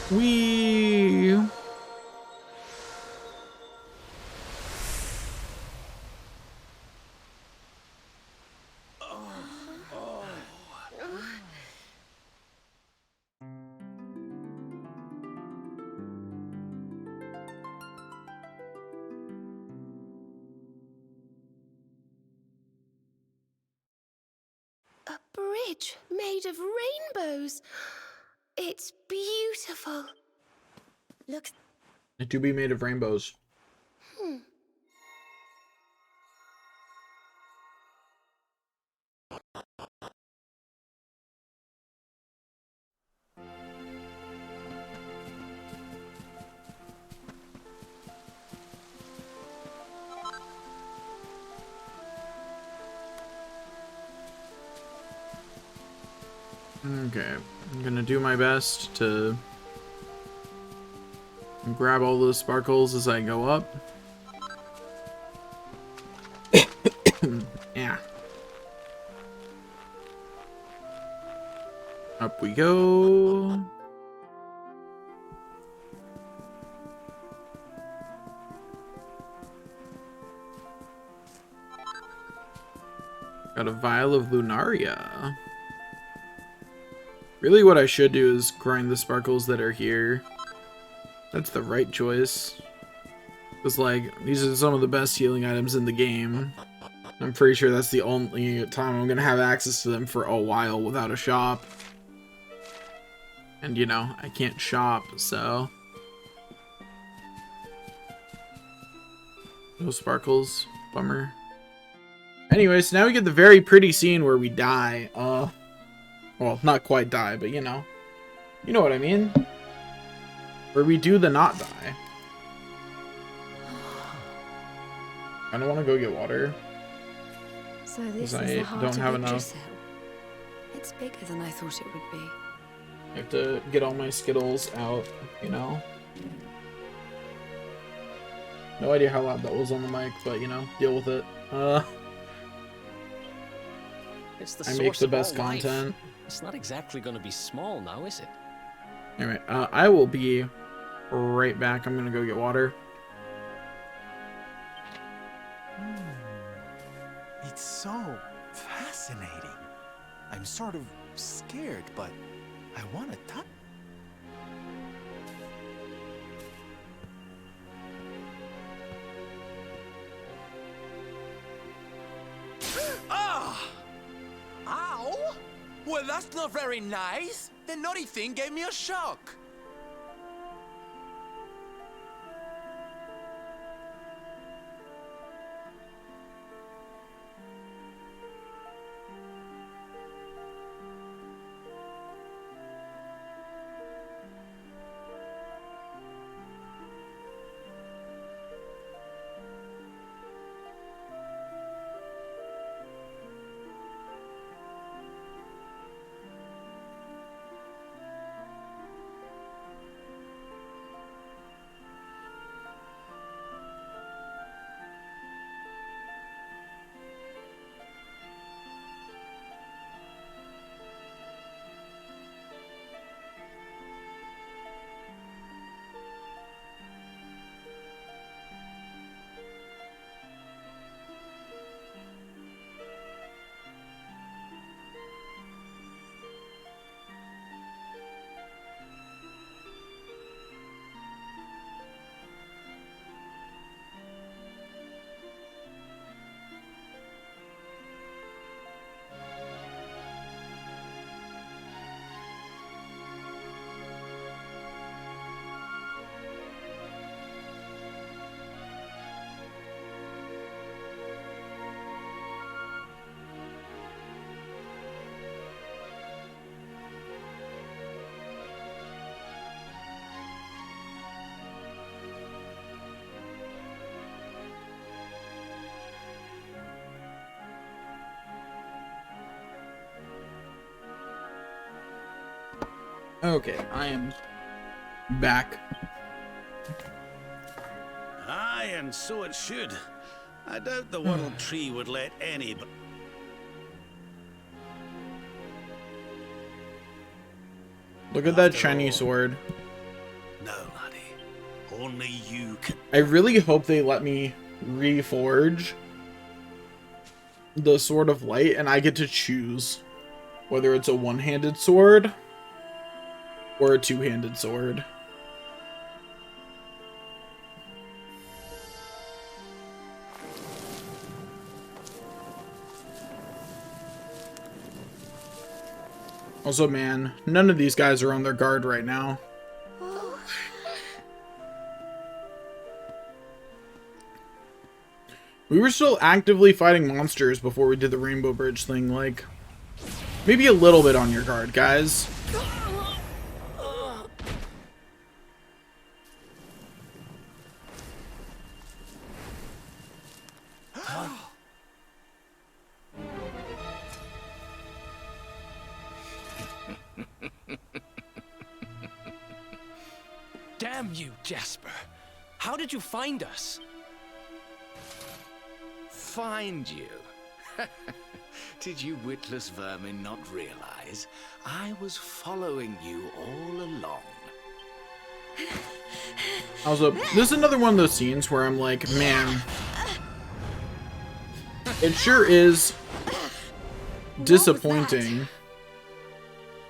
Wee. A bridge made of rainbows. It's beautiful. Looks. It do be made of rainbows. Okay, I'm gonna do my best to grab all those sparkles as I go up. Yeah. Up we go. Got a vial of Lunaria. Really what I should do is grind the sparkles that are here. That's the right choice. Because, like, these are some of the best healing items in the game. I'm pretty sure that's the only time I'm going to have access to them for a while without a shop. And, you know, I can't shop, so... No sparkles. Bummer. Anyway, so now we get the very pretty scene where we die. Well, not quite die, but you know. You know what I mean. Where we do the not die. I don't want to go get water. So this I is the heart don't of have Yggdrasil. enough. It's bigger than I thought it would be. I have to get all my Skittles out, you know. No idea how loud that was on the mic, but you know, deal with it. It's the I source make the of best all life. content. It's not exactly going to be small now, is it? Anyway, I will be right back. I'm gonna go get water. It's so fascinating. I'm sort of scared, but I want to touch. Ah! Ow! Well, that's not very nice. The naughty thing gave me a shock. Okay, I am back. Aye, and so it should. I doubt the World Tree would let any but... Look at that After shiny all. sword. No, laddie. Only you can... I really hope they let me reforge the Sword of Light and I get to choose whether it's a one-handed sword or a two-handed sword. Also, man, none of these guys are on their guard right now. We were still actively fighting monsters before we did the Rainbow Bridge thing, like, maybe a little bit on your guard, guys. Damn you, Jasper. How did you find us? Find you? Did you witless vermin not realize I was following you all along? Also, this is another one of those scenes where I'm like, man, it sure is disappointing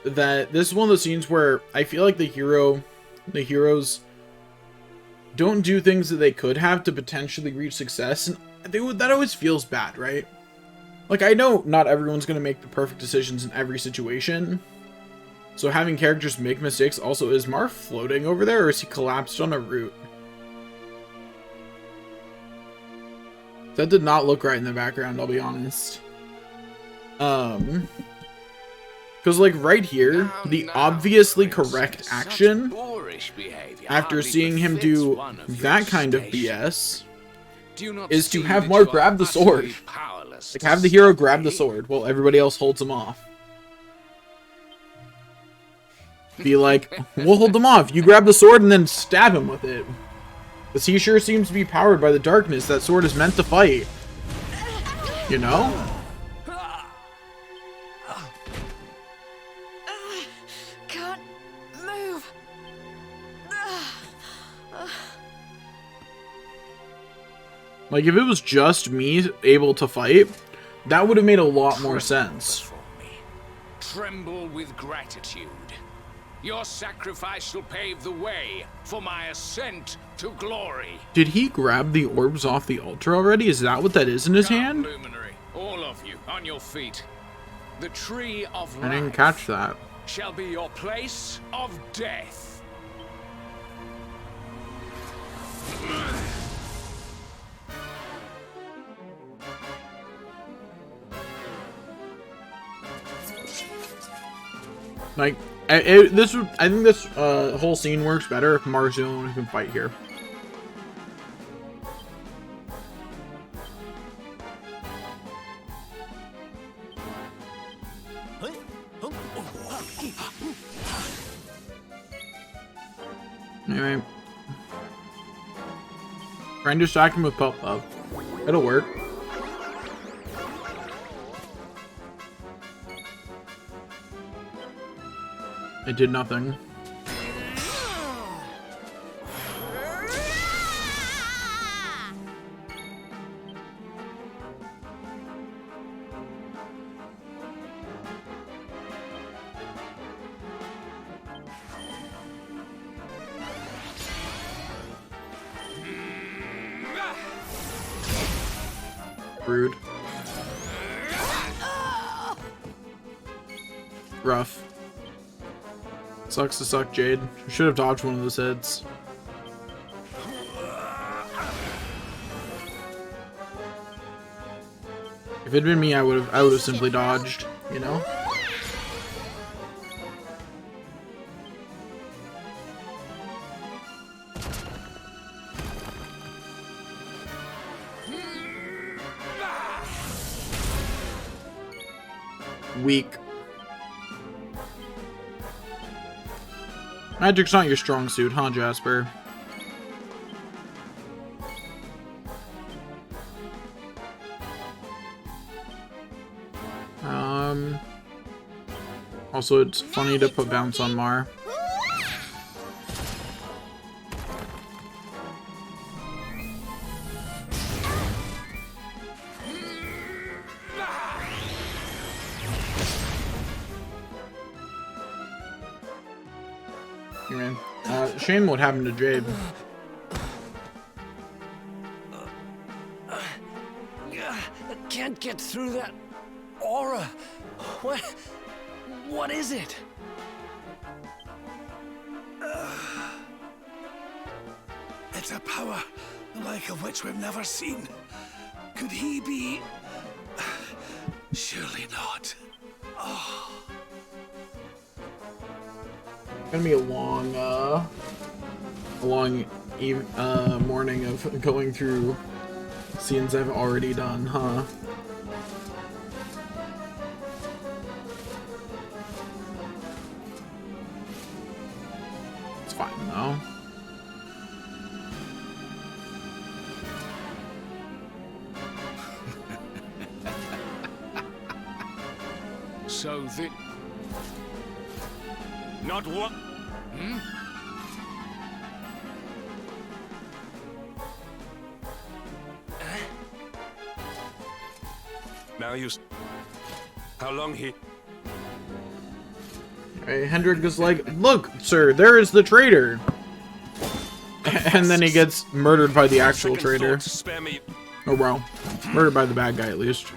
that this is one of those scenes where I feel like the heroes don't do things that they could have to potentially reach success, and that always feels bad, right? Like, I know not everyone's going to make the perfect decisions in every situation, so having characters make mistakes. Also, is Marth floating over there, or is he collapsed on a root? That did not look right in the background, I'll be honest. Because, like, right here, the obviously correct action, after seeing him do that kind of BS, is to have Marth grab the sword. Like, have the hero grab the sword while everybody else holds him off. Be like, we'll hold them off. You grab the sword and then stab him with it. Because he sure seems to be powered by the darkness that sword is meant to fight. You know? Can't move. Like, if it was just me able to fight, that would have made a lot more sense. For me. Tremble with gratitude. Your sacrifice shall pave the way for my ascent to glory. Did he grab the orbs off the altar already? Is that what that is in his Come, hand? Luminary, all of you, on your feet. The tree of life I didn't catch that. shall be your place of death. Like, I think this whole scene works better if Mar's the only one who can fight here. Anyway, try and distract him with Pup Love. It'll work. It did nothing. Rude. Rough. Sucks to suck, Jade. Should have dodged one of those hits. If it'd been me, I would have simply dodged, you know? Weak. Magic's not your strong suit, huh, Jasper? Also, it's funny to put bounce on Mar. Shame what happened to Jade. I can't get through that aura. What is it? It's a power, the like of which we've never seen. Could he be... Surely not. Oh. Gonna be a long morning of going through scenes I've already done, huh? It's fine though. So that... Not what? Now how long he... Hey, Hendrik is like, look, sir, there is the traitor. And then he gets murdered by the actual traitor. Spare me. Oh, well, murdered by the bad guy at least.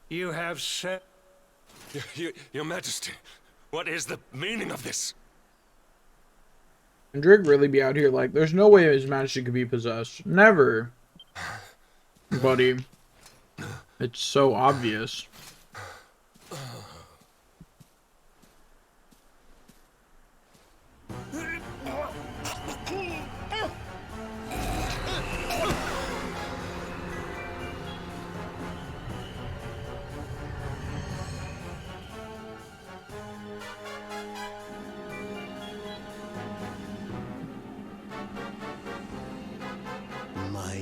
You have said... Your Majesty, what is the meaning of this? Hendrik really be out here like, there's no way His Majesty could be possessed. Never. Buddy. It's so obvious.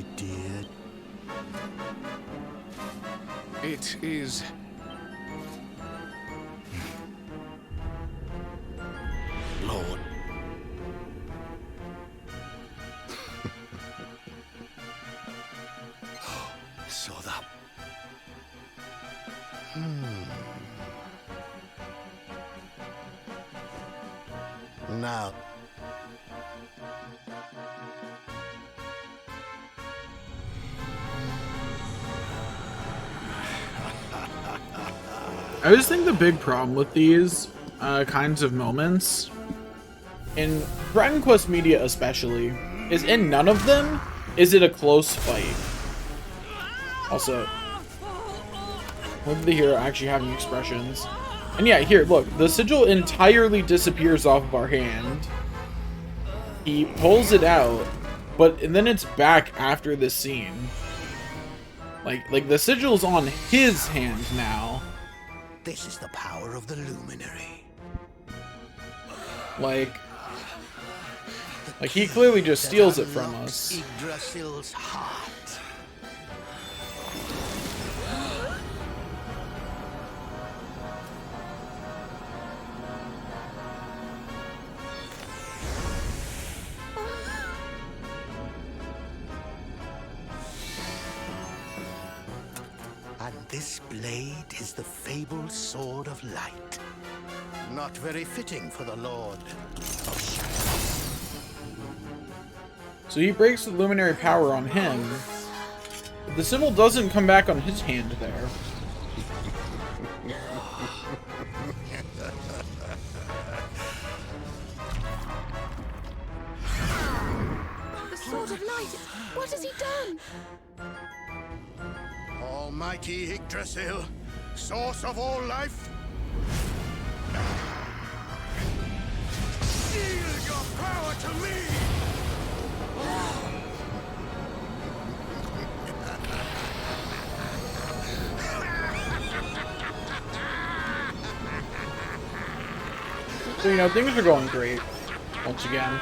my dear? It is... Lord. So that... Now... I just think the big problem with these kinds of moments, in Dragon Quest media especially, is in none of them is it a close fight. Also, look at the hero actually having expressions. And yeah, here, look, the sigil entirely disappears off of our hand. He pulls it out, and then it's back after this scene. Like the sigil's on his hand now. This is the power of the luminary. Like he clearly just steals it from us. Yggdrasil's heart. And this blade is the fabled sword of light. Not very fitting for the Lord of Shadows. So he breaks the luminary power on him. But the symbol doesn't come back on his hand there. The sword of light. What has he done? Almighty Yggdrasil, source of all life, yield your power to me! So, you know, things are going great. Once again.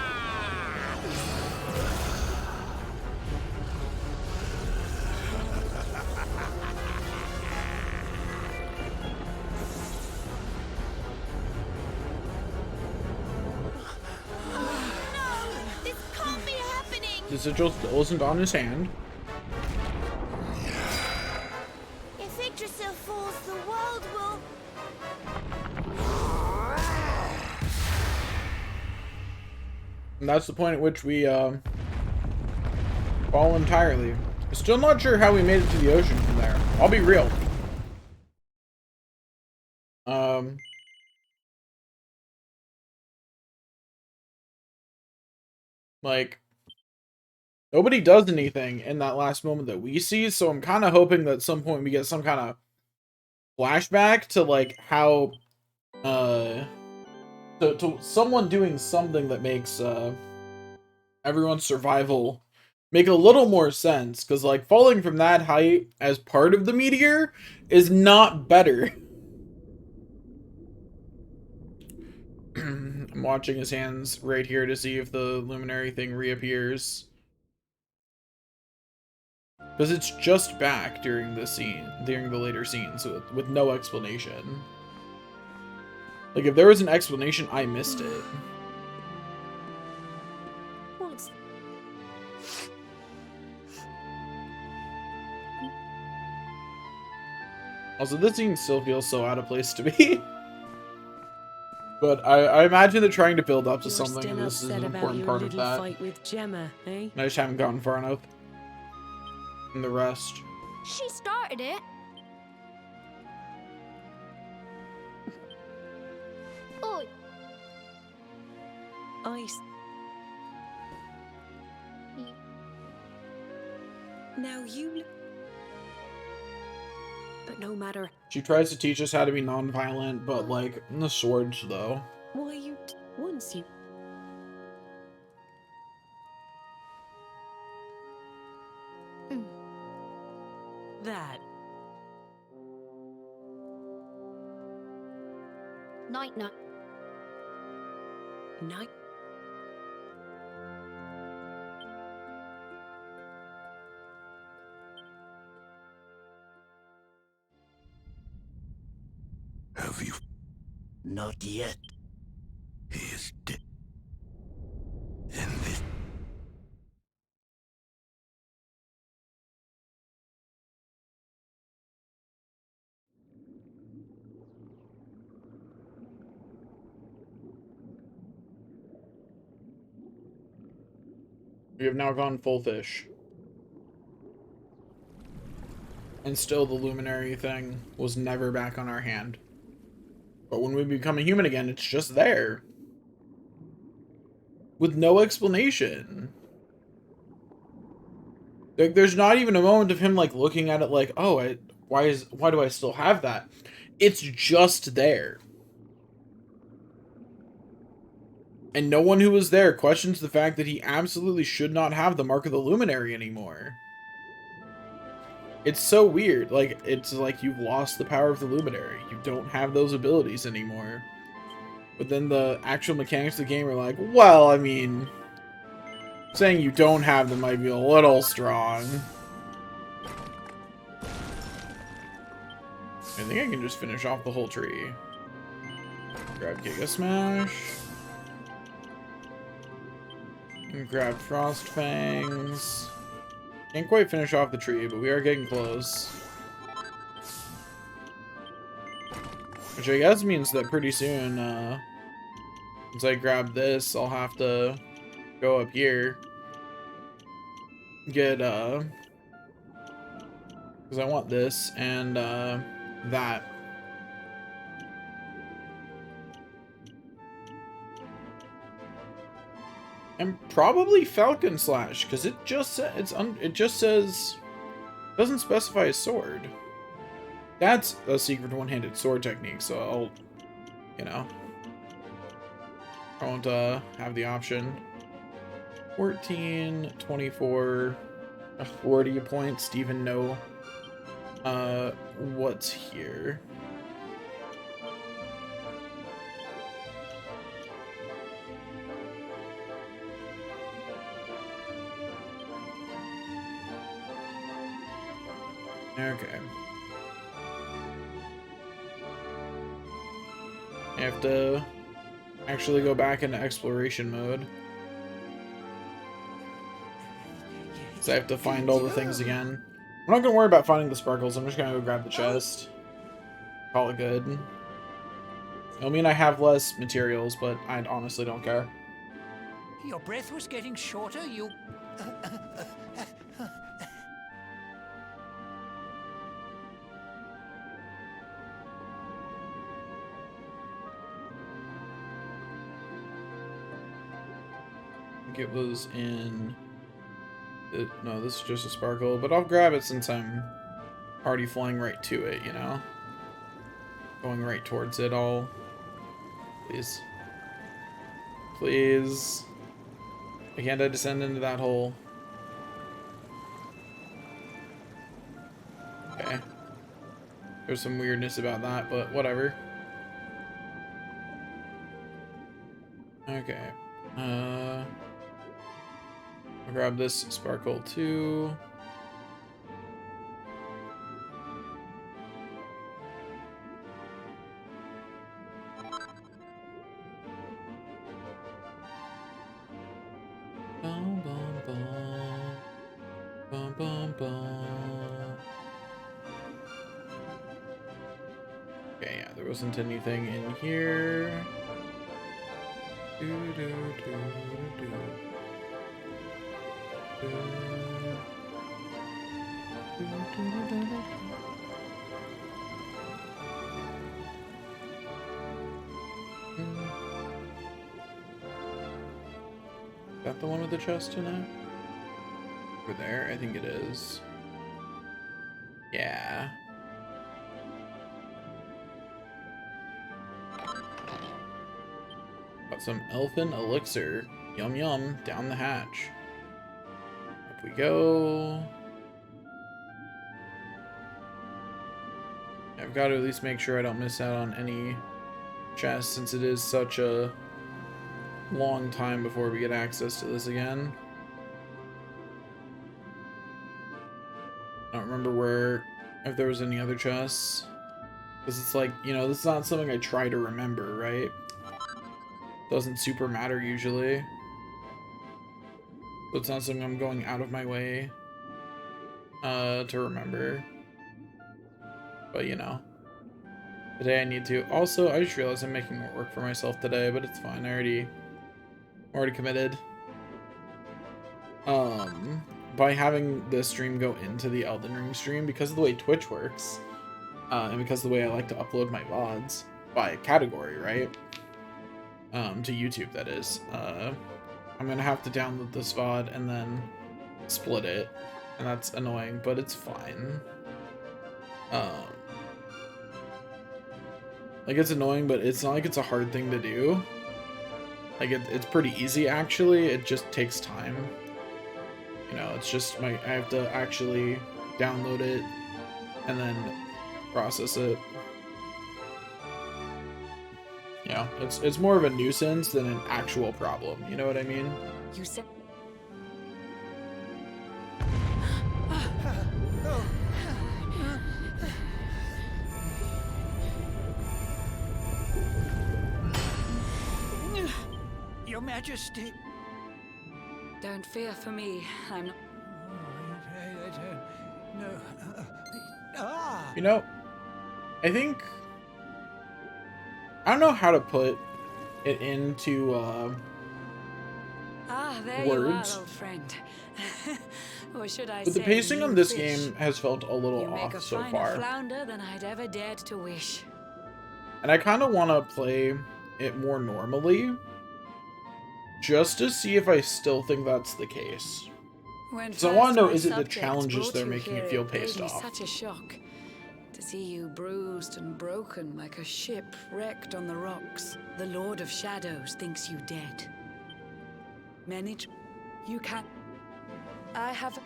The sigil still isn't on his hand. If Yggdrasil falls, the world will... And that's the point at which we fall entirely. I'm still not sure how we made it to the ocean from there. I'll be real. Like, nobody does anything in that last moment that we see, so I'm kind of hoping that at some point we get some kind of flashback to, like, how, to someone doing something that makes, everyone's survival make a little more sense, because, like, falling from that height as part of the meteor is not better. I'm watching his hands right here to see if the luminary thing reappears. Because it's just back during the scene, during the later scenes, with no explanation. Like, if there was an explanation, I missed it. What's... Also, this scene still feels so out of place to me. But I imagine they're trying to build up to something, and this is an important part of that. Fight with Gemma, eh? I just haven't gotten far enough. And the rest. She started it. Oi. Now you... But no matter... She tries to teach us how to be non-violent, but, like, the swords, though. Why you... Once you... That... Night. of you. Not yet. He is dead. And this... We have now gone full fish. And still the luminary thing was never back on our hand. But when we become a human again, it's just there. With no explanation. Like, there's not even a moment of him, like, looking at it like, oh, why do I still have that? It's just there. And no one who was there questions the fact that he absolutely should not have the Mark of the Luminary anymore. It's so weird. Like, it's like you've lost the power of the Luminary. You don't have those abilities anymore. But then the actual mechanics of the game are like, well, I mean, saying you don't have them might be a little strong. I think I can just finish off the whole tree. Grab Giga Smash. And grab Frost Fangs. Can't quite finish off the tree, but we are getting close. Which I guess means that pretty soon, once I grab this, I'll have to go up here. Get, because I want this and, that. And probably Falcon Slash, because it just it just says, doesn't specify a sword. That's a secret one-handed sword technique, so I'll, you know, I won't have the option. 14, 24, 40 points to even know what's here. Okay. I have to actually go back into exploration mode. So I have to find all the things again. I'm not gonna worry about finding the sparkles. I'm just gonna go grab the chest. Call it good. It'll mean I have less materials, but I honestly don't care. Your breath was getting shorter, you... I think it was in... no, this is just a sparkle, but I'll grab it since I'm already flying right to it, you know? Going right towards it all. Please. Please. Why can't I descend into that hole? Okay. There's some weirdness about that, but whatever. Okay. I'll grab this sparkle too. Bum, bum, bum. Bum, bum, bum. Okay, yeah, there wasn't anything in here. Do, do, do, do. Do, do, do, do, do. Is that the one with the chest in it? Over there? I think it is. Yeah. Got some elfin elixir. Yum yum. Down the hatch. Up we go. I've got to at least make sure I don't miss out on any chests since it is such a long time before we get access to this again. I don't remember if there was any other chests. Because it's like, you know, this is not something I try to remember, right? Doesn't super matter usually. So it's not something I'm going out of my way to remember. But, you know. Today I need to. Also, I just realized I'm making more work for myself today, but it's fine. I'm already committed. By having this stream go into the Elden Ring stream, because of the way Twitch works, and because of the way I like to upload my VODs by category, right? To YouTube, that is. I'm gonna have to download this VOD and then split it, and that's annoying, but it's fine. Like, it's annoying, but it's not like it's a hard thing to do. Like, it's pretty easy, actually. It just takes time. You know, it's just I have to actually download it and then process it. You know, it's more of a nuisance than an actual problem. You know what I mean? You said. Your Majesty. Don't fear for me. I'm not. No. You know, I think I don't know how to put it into There words. you are, old friend. Or should I But the say, pacing on new this fish. game has felt a little You make a off so finer far. flounder than I'd ever dared to wish. And I kind of want to play it more normally, just to see if I still think that's the case. So I want to know, is it the challenges that are making me feel paced off? Such a shock to see you bruised and broken like a ship wrecked on the rocks. The Lord of Shadows thinks you dead. Manage, you can't. I have.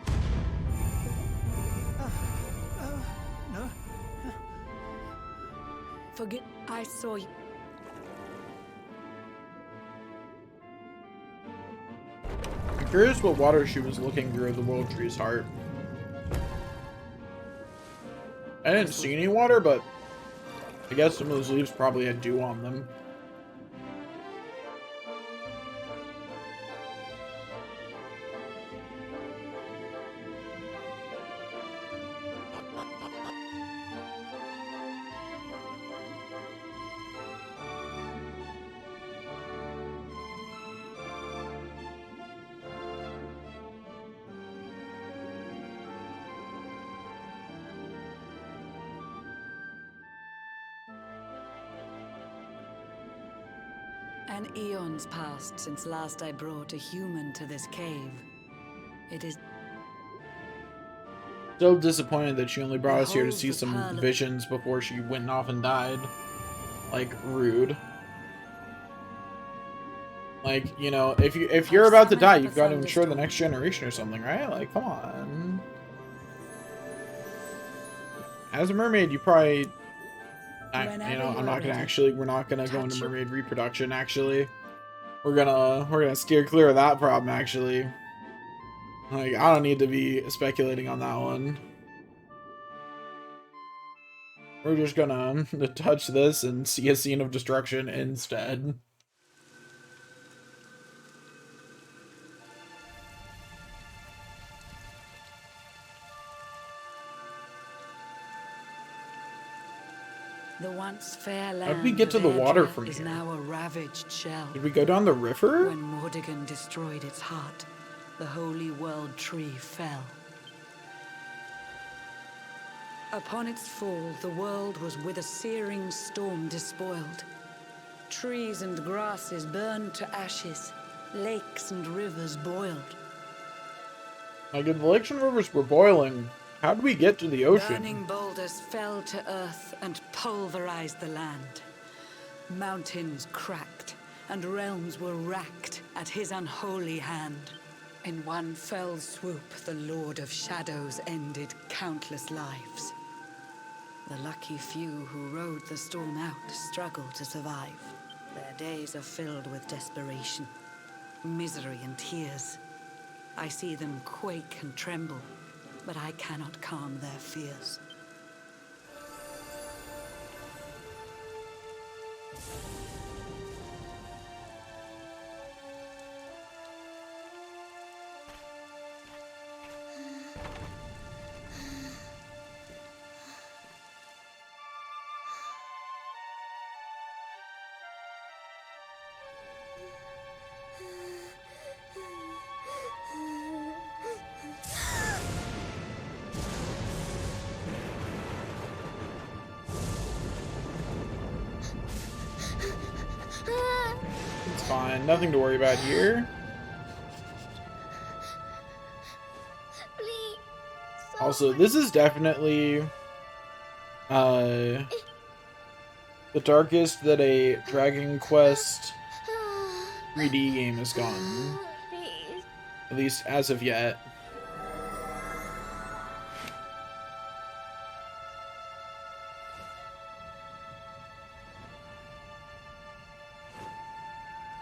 No. Forget. I saw you. I'm curious what water she was looking through the World Tree's heart. I didn't see any water, but I guess some of those leaves probably had dew on them. An eon's passed since last I brought a human to this cave. It is. So disappointed that she only brought us here to Behold see the some pearl of- visions before she went off and died. Like, rude. Like, you know, if you're about to die, you've got to ensure the next generation or something, right? Like, come on. As a mermaid, you probably, you know, I'm not gonna actually, we're not gonna go into mermaid reproduction. Actually, we're gonna steer clear of that problem. Actually, like, I don't need to be speculating on that one. We're just gonna touch this and see a scene of destruction instead. The once fair How land did we get to the of water Erdrea from is here? now a ravaged shell. Did we go down the river? When Mordegon destroyed its heart, the holy world tree fell. Upon its fall, the world was with a searing storm despoiled. Trees and grasses burned to ashes, lakes and rivers boiled. Like, if the lakes and rivers were boiling, how did we get to the ocean? Burning boulders fell to earth and pulverized the land. Mountains cracked, and realms were racked at his unholy hand. In one fell swoop, the Lord of Shadows ended countless lives. The lucky few who rode the storm out struggled to survive. Their days are filled with desperation, misery and tears. I see them quake and tremble, but I cannot calm their fears. It's fine. Nothing to worry about here. Please. Also, this is definitely the darkest that a Dragon Quest 3D game has gone. Please. At least as of yet.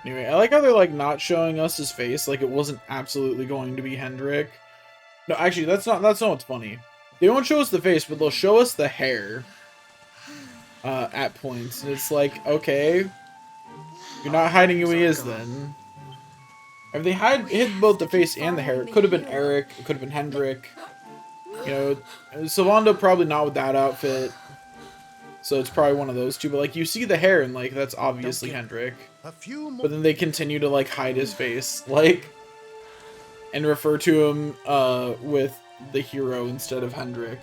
Anyway, I like how they're like not showing us his face, like it wasn't absolutely going to be Hendrik. No, actually, that's not what's funny. They won't show us the face, but they'll show us the hair at points, and it's like, okay, you're not hiding who he is then. If they hid both the face and the hair, it could have been Eric, it could have been Hendrik. You know, Sylvando probably not with that outfit, so it's probably one of those two. But like, you see the hair, and like that's obviously Hendrik. But then they continue to like hide his face, like, and refer to him with the hero instead of Hendrik.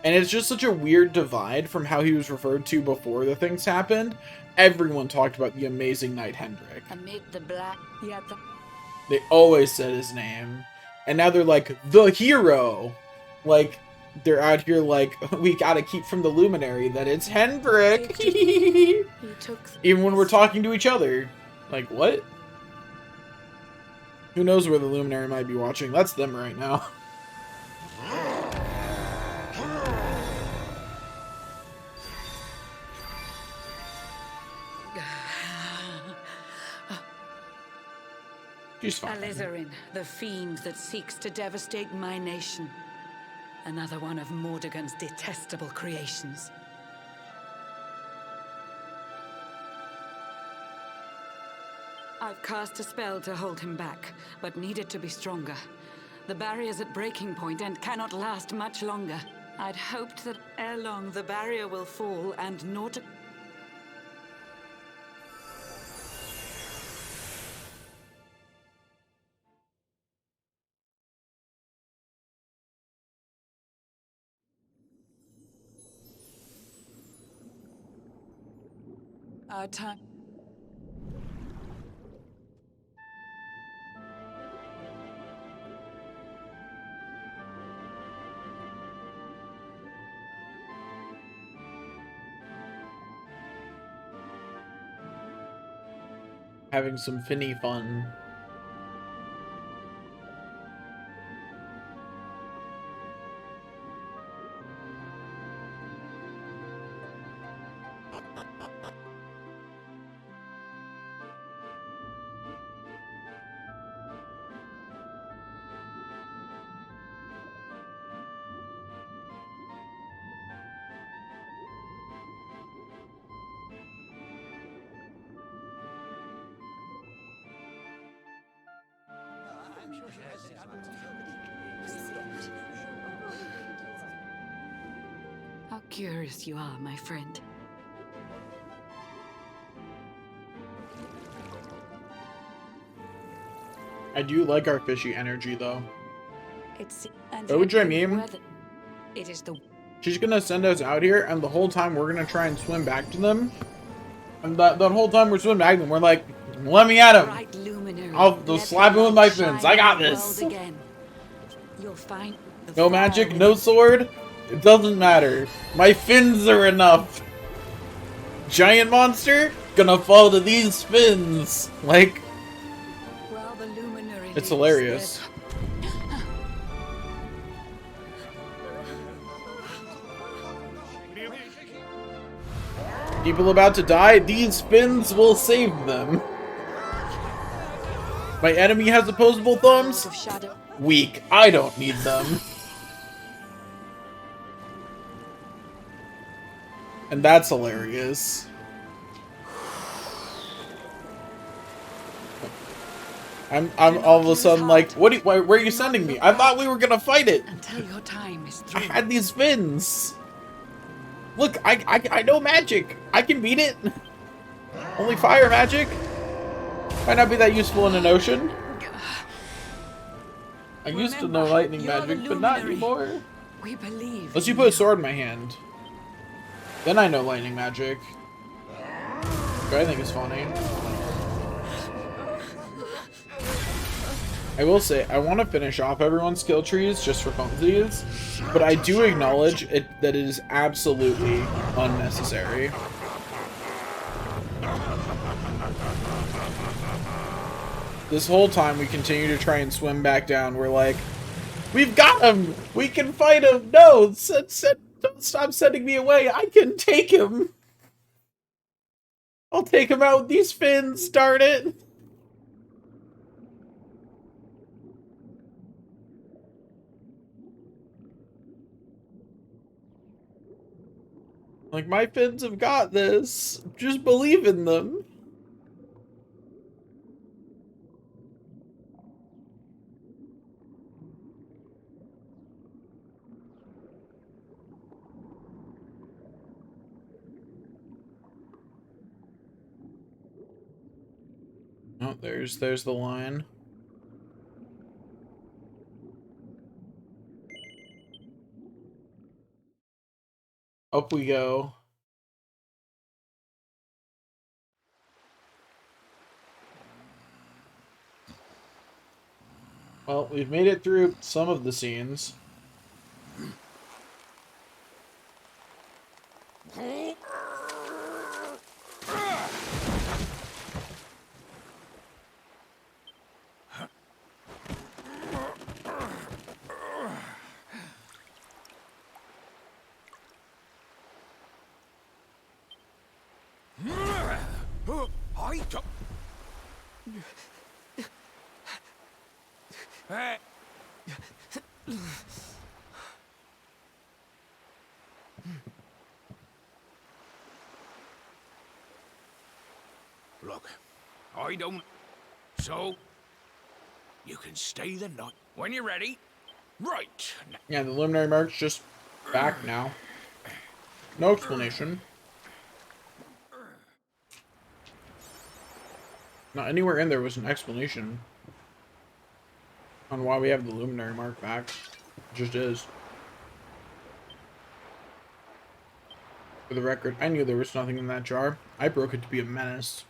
And it's just such a weird divide from how he was referred to before the things happened. Everyone talked about the amazing knight Hendrik. Amid the black, They always said his name. And now they're like, the hero! Like, they're out here like, we gotta keep from the luminary that it's Hendrik! Even when we're talking to each other. Like, what? Who knows where the luminary might be watching? That's them right now. She's fine. Alizarin, the fiend that seeks to devastate my nation. Another one of Mordegon's detestable creations. I've cast a spell to hold him back, but need it to be stronger. The barrier's at breaking point and cannot last much longer. I'd hoped that ere long the barrier will fall and Nord... Our time... Having some finny fun. How curious you are, my friend. I do like our fishy energy, though. It's... What would you mean? It is the... She's gonna send us out here, and the whole time we're gonna try and swim back to them. And that whole time we're swimming back to them, we're like, let me at him! I'll slap him with my fins. I got this! You'll find no magic, no sword? It doesn't matter. My fins are enough! Giant monster? Gonna fall to these fins! Like... It's hilarious. People about to die? These fins will save them. My enemy has opposable thumbs? Weak. I don't need them. And that's hilarious. I'm all of a sudden like, where are you sending me? I thought we were gonna fight it. Until your time is I through. had these fins. Look, I know magic. I can beat it. Only fire magic. Might not be that useful in an ocean. I used to know lightning magic, but not anymore. We believe. Unless you put a sword in my hand. Then I know lightning magic. Which I think is funny. I will say, I want to finish off everyone's skill trees just for funsies, but I do acknowledge that it is absolutely unnecessary. This whole time we continue to try and swim back down. We're like, we've got him! We can fight him! No! Don't stop sending me away! I can take him! I'll take him out with these fins, darn it! Like, my fins have got this. Just believe in them. Oh, there's the line. Up we go. Well, we've made it through some of the scenes. Look, I don't... So, you can stay the night when you're ready. Right. Yeah, the luminary mark's just back now. No explanation. Not anywhere in there was an explanation on why we have the luminary mark back. It just is. For the record, I knew there was nothing in that jar. I broke it to be a menace.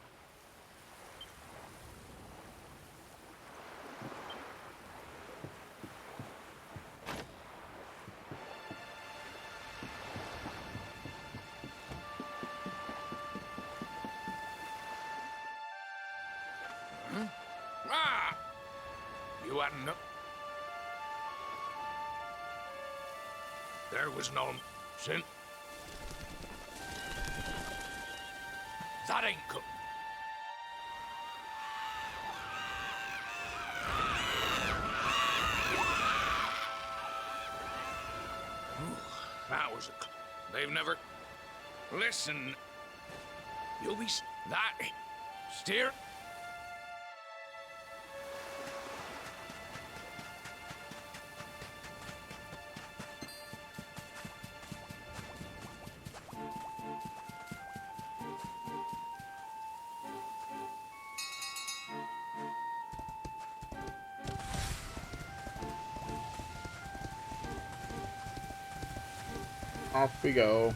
You hadn't no... There was no sin. That ain't good. That was a... They've never... Listen. You'll be... That... Steer... Off we go.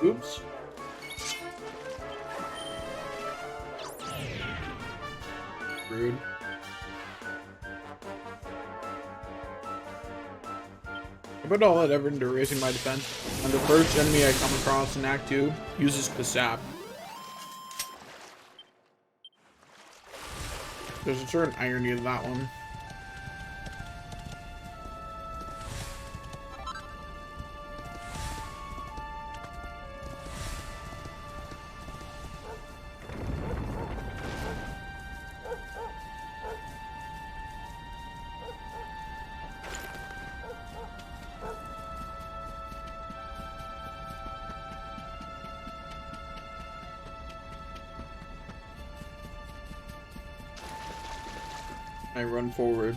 Oops. Rude. I put all that effort into raising my defense, and the first enemy I come across in Act 2 uses the sap. There's a certain irony to that one. I run forward.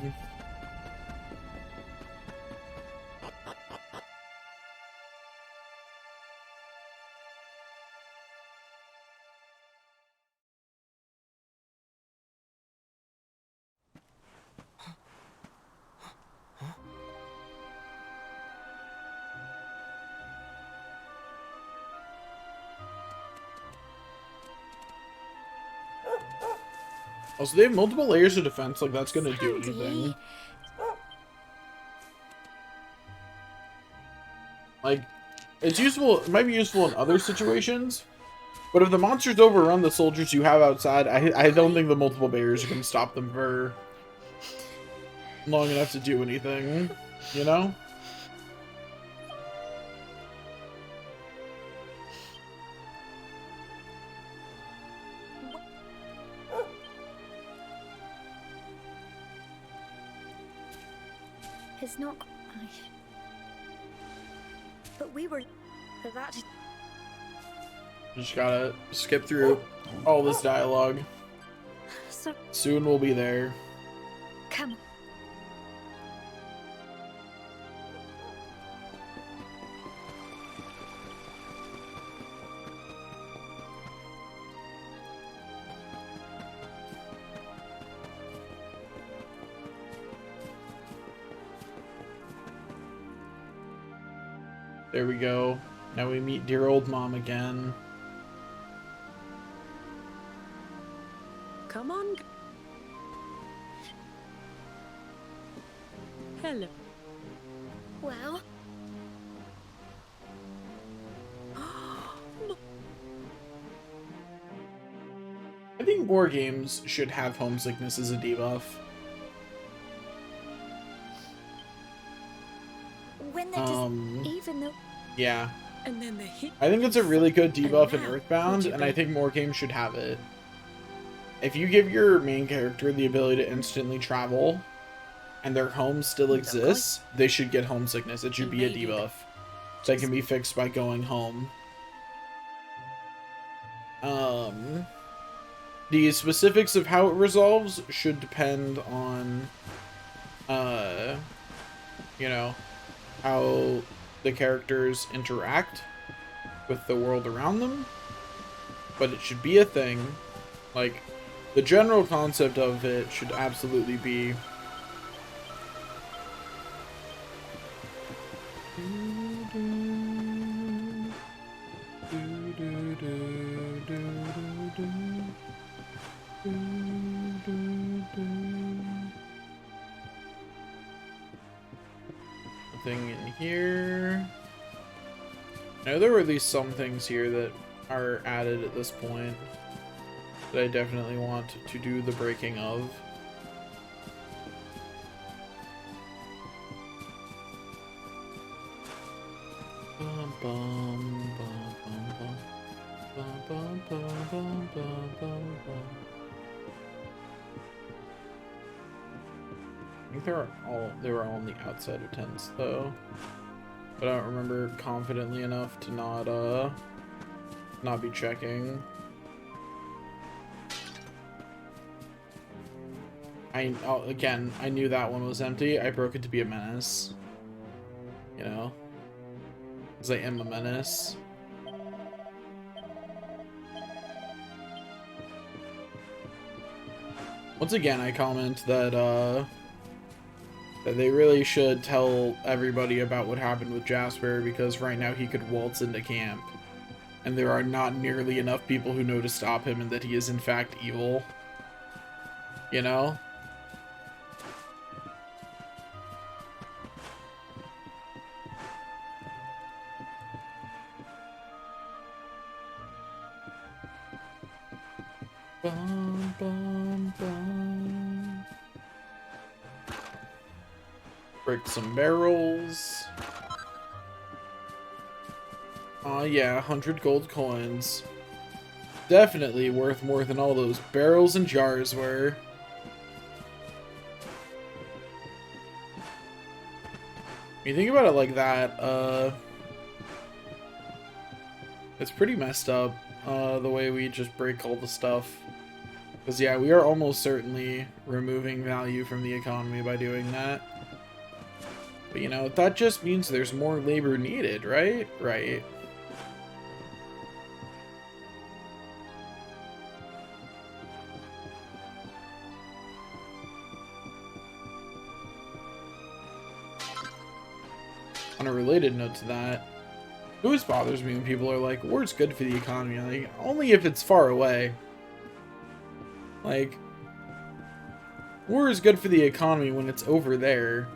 Also, they have multiple layers of defense, like that's gonna do anything. Like, it's useful, it might be useful in other situations, but if the monsters overrun the soldiers you have outside, I don't think the multiple barriers are gonna stop them for long enough to do anything, you know? It's not. But we were. That. Just gotta skip through all this dialogue. So. Soon we'll be there. Come. There we go. Now we meet dear old mom again. Come on. Hello. Well. I think more games should have homesickness as a debuff. When there does, even though. Yeah. And then the hit. I think it's a really good debuff in Earthbound, and I think more games should have it. If you give your main character the ability to instantly travel, and their home still exists, they should get homesickness. It should be a debuff that can be fixed by going home. The specifics of how it resolves should depend on, you know, how the characters interact with the world around them, but it should be a thing. Like, the general concept of it should absolutely be thing in here. I know there were at least some things here that are added at this point that I definitely want to do the breaking of. Bum, bum, bum, bum, bum. Bum, bum, bum, bum, bum, bum, bum. I think they were all on the outside of tents though. But I don't remember confidently enough to not be checking. Again, I knew that one was empty. I broke it to be a menace. You know? Because I am a menace. Once again, I comment that they really should tell everybody about what happened with Jasper, because right now he could waltz into camp. And there are not nearly enough people who know to stop him and that he is in fact evil. You know? Bum, bum, bum. Break some barrels. Yeah, 100 gold coins. Definitely worth more than all those barrels and jars were. When you think about it like that, it's pretty messed up, the way we just break all the stuff. Because, yeah, we are almost certainly removing value from the economy by doing that. But, you know, that just means there's more labor needed, right? Right. On a related note to that, it always bothers me when people are like, war's good for the economy. Like, only if it's far away. Like, war is good for the economy when it's over there.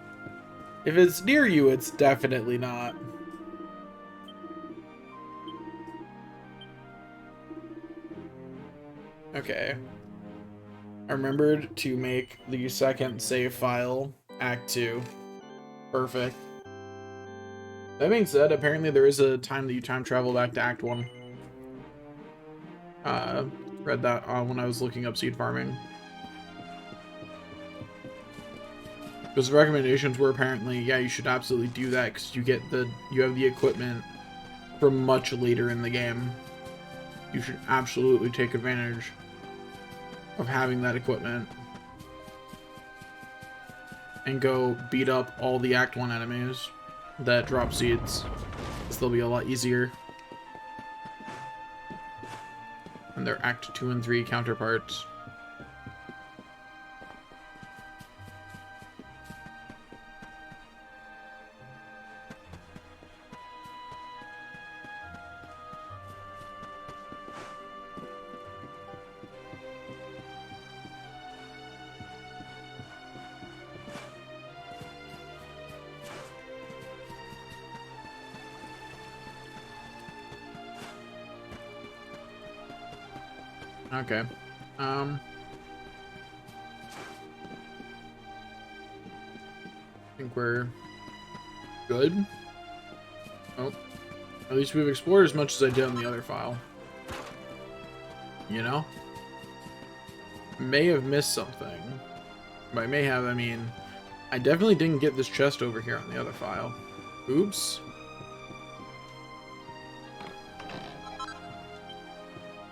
If it's near you, it's definitely not. Okay. I remembered to make the second save file Act 2. Perfect. That being said, apparently there is a time that you time travel back to Act 1. Read that when I was looking up seed farming. Because the recommendations were apparently, yeah, you should absolutely do that because you have the equipment from much later in the game. You should absolutely take advantage of having that equipment and go beat up all the Act 1 enemies that drop seeds. Because they'll be a lot easier. And their Act 2 and 3 counterparts. Okay. I think we're good. Oh. At least we've explored as much as I did on the other file. You know? May have missed something. By may have, I mean, I definitely didn't get this chest over here on the other file. Oops.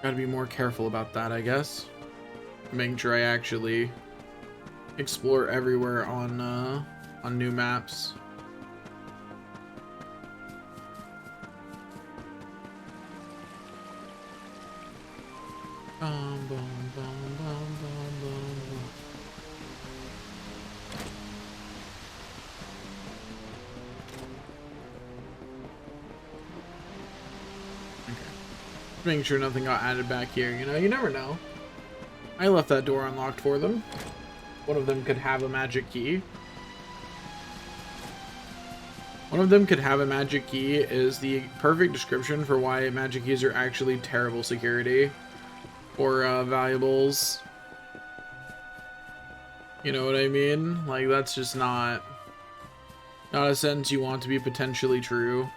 Gotta be more careful about that, I guess. Making sure I actually explore everywhere on new maps. Bum, bum, bum, bum, bum, bum. Making sure nothing got added back here. You know, you never know. I left that door unlocked for them. One of them could have a magic key. One of them could have a magic key is the perfect description for why magic keys are actually terrible security or valuables. You know what I mean? Like, that's just not a sentence you want to be potentially true.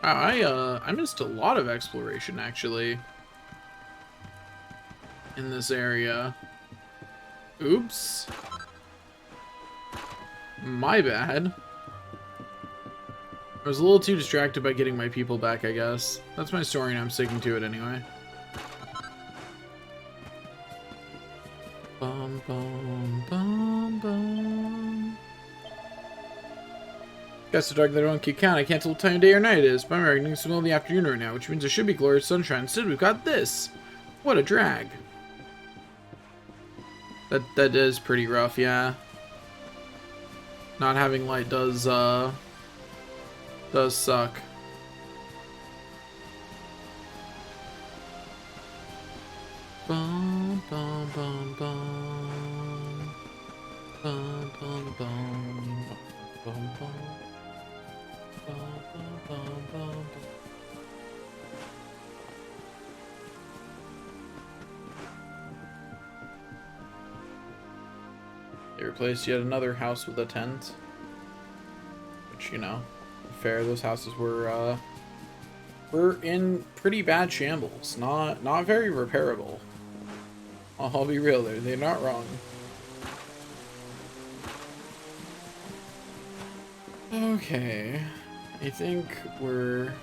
I missed a lot of exploration, actually, in this area. Oops. My bad. I was a little too distracted by getting my people back, I guess. That's my story and I'm sticking to it anyway. Bum, bum, bum, bum. Got so dark that I don't keep count. I can't tell what time of day or night it is. But I'm reckoning it's the middle of the afternoon right now, which means it should be glorious sunshine. Instead, we've got this. What a drag. That is pretty rough, yeah. Not having light does suck. Bum, bum, bum, bum. Bum, bum, bum. Bum, bum. Bum, bum, bum, bum. replaced yet another house with a tent. Which, you know, fair. Those houses were in pretty bad shambles. Not very repairable. I'll be real there. They're not wrong. Okay. I think we're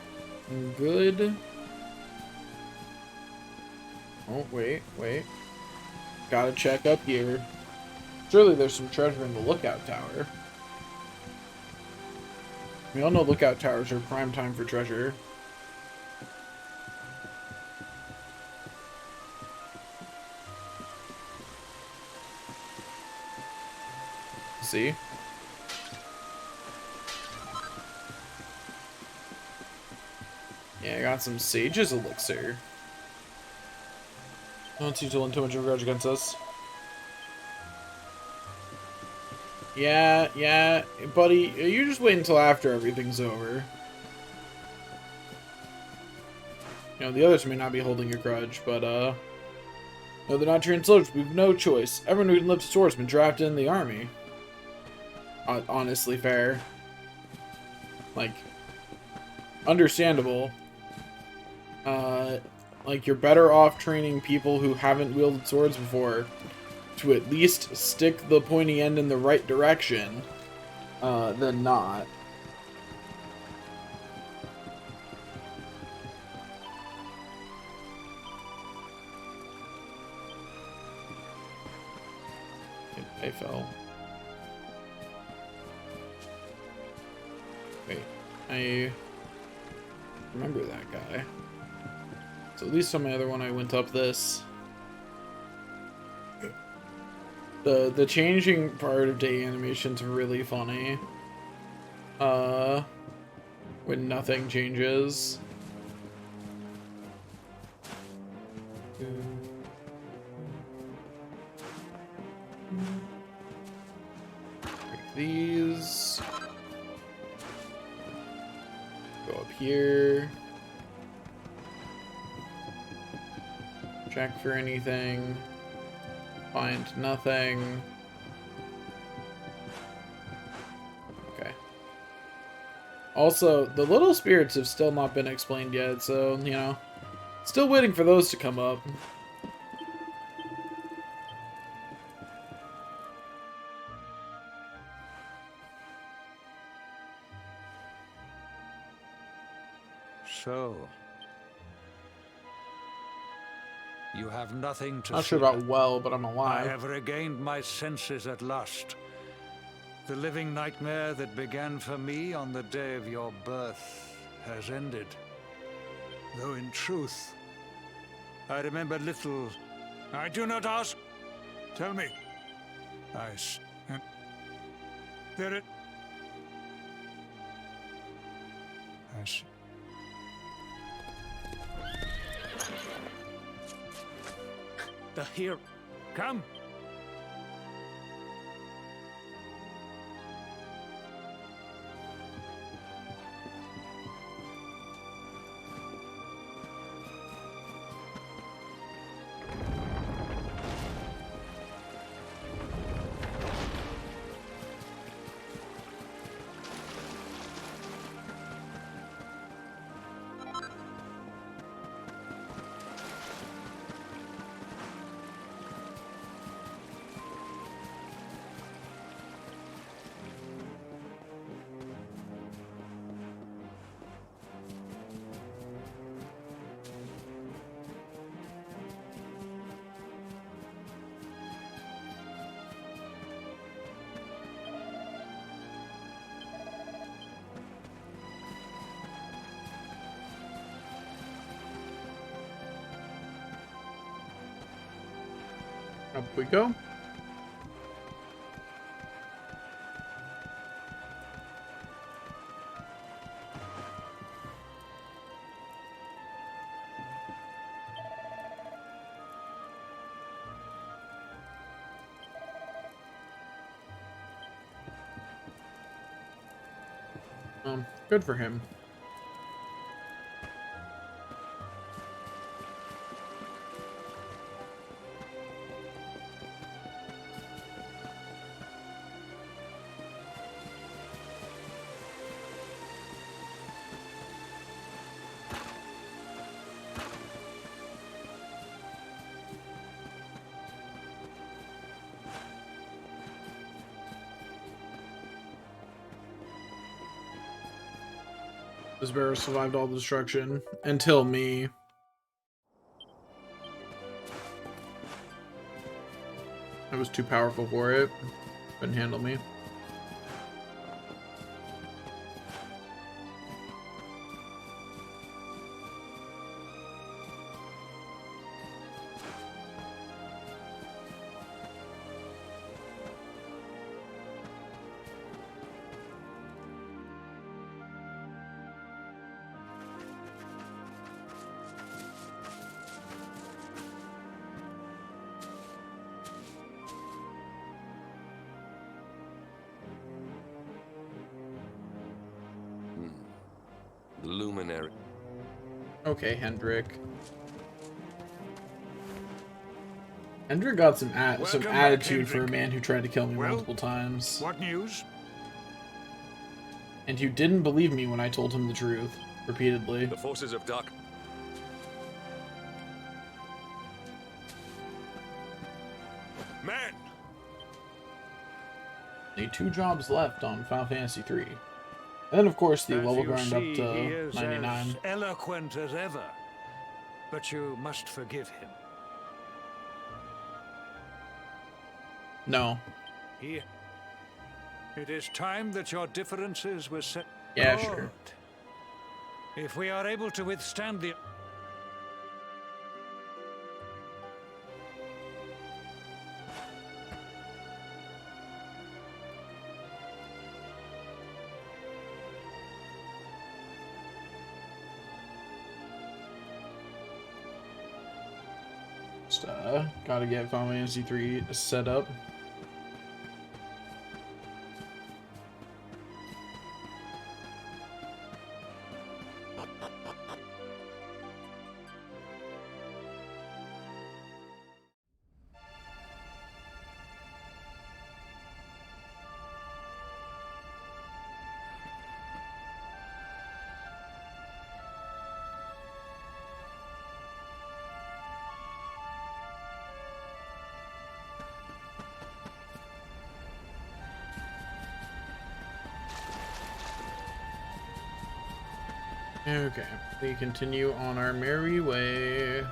good. Oh, wait. Gotta check up here. Surely there's some treasure in the lookout tower. We all know lookout towers are prime time for treasure. See? Yeah, I got some Sage's elixir. Don't seem to hold too much of a grudge against us. Yeah, buddy, you just wait until after everything's over. You know, the others may not be holding a grudge, but, no, they're not trained soldiers. We have no choice. Everyone who can lift a sword's been drafted in the army. Honestly, fair. Like, understandable. Like, you're better off training people who haven't wielded swords before to at least stick the pointy end in the right direction, than not. I fell. Wait, I remember that guy. So at least on my other one I went up this. The changing part of day animation's really funny. When nothing changes. Take these. Go up here. Check for anything. Find nothing. Okay. Also, the little spirits have still not been explained yet, so, you know, still waiting for those to come up. So, you have nothing to Not sure fear. about well, but I'm I alive. have regained my senses at last. The living nightmare that began for me on the day of your birth has ended. Though in truth, I remember little. I do not ask. Tell me. There it. I see. The hero. Come. Up we go. Good for him. This barrel survived all the destruction. Until me. I was too powerful for it. Couldn't handle me. The luminary. Okay, Hendrik. Hendrik got some attitude for a man who tried to kill me multiple times. What news? And you didn't believe me when I told him the truth, repeatedly. The forces of dark. Men! Only 2 jobs left on Final Fantasy III. And then, of course, the As level you grind up see, to he is 99. as eloquent as ever, but you must forgive him. No. It is time that your differences were set. Yeah, sure. If we are able to withstand the... Just, gotta get Final Fantasy III set up. Okay, we continue on our merry way.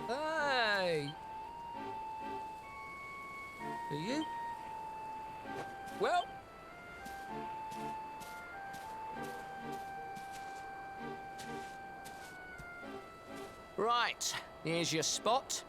Hey! Are you? Well... Right, here's your spot.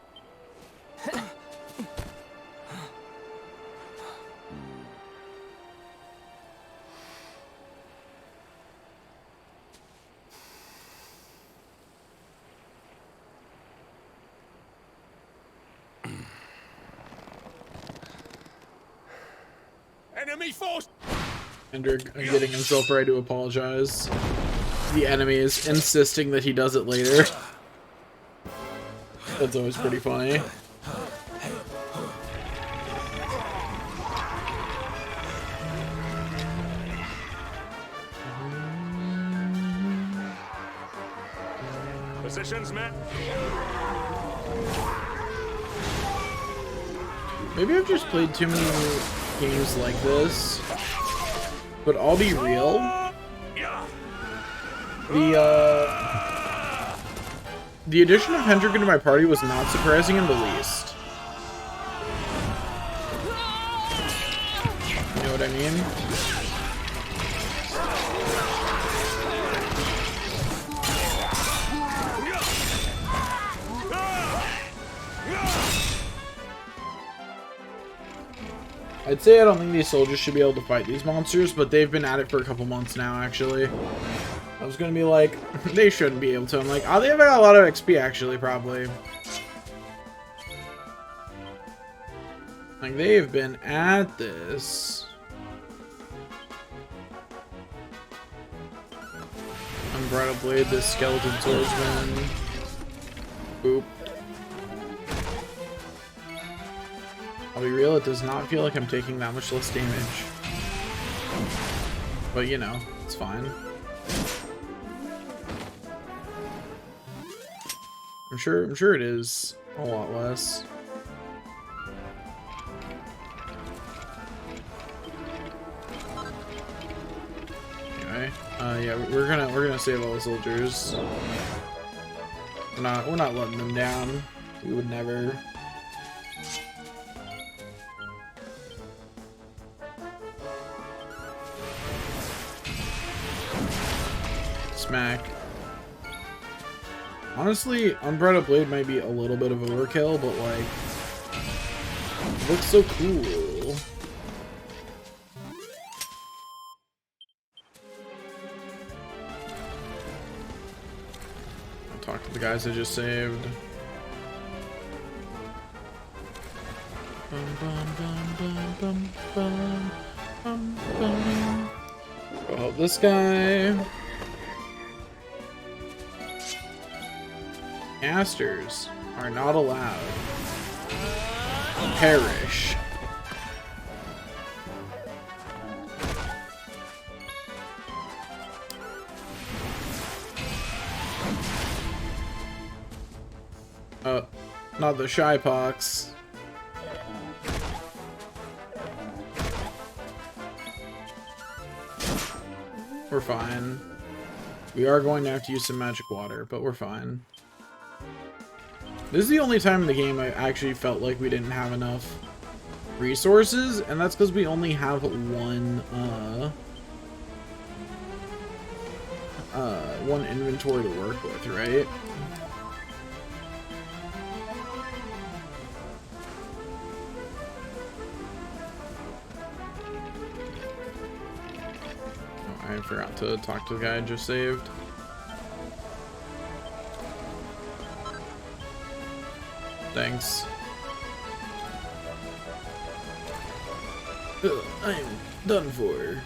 Enemy force! Hendrik getting himself ready to apologize. The enemy is insisting that he does it later. That's always pretty funny. Positions met. Maybe I've just played too many games like this. But I'll be real. The addition of Hendrik into my party was not surprising in the least. You know what I mean? I'd say I don't think these soldiers should be able to fight these monsters, but they've been at it for a couple months now, actually. I was gonna be like, they shouldn't be able to. I'm like, oh, they've got a lot of XP, actually, probably. Like, they've been at this. Unbridled Blade, this skeleton swordsman. Boop. I'll be real, it does not feel like I'm taking that much less damage. But you know, it's fine. I'm sure it is a lot less. Anyway, yeah, we're gonna save all the soldiers. We're not letting them down. We would never. Smack. Honestly, Unbridled Blade might be a little bit of a overkill, but like, it looks so cool. I'll talk to the guys I just saved. Go help this guy. Casters are not allowed. Perish. Not the shy pox. We're fine. We are going to have to use some magic water, but we're fine. This is the only time in the game I actually felt like we didn't have enough resources, and that's because we only have one inventory to work with, right? Oh, I forgot to talk to the guy I just saved. Thanks. I am done for.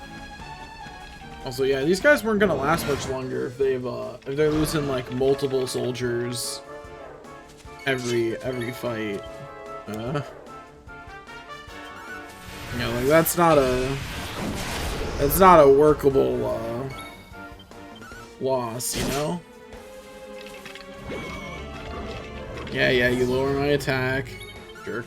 Also, yeah, these guys weren't gonna last much longer if they're losing like multiple soldiers every fight. Yeah, like that's not a workable loss, you know? Yeah, you lower my attack. Jerk.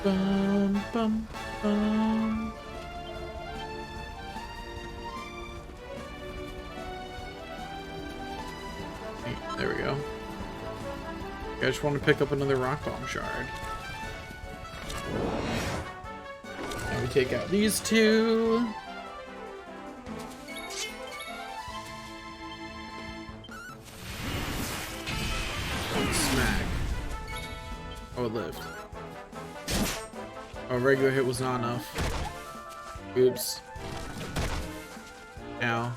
Bum, bum, bum. Hey, there we go. I just want to pick up another rock bomb shard. And we take out these two. Smack. Oh, it lived. Oh, regular hit was not enough. Oops. Ow.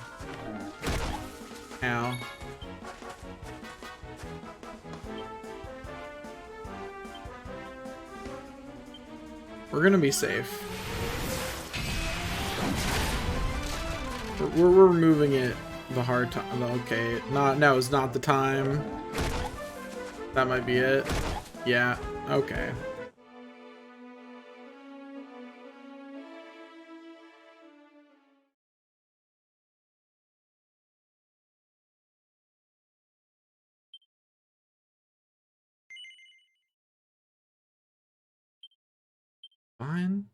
Ow. We're gonna be safe. We're removing it the hard time. Okay, now is not the time. That might be it. Yeah, okay. Fine.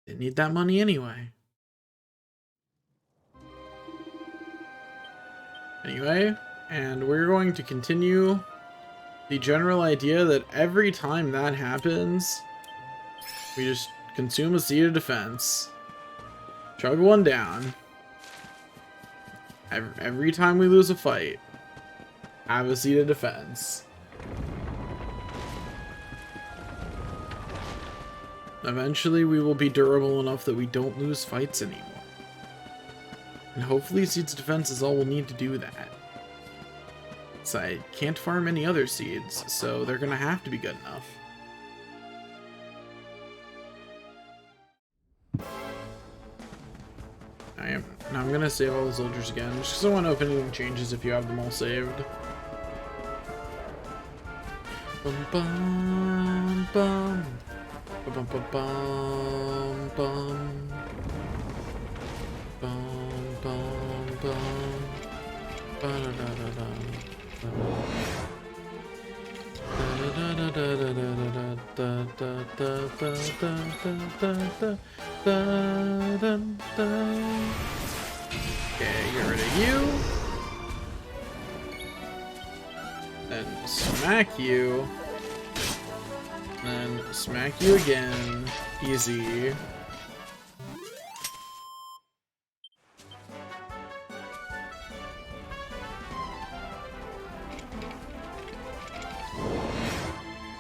Didn't need that money anyway. Anyway, and we're going to continue the general idea that every time that happens, we just consume a seed of defense. Chug one down. Every time we lose a fight, have a seed of defense. Eventually, we will be durable enough that we don't lose fights anymore. And hopefully Seeds of Defense is all we'll need to do that. So I can't farm any other seeds, so they're gonna have to be good enough. I am Now I'm gonna save all the soldiers again, just because I want to open any changes if you have them all saved. Bum bum bum. Bum bum bum bum. Bum bum bum. Ba da da da da. Okay, get rid of you. Then smack you. Then smack you again. Easy.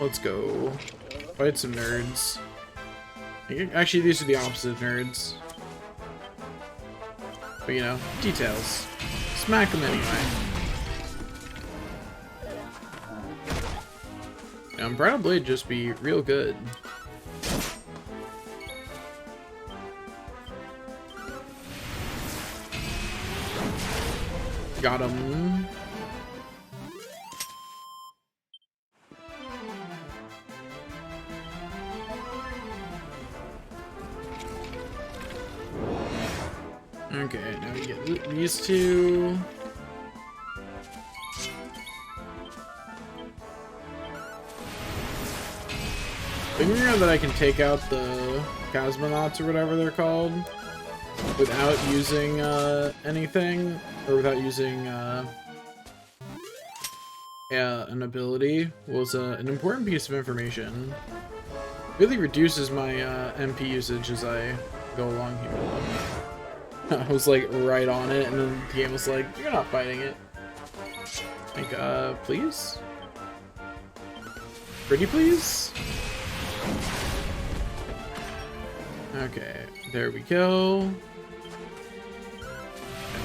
Let's go. Fight some nerds. Actually, these are the opposite of nerds. But you know, details. Smack them anyway. Now, Bridal Blade just be real good. Got him. Okay, now we get these two. Figuring out that I can take out the cosmonauts or whatever they're called without using anything, or without using an ability was an important piece of information. Really reduces my MP usage as I go along here. I was like right on it, and then the game was like, "You're not fighting it." Like, please? Pretty please? Okay, there we go. And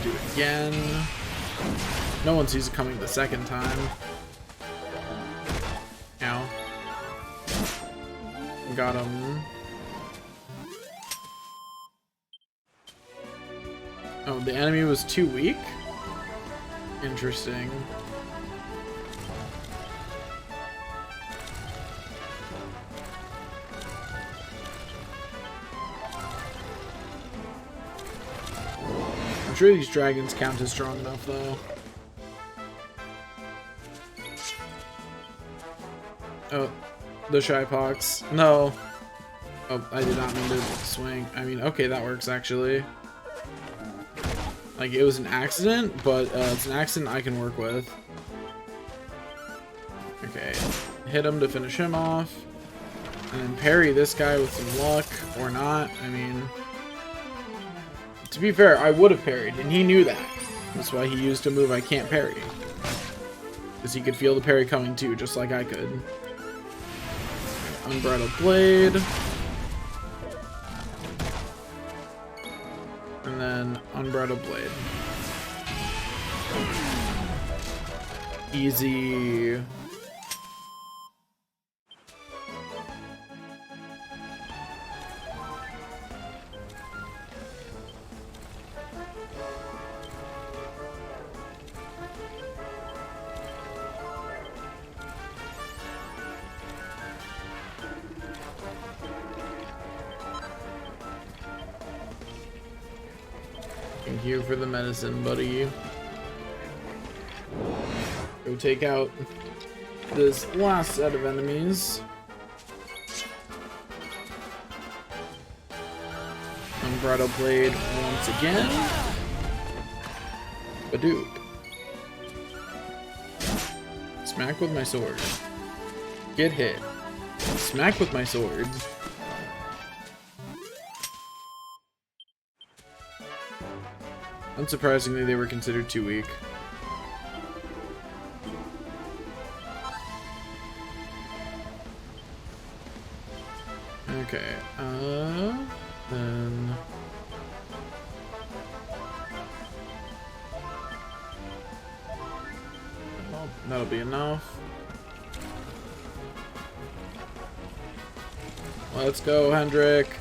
do it again. No one sees it coming the second time. Ow. Got him. Oh, the enemy was too weak? Interesting. I'm sure these dragons count as strong enough, though. Oh, the Shypox. No. Oh, I did not mean to swing. I mean, okay, that works, actually. Like, it was an accident, but it's an accident I can work with. Okay, hit him to finish him off. And then parry this guy with some luck, or not. I mean, to be fair, I would have parried, and he knew that. That's why he used a move I can't parry. Because he could feel the parry coming too, just like I could. Unbridled Blade. And then Unbridled Blade. Easy. Thank you for the medicine, buddy. Go take out this last set of enemies. Unbridled Blade once again. Badoop. Smack with my sword. Get hit. Smack with my sword. Unsurprisingly, they were considered too weak. Okay, then... Well, that'll be enough. Let's go, Hendrik.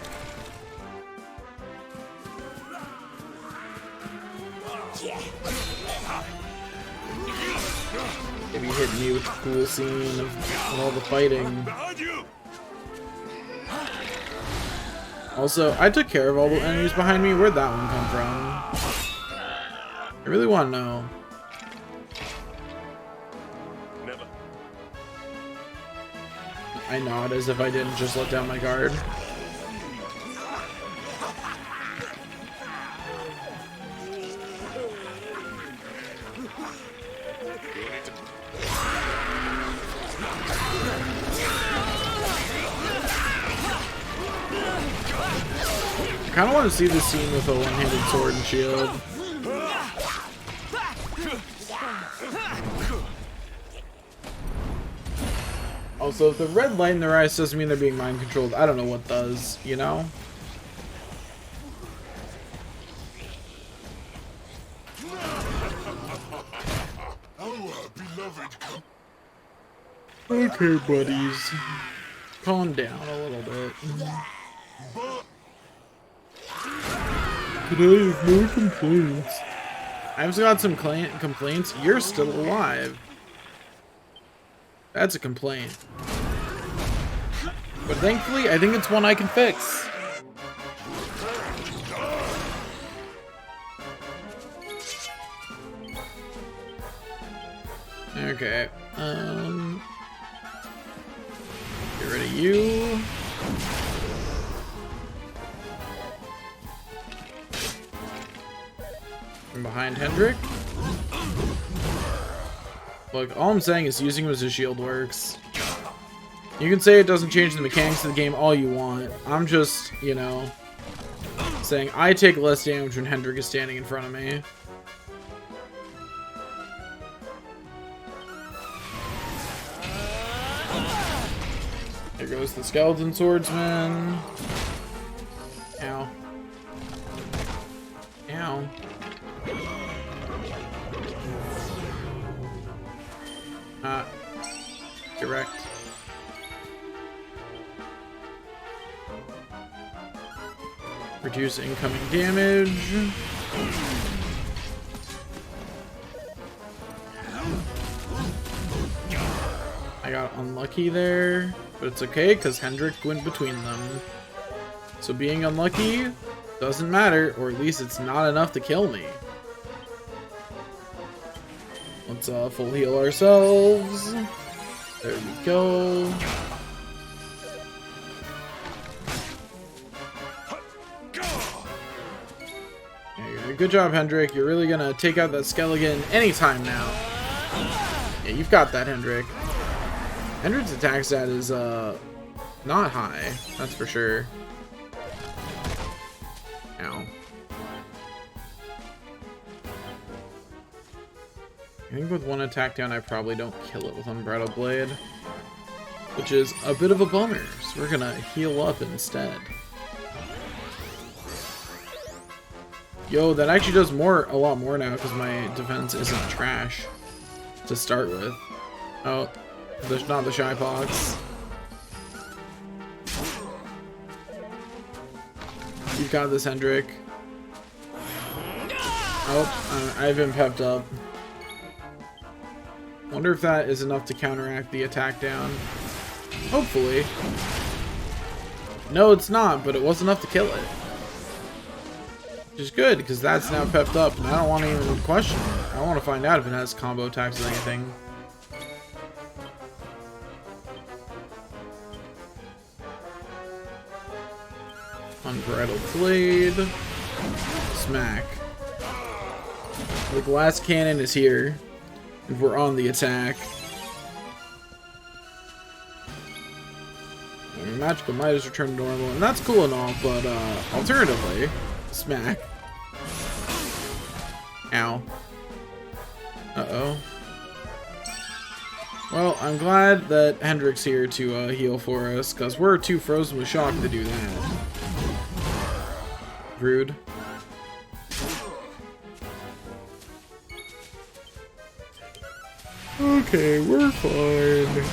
Maybe hit me with the cool scene of all the fighting. Also, I took care of all the enemies behind me. Where'd that one come from? I really want to know. Never. I nod as if I didn't just let down my guard. I kind of want to see this scene with a one-handed sword and shield. Also, if the red light in their eyes doesn't mean they're being mind controlled, I don't know what does, you know? Okay, buddies. Calm down a little bit. Today is no complaints. I've got some complaints. You're still alive. That's a complaint. But thankfully, I think it's one I can fix. Okay. Get rid of you. From behind Hendrik. Look, all I'm saying is using him as a shield works. You can say it doesn't change the mechanics of the game all you want. I'm just, you know, saying I take less damage when Hendrik is standing in front of me. There goes the skeleton swordsman. Ow. Ow. Direct. Reduce incoming damage. I got unlucky there, but it's okay because Hendrik went between them. So being unlucky doesn't matter, or at least it's not enough to kill me. Let's full heal ourselves. There we go. Okay, good job, Hendrik. You're really gonna take out that skeleton anytime now. Yeah, you've got that, Hendrik. Hendrik's attack stat is not high, that's for sure. Ow. I think with one attack down, I probably don't kill it with Unbridled Blade, which is a bit of a bummer. So we're gonna heal up instead. Yo, that actually does a lot more now because my defense isn't trash to start with. Oh, there's not the Shy Pox. You've got this, Hendrik. Oh, I've been pepped up. Wonder if that is enough to counteract the attack down. Hopefully. No, it's not, but it was enough to kill it. Which is good, because that's now pepped up, and I don't want to even question it. I want to find out if it has combo attacks or anything. Unbridled Blade. Smack. The glass cannon is here. And we're on the attack. Magical might has returned to normal, and that's cool and all, but alternatively, smack. Ow. Uh-oh. Well, I'm glad that Hendrik's here to heal for us, because we're too frozen with shock to do that. Rude. Okay, we're fine.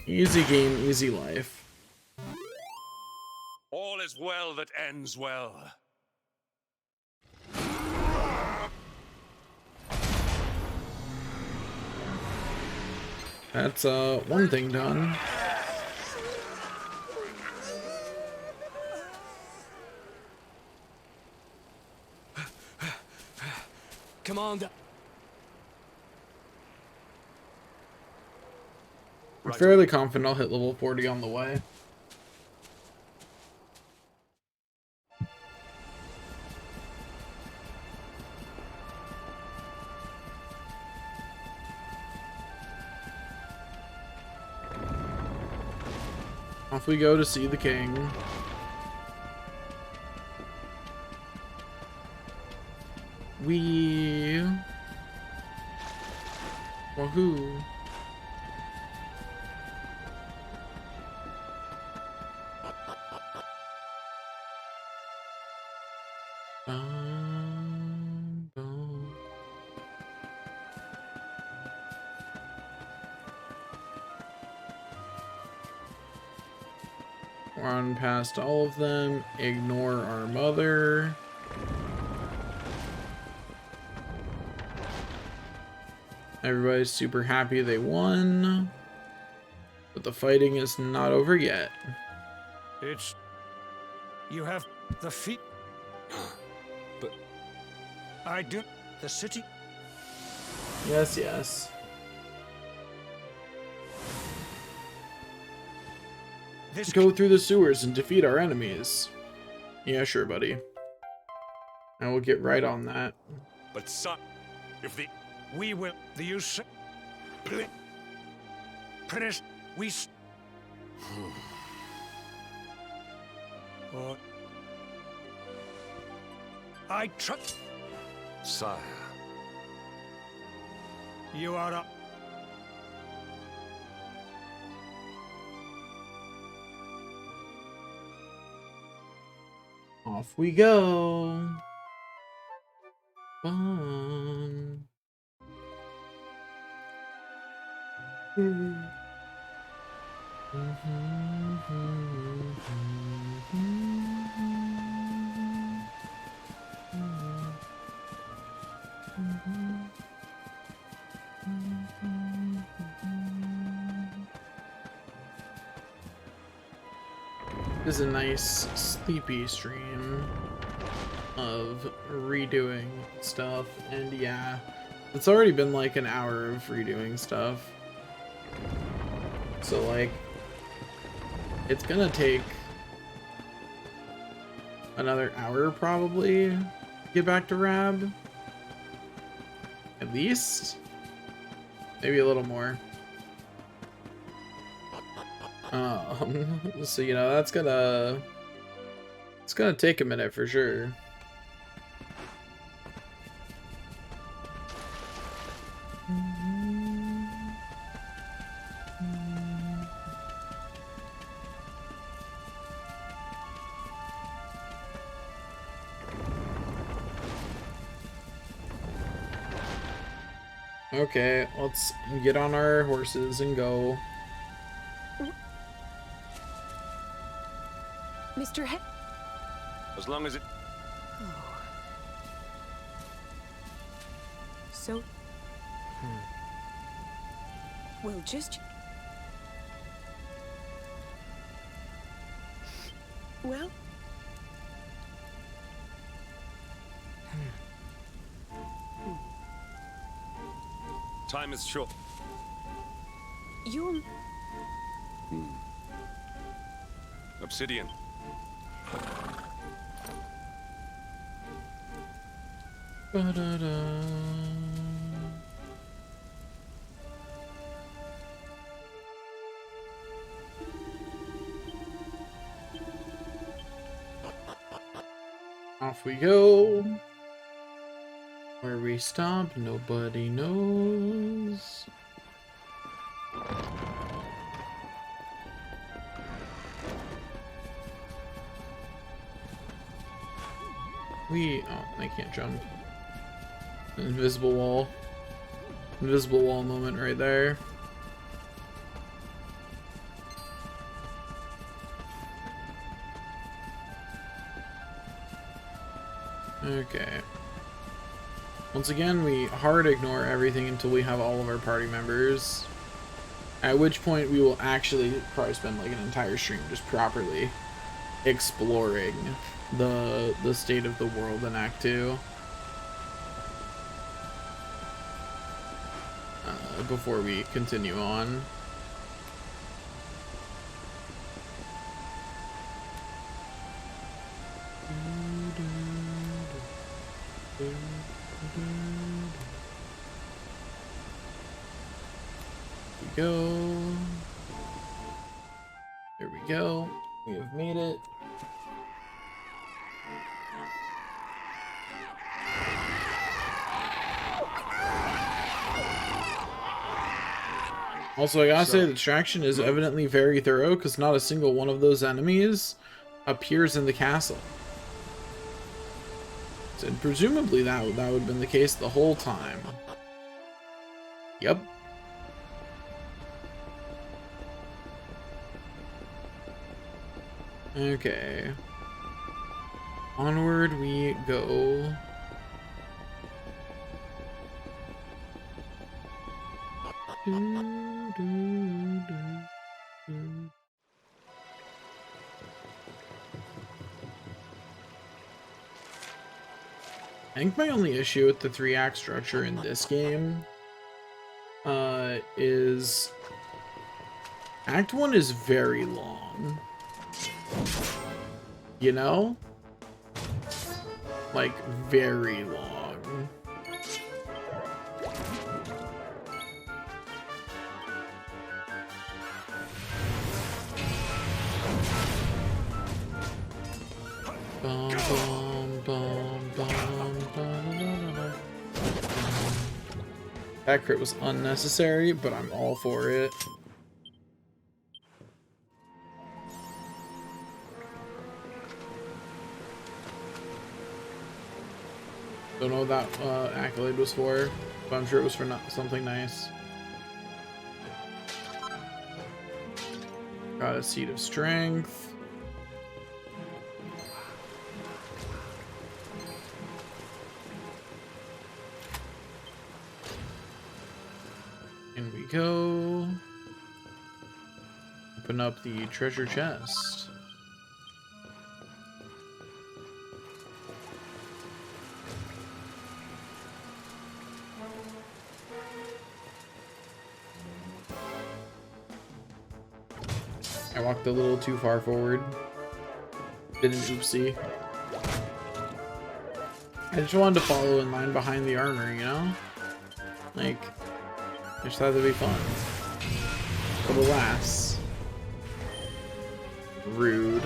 Easy game, easy life. All is well that ends well. That's one thing done. Commander. I'm fairly confident I'll hit level 40 on the way. Off we go to see the king. Wahoo. Run past all of them. Ignore our mother. Everybody's super happy they won. But the fighting is not over yet. It's... You have the feet... But... I do... The city... Yes, yes. Go through the sewers and defeat our enemies. Yeah, sure, buddy. I will get right on that. But son, if the... We will... The use... Press... We... Or... I trust... Sire. You are up. Off we go. Fun. This is a nice sleepy stream of redoing stuff, and yeah, it's already been like an hour of redoing stuff, so like it's gonna take another hour probably to get back to Rab, at least, maybe a little more. So you know it's gonna take a minute for sure. Okay, let's get on our horses and go. Mr. He... As long as it... Oh. So... Well, just... Well... Time is short. You... Obsidian. Ba-da-da. Off we go. Where we stop, nobody knows. Oh, I can't jump. Invisible wall. Invisible wall moment right there. Okay. Once again, we hard ignore everything until we have all of our party members. At which point we will actually probably spend like an entire stream just properly exploring the state of the world in Act 2. Before we continue on. Go. There we go. We have made it. Also, I gotta say, the distraction is evidently very thorough because not a single one of those enemies appears in the castle. And presumably that would have been the case the whole time. Yep. Okay. Onward we go. I think my only issue with the 3-act structure in this game is Act 1 is very long. You know? Like, very long. Bum, bum, bum, bum, bum. That crit was unnecessary, but I'm all for it. Don't know what that accolade was for, but I'm sure it was for something nice. Got a Seed of Strength. In we go. Open up the treasure chest. I walked a little too far forward. Did an oopsie. I just wanted to follow in line behind the armor, you know? Like, I just thought that'd be fun. But alas. Rude.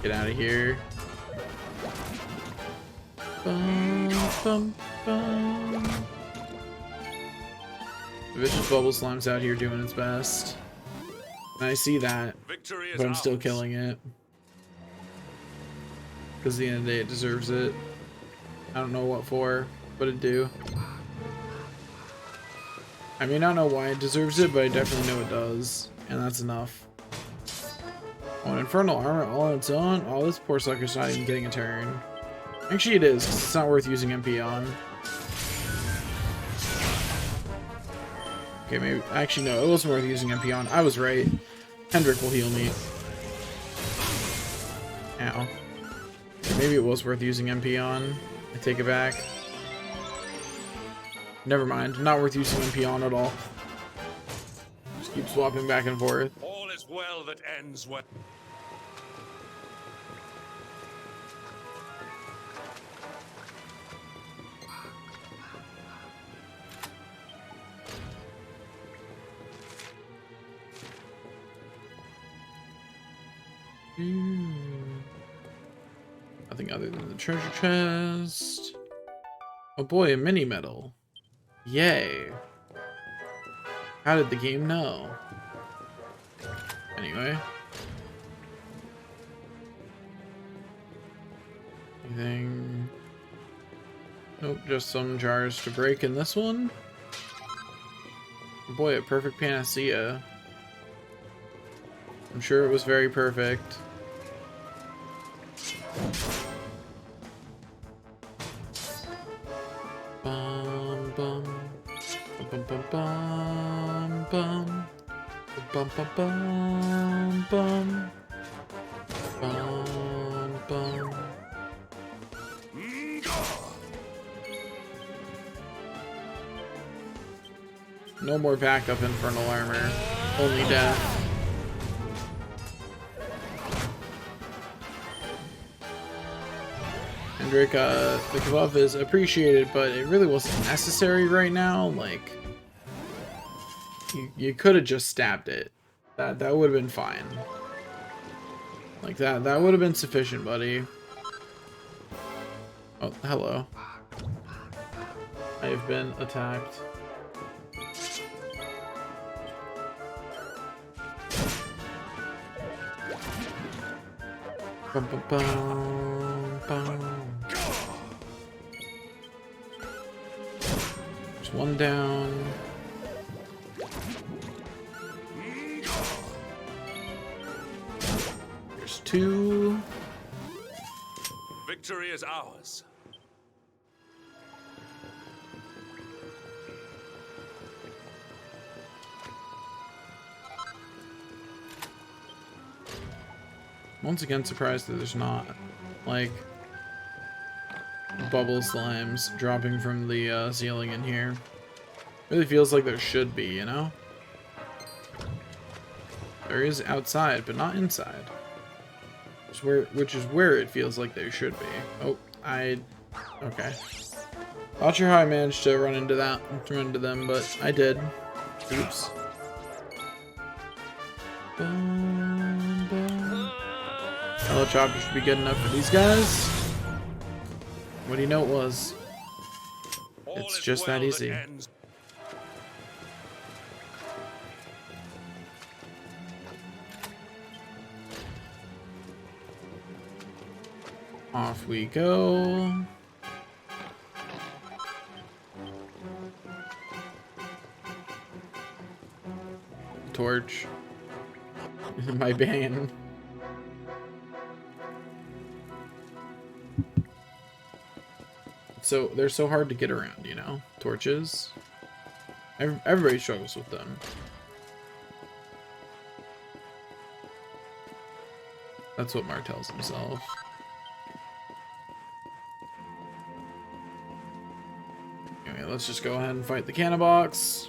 Get out of here. Bum, bum, bum. The Vicious Bubble Slime's out here doing its best. And I see that, but I'm still killing it. Because at the end of the day, it deserves it. I don't know what for, but it do. I may not know why it deserves it, but I definitely know it does. And that's enough. Oh, an Infernal Armor all on its own? Oh, this poor sucker's not even getting a turn. Actually, it is, because it's not worth using MP on. Okay, maybe. Actually, no, it wasn't worth using MP on. I was right. Hendrik will heal me. Ow. Okay, maybe it was worth using MP on. I take it back. Never mind. Not worth using MP on at all. Just keep swapping back and forth. All is well that ends well. Nothing other than the treasure chest. Oh boy, a mini medal. Yay. How did the game know? Anyway. Anything? Nope, just some jars to break in this one. Oh boy, a perfect panacea. I'm sure it was very perfect. bum bum bum bum. Bum bum bum bum. Bum bum. No more backup infernal armor. Only death. Hendrik, the buff is appreciated, but it really wasn't necessary right now. Like, you could have just stabbed it. That would have been fine. Like that would have been sufficient, buddy. Oh, hello. I have been attacked. Bum, bum, bum, bum. There's one down. There's two. Victory is ours. Once again, surprised that there's not, like, bubble slimes dropping from the ceiling in here. Really feels like there should be, you know? There is outside, but not inside. Which is where it feels like there should be. Oh, okay. Not sure how I managed to run into them, but I did. Oops. Bum, bum. Hello, chopper should be good enough for these guys. What do you know it was? It's just that easy. Off we go. Torch. My bane. So they're so hard to get around, you know? Torches. Everybody struggles with them. That's what Mark tells himself. Anyway, let's just go ahead and fight the cannon box.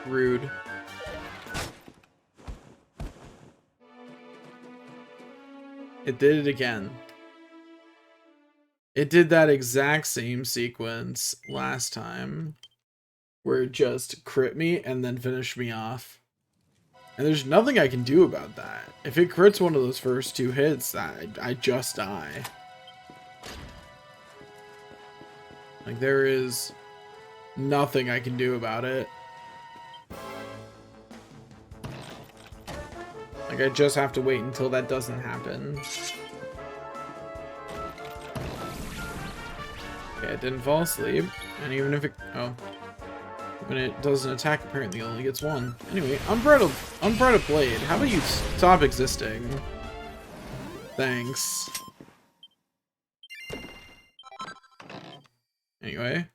Rude. It did it again. It did that exact same sequence last time, where it just crit me and then finished me off. And there's nothing I can do about that. If it crits one of those first two hits, I just die. Like, there is nothing I can do about it. Like, I just have to wait until that doesn't happen. Okay, it didn't fall asleep. And even if it... Oh. When it does an attack, apparently it only gets one. Anyway, Unbridled Blade. How about you stop existing? Thanks. Anyway.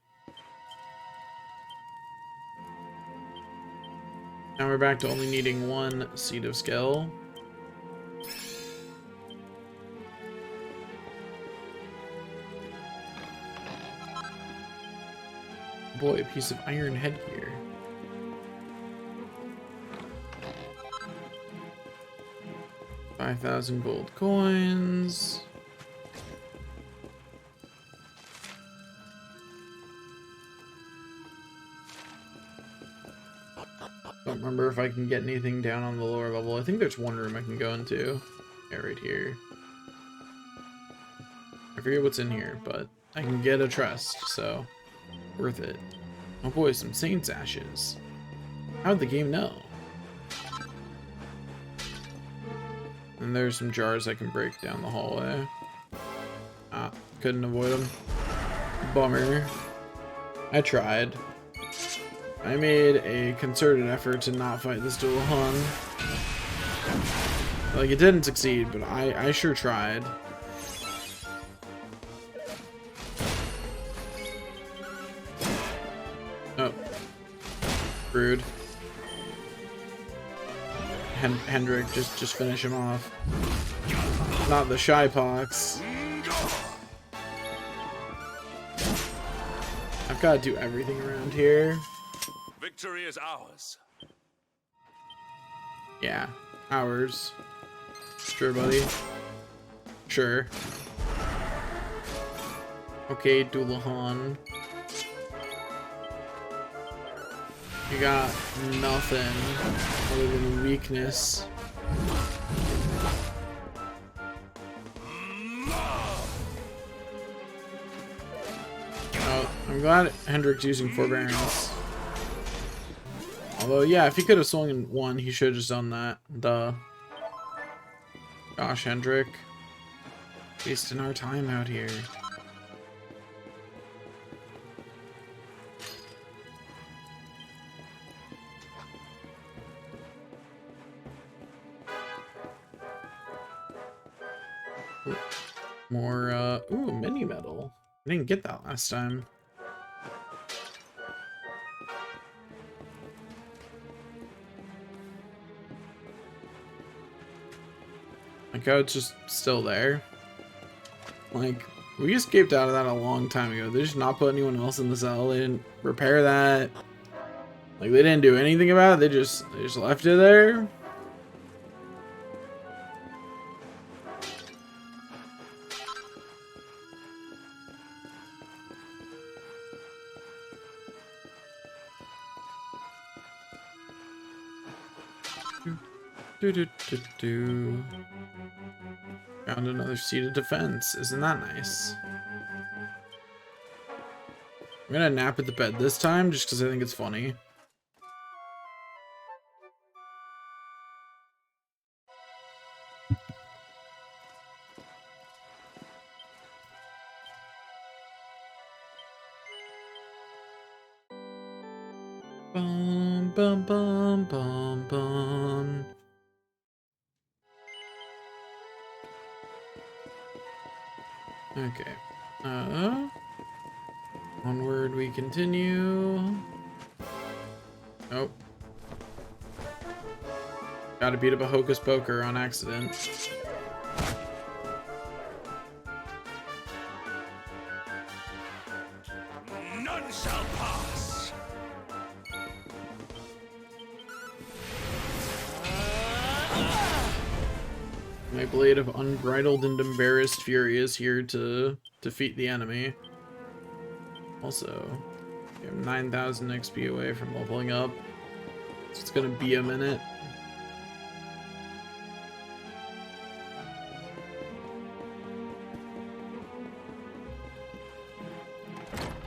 Now we're back to only needing one Seed of Skill. Boy, a piece of iron headgear. $5,000 gold coins. Don't remember if I can get anything down on the lower level. I think there's one room I can go into. Yeah, right here. I forget what's in here, but I can get a trust, so worth it. Oh boy, some Saint's Ashes. How'd the game know? And there's some jars I can break down the hallway. Ah, couldn't avoid them. Bummer. I tried. I made a concerted effort to not fight this dual Hun. Like, it didn't succeed, but I sure tried. Oh. Rude. Hendrik, just finish him off. Not the shy pox. I've got to do everything around here. Victory is ours. Yeah, ours. Sure, buddy. Sure. Okay, Dullahan. You got nothing other than weakness. Oh, I'm glad Hendrik's using Forbearance. Although, yeah, if he could have swung in one, he should have just done that. Duh. Gosh, Hendrik. Wasting our time out here. More, ooh, mini medal. I didn't get that last time. Like, how it's just still there. Like, we escaped out of that a long time ago. They just not put anyone else in the cell. They didn't repair that. Like, they didn't do anything about it. They just left it there. Found another seat of defense. Isn't that nice? I'm gonna nap at the bed this time just because I think it's funny. Bum bum bum bum bum. Okay. Onward we continue. Oh. Gotta beat up a hocus poker on accident. None shall pass. My blade of unbridled and embarrassed fury is here to defeat the enemy. Also, I'm 9,000 XP away from leveling up, so it's gonna be a minute.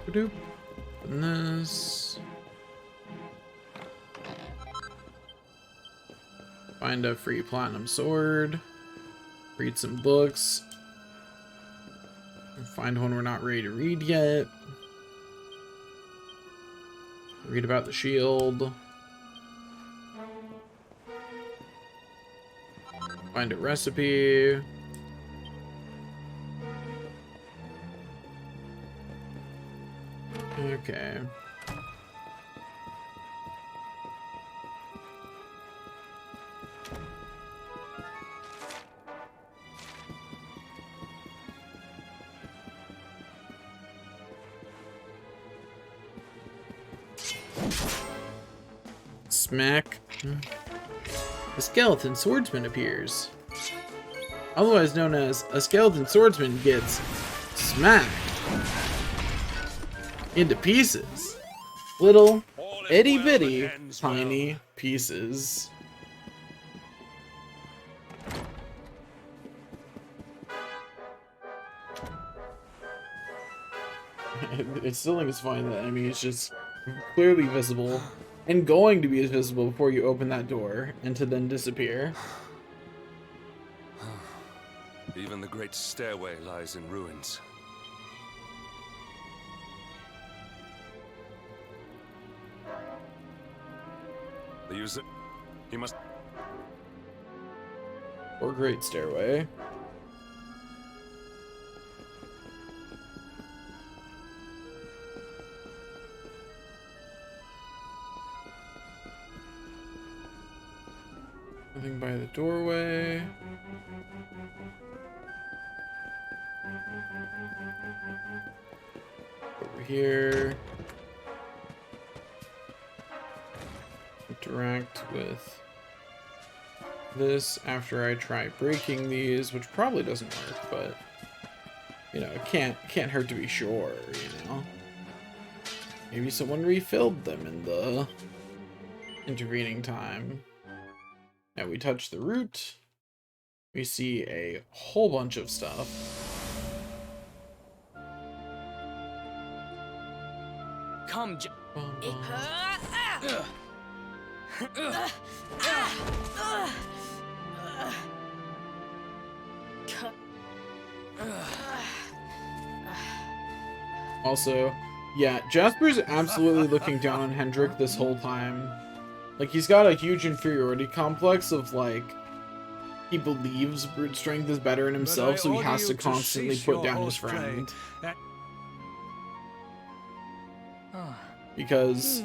Doop. And this. Find a free platinum sword. Read some books. Find one we're not ready to read yet. Read about the shield. Find a recipe. Okay. Smack. The skeleton swordsman appears. Otherwise known as a skeleton swordsman gets smacked into pieces. Little itty bitty tiny pieces. I still think it's fine that the enemy is just clearly visible and going to be visible before you open that door and to then disappear. Even the great stairway lies in ruins. The user... He must... Or Great Stairway. Nothing by the doorway. Over here. Interact with this after I try breaking these, which probably doesn't work, but you know, it can't hurt to be sure, you know. Maybe someone refilled them in the intervening time. Now we touch the root. We see a whole bunch of stuff. Come, Also, yeah, Jasper's absolutely looking down on Hendrik this whole time. Like, he's got a huge inferiority complex of, like, he believes brute strength is better in himself, so he has to constantly put down his friend. Because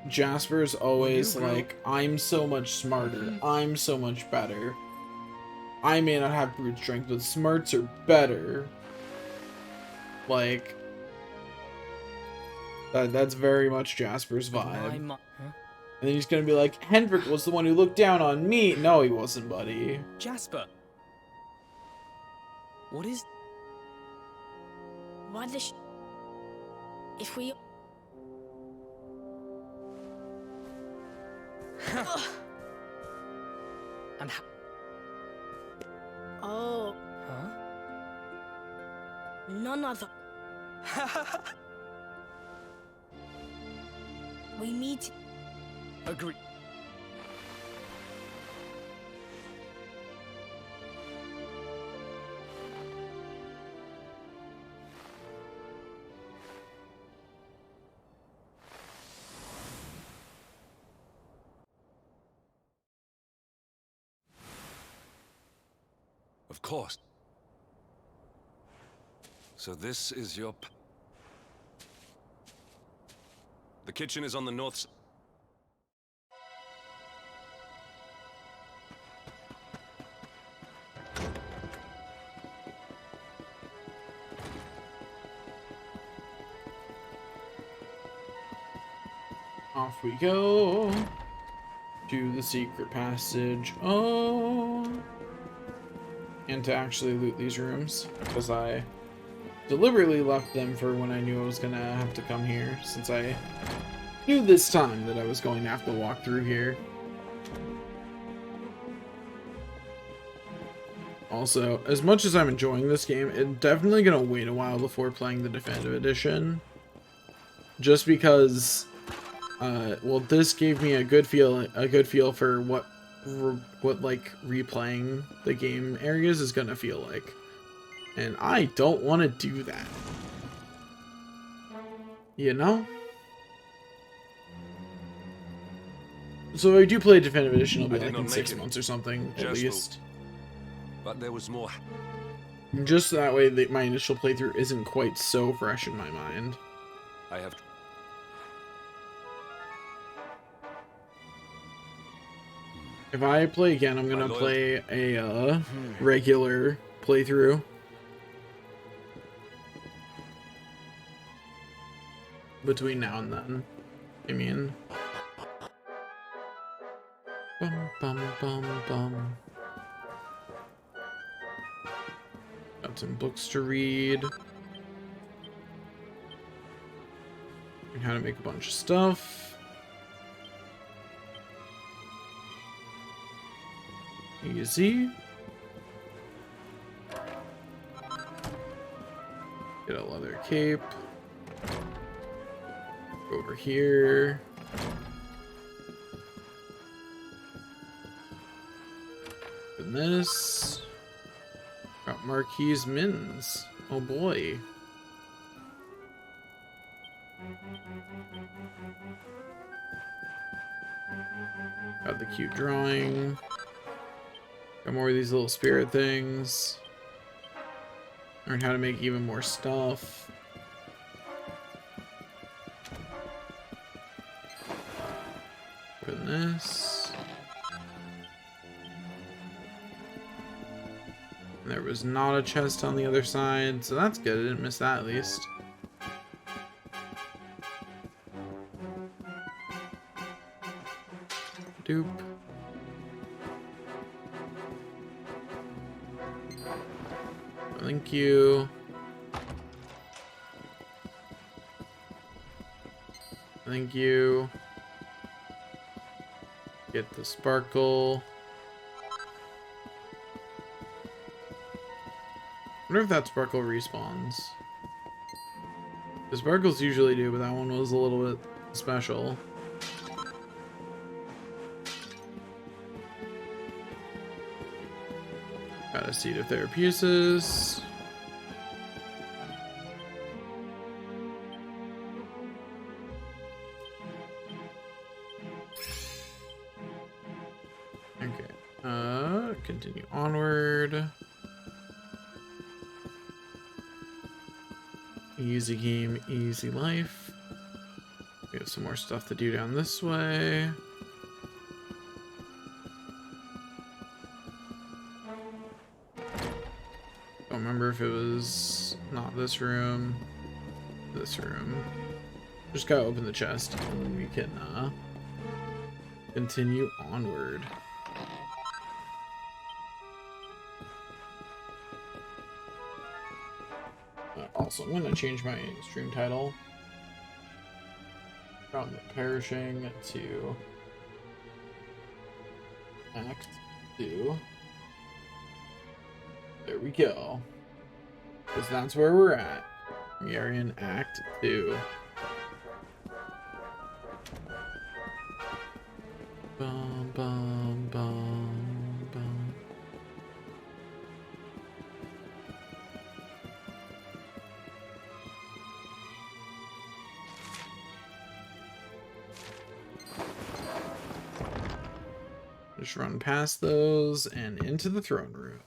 Jasper's always like, I'm so much smarter, I'm so much better. I may not have brute strength, but smarts are better. Like, that's very much Jasper's vibe. And then he's gonna be like, Hendrik was the one who looked down on me. No, he wasn't, buddy. Jasper. What is... Why the if we... And how... Oh. Huh? None other. We meet... Agree. Of course. So this is your... The kitchen is on the north side. Off we go to the secret passage. Oh, and to actually loot these rooms, because I deliberately left them for when I knew I was gonna have to come here, since I knew this time that I was going to have to walk through here. Also, as much as I'm enjoying this game, it's definitely gonna wait a while before playing the definitive edition, just because well, this gave me a good feel for what like replaying the game areas is gonna feel like, and I don't want to do that, you know. So if I do play definitive edition, it'll be like in 6 months or something at least. But there was more. Just that way, that my initial playthrough isn't quite so fresh in my mind. I have. If I play again, I'm gonna play a regular playthrough. Between now and then. I mean... Bum, bum, bum, bum. Got some books to read. And how to make a bunch of stuff. Easy. Get a leather cape. Go over here. And this. Got Marquis Mins. Oh boy. Got the cute drawing. Got more of these little spirit things. Learn how to make even more stuff. Open this. And there was not a chest on the other side, so that's good. I didn't miss that at least. Doop. Thank you. Thank you. Get the sparkle. I wonder if that sparkle respawns. The sparkles usually do, but that one was a little bit special. Got a seed of Therapusis. Okay. Continue onward. Easy game, easy life. We have some more stuff to do down this way. Don't remember if it was not this room. This room. Just gotta open the chest and we can continue onward. Also, I'm gonna change my stream title from Perishing to Act 2. There we go. Because that's where we're at. We are in Act 2. Bum, bum, bum, bum. Just run past those and into the throne room.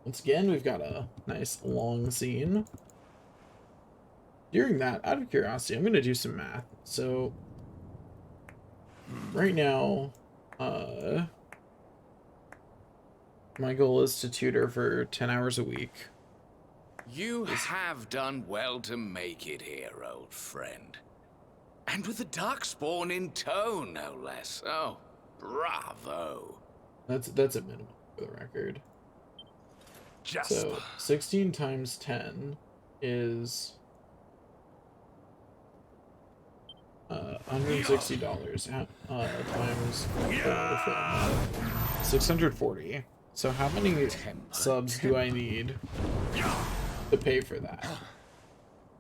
Once again, we've got a nice long scene. During that, out of curiosity, I'm going to do some math. So, right now, my goal is to tutor for 10 hours a week. You have done well to make it here, old friend. And with the Darkspawn in tow, no less. Oh, bravo. That's a minimum for the record. Jasper. So 16 times 10 is $160 times 640. So how many subs do I need to pay for that?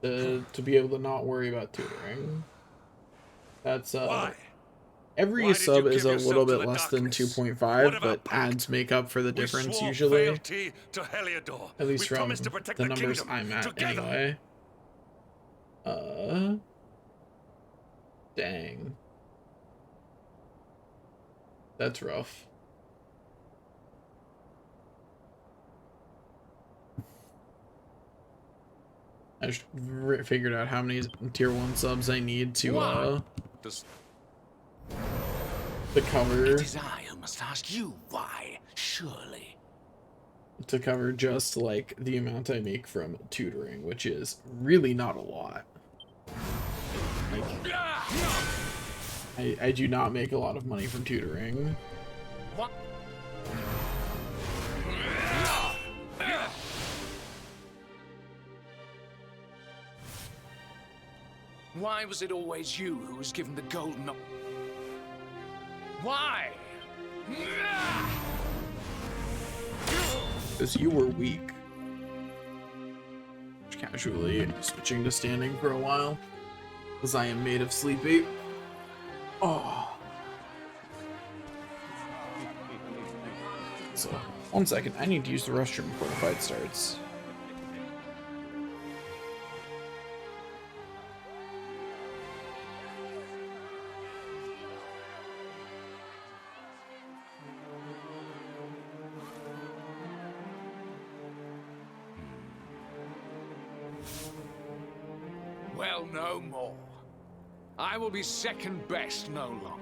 To be able to not worry about tutoring. That's every sub is a little bit less than 2.5, but ads make up for the difference usually. At least from the numbers I'm at anyway. Dang. That's rough. I just figured out how many tier 1 subs I need to cover. It is I who must ask you why, surely. To cover just like the amount I make from tutoring, which is really not a lot. Like, I do not make a lot of money from tutoring. What? Why was it always you who was given the golden Why? Because you were weak. Casually switching to standing for a while. Because I am made of sleepy. Oh. So, 1 second. I need to use the restroom before the fight starts. Well, no more. I will be second best no longer.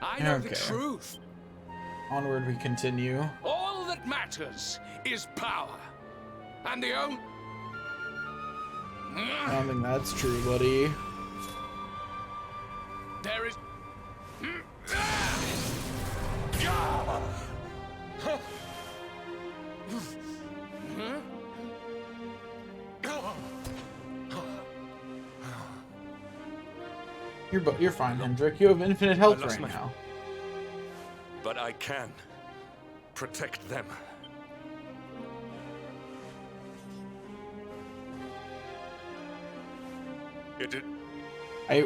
I know the truth. Onward we continue. All that matters is power. And the only... I don't think that's true, buddy. There is... You're fine, Hendrik. You have infinite health right now. But I can protect them.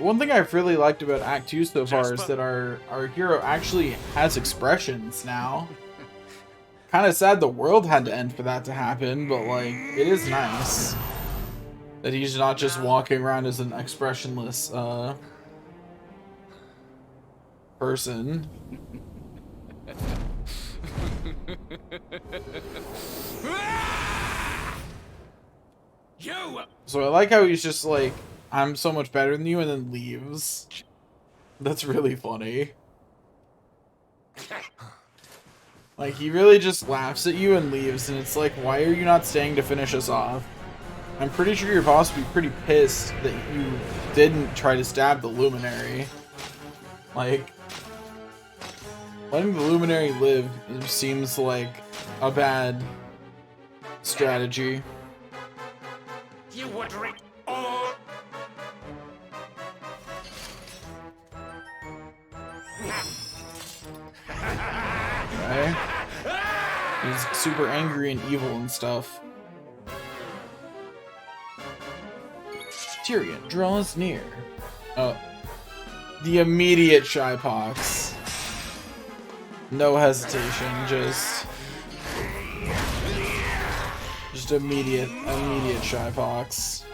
One thing I've really liked about Act 2 so far is that our hero actually has expressions now. Kind of sad the world had to end for that to happen, but like, it is nice that he's not just walking around as an expressionless person. So I like how he's just like, I'm so much better than you, and then leaves. That's really funny. Like, he really just laughs at you and leaves, and it's like, why are you not staying to finish us off? I'm pretty sure your boss would be pretty pissed that you didn't try to stab the Luminary. Like, letting the Luminary live seems like a bad strategy. You would reap all... Okay. He's super angry and evil and stuff. Tyrion draws near. Oh. The immediate Shy Pox. No hesitation, just immediate Shy Pox.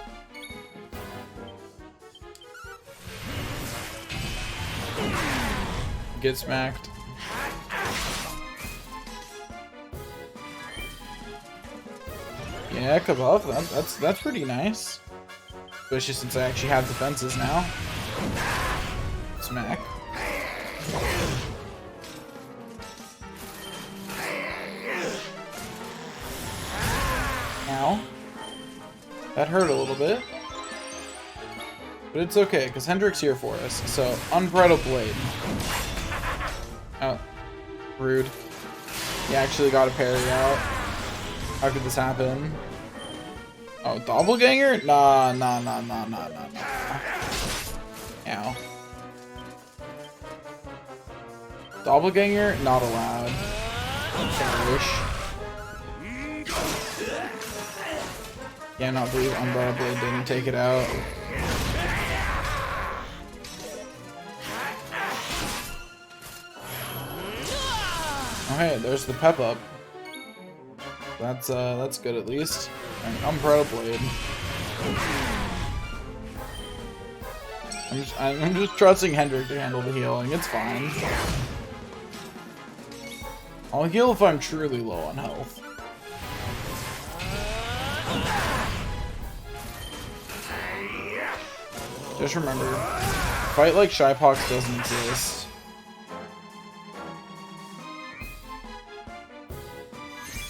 Get smacked. Yeah, Kabuff, that's pretty nice. Especially since I actually have defenses now. Smack. Ow. That hurt a little bit. But it's okay, because Hendrik's here for us. So, Unbridled Blade. Oh. Rude. He actually got a parry out. How could this happen? Oh, Doppelganger? Nah. Ow. Doppelganger? Not allowed. Cannot believe Unbridled Blade didn't take it out. Okay, there's the pep up. That's good at least. Alright, Unbridled Blade. I'm just trusting Hendrik to handle the healing. It's fine. I'll heal if I'm truly low on health. Just remember, a fight like Shy Pox doesn't exist.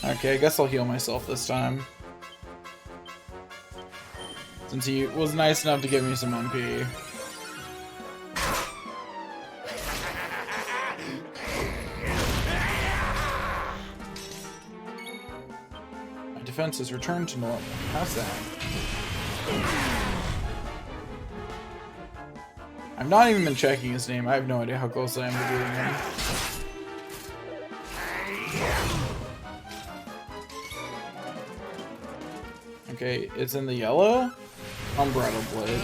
Okay, I guess I'll heal myself this time. Since he was nice enough to give me some MP. defenses return to normal. How's that? I've not even been checking his name. I have no idea how close I am to beating him. Okay, it's in the yellow. Umbrella Blade.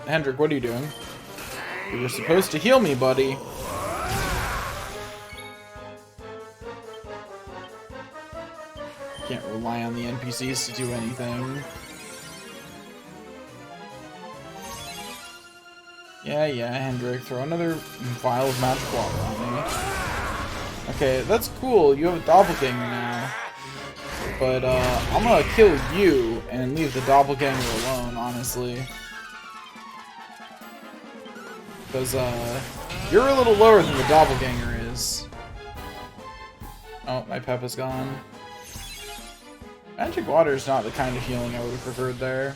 Hendrik, what are you doing? You were supposed to heal me, buddy. Can't rely on the NPCs to do anything. Yeah, Hendrik, throw another vial of magic water on me. Okay, that's cool. You have a doppelganger now. But, I'm gonna kill you and leave the doppelganger alone, honestly. Because, you're a little lower than the doppelganger is. Oh, my pep is gone. Magic water is not the kind of healing I would have preferred there.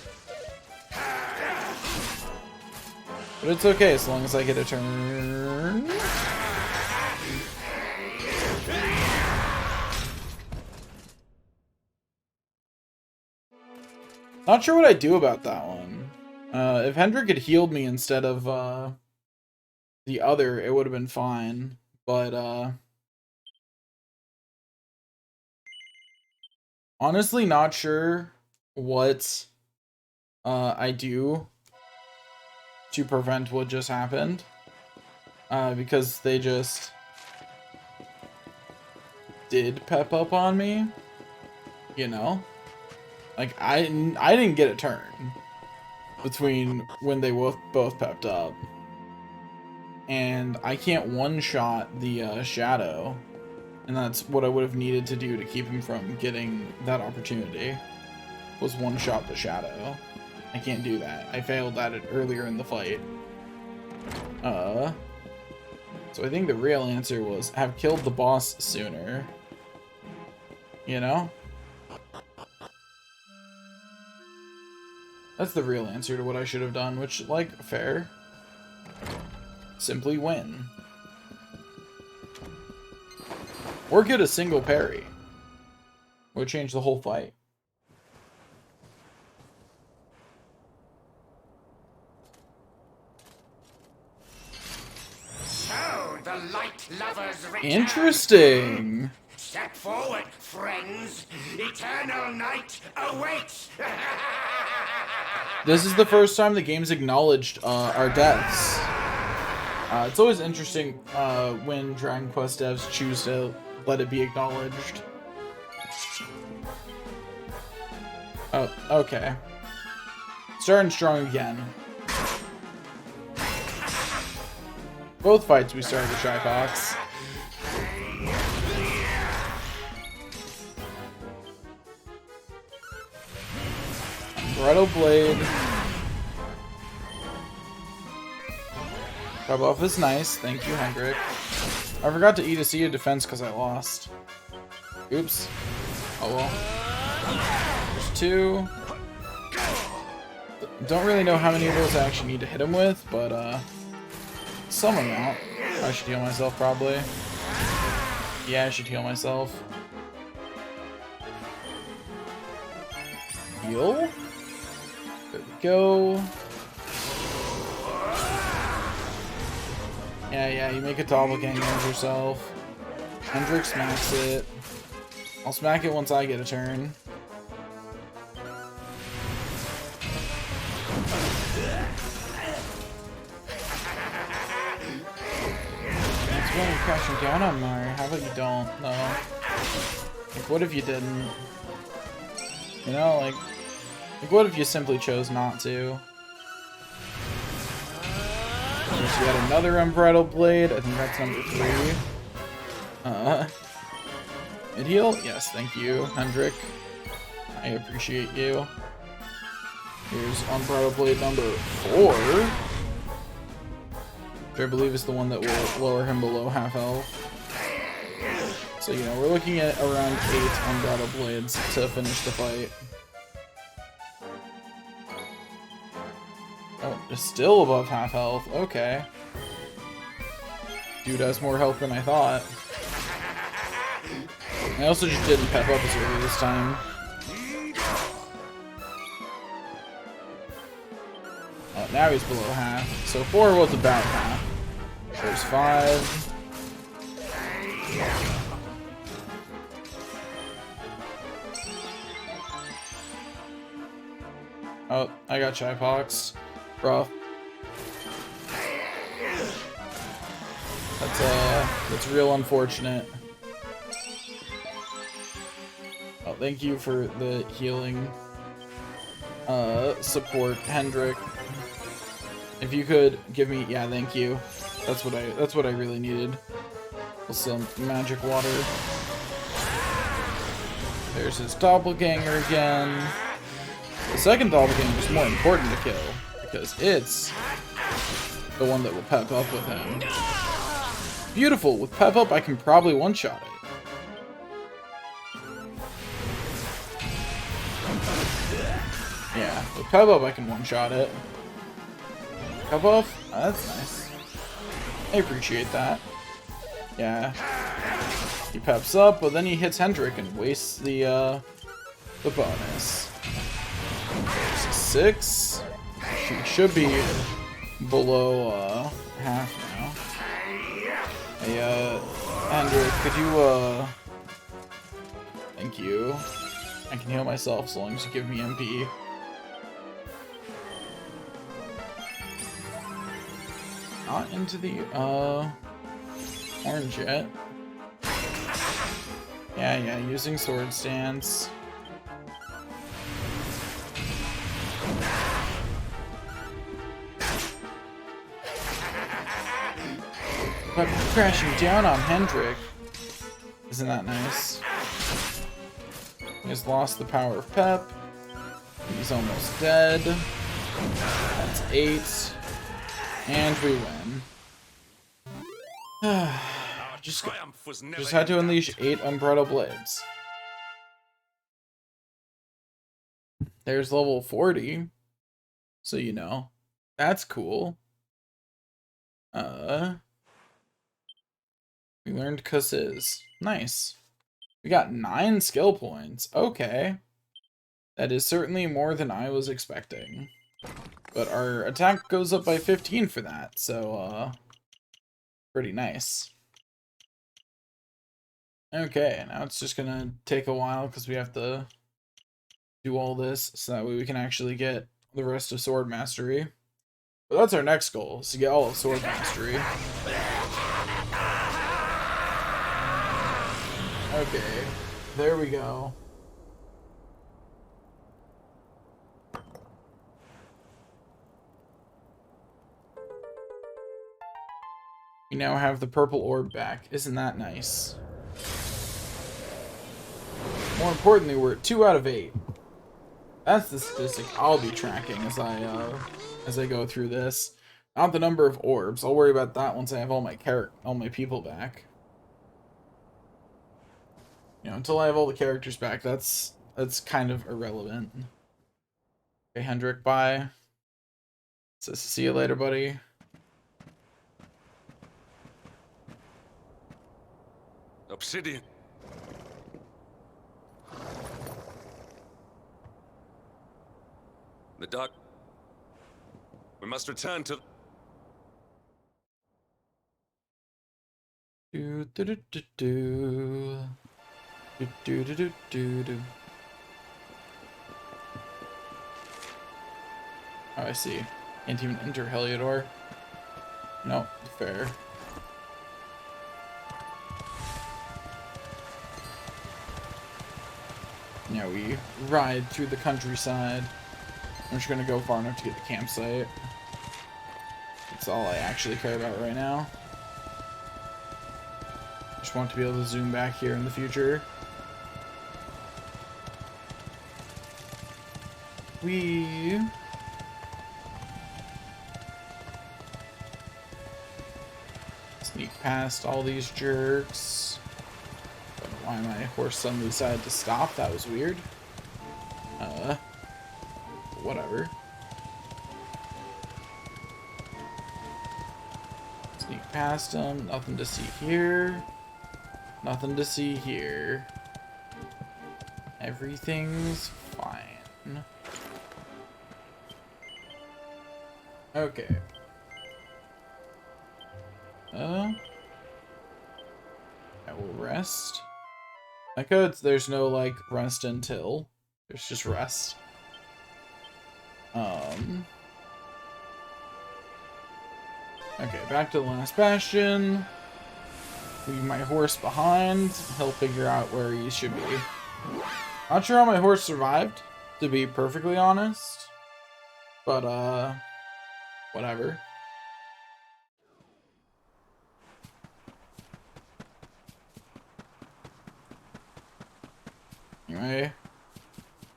But it's okay as long as I get a turn. Not sure what I'd do about that one. If Hendrik had healed me instead of the other, it would have been fine. But honestly, not sure what I do to prevent what just happened. Because they just did pep up on me, you know? Like, I didn't get a turn between when they both pepped up. And I can't one-shot the Shadow. And that's what I would have needed to do to keep him from getting that opportunity. Was one-shot the Shadow. I can't do that. I failed at it earlier in the fight. So I think the real answer was have killed the boss sooner. You know? That's the real answer to what I should have done, which, like, fair. Simply win. Or get a single parry. Would change the whole fight. So, the light lovers return. Interesting. Step forward, friends. Eternal night awaits. This is the first time the game's acknowledged our deaths. It's always interesting when Dragon Quest devs choose to let it be acknowledged. Oh, okay. Starting strong again. Both fights we started with Shyfox. Umbrella Blade. Rub off is nice. Thank you, Hendrik. I forgot to eat a Sea of Defense because I lost. Oops. Oh well. There's two. Don't really know how many of those I actually need to hit him with, but some amount. I should heal myself probably. Yeah, I should heal myself. Heal. There we go. Yeah, you make a doppelganger of yourself. Hendrik smacks it. I'll smack it once I get a turn. It's really crashing down on Mario. How about you don't? No. Like, what if you didn't? You know, like what if you simply chose not to? There's yet another Umbrella Blade. I think that's number 3. Mid-heal? Yes, thank you, Hendrik. I appreciate you. Here's Umbrella Blade number 4. Which I believe is the one that will lower him below half health. So, you know, we're looking at around 8 Umbrella Blades to finish the fight. Oh, it's still above half health. Okay. Dude has more health than I thought. I also just didn't pep up as early this time. Oh, now he's below half. So 4 was about half. There's 5. Oh, I got Chai Pox. Rough. That's real unfortunate. Oh, thank you for the healing support, Hendrik. If you could give me, yeah, thank you. That's what I really needed. With some magic water. There's his doppelganger again. The second doppelganger is more important to kill because it's the one that will pep up with him. Beautiful. With pep up, I can probably one-shot it. Yeah, with pep up, I can one-shot it. Pep off? Oh, that's nice. I appreciate that. Yeah. He peps up, but then he hits Hendrik and wastes the bonus. There's a 6. She should be below half now. Hey, Hendrik, could you thank you. I can heal myself as long as you give me MP. Not into the orange yet. Yeah, using sword stance. But crashing down on Hendrik. Isn't that nice? He has lost the power of pep. He's almost dead. That's 8. And we win. just had to unleash 8 Umbrella Blades. There's level 40. So you know. That's cool. We learned Cusses. Nice. We got 9 skill points. Okay. That is certainly more than I was expecting. But our attack goes up by 15 for that, so, pretty nice. Okay, now it's just gonna take a while because we have to do all this so that way we can actually get the rest of Sword Mastery. But that's our next goal, is to get all of Sword Mastery. Okay, there we go. We now have the purple orb back. Isn't that nice? More importantly, we're at 2 out of 8. That's the statistic I'll be tracking as I go through this. Not the number of orbs. I'll worry about that once I have all my people back. You know, until I have all the characters back, that's kind of irrelevant. Okay, Hendrik, bye. Says see you later, buddy. Obsidian. The dark. We must return to. Do do do do do. Do do do do do do. Oh, I see. Can't even enter Heliodor. Nope, fair. Now we ride through the countryside. I'm just gonna go far enough to get the campsite. That's all I actually care about right now. Just want to be able to zoom back here in the future. We sneak past all these jerks. Don't know why my horse suddenly decided to stop. That was weird. Whatever. Sneak past them. Nothing to see here. Nothing to see here. Everything's fine. Okay. I will rest. I could. There's no like rest until. There's just rest. Okay, back to the last bastion. Leave my horse behind. He'll figure out where he should be. Not sure how my horse survived, to be perfectly honest. But, whatever. Anyway.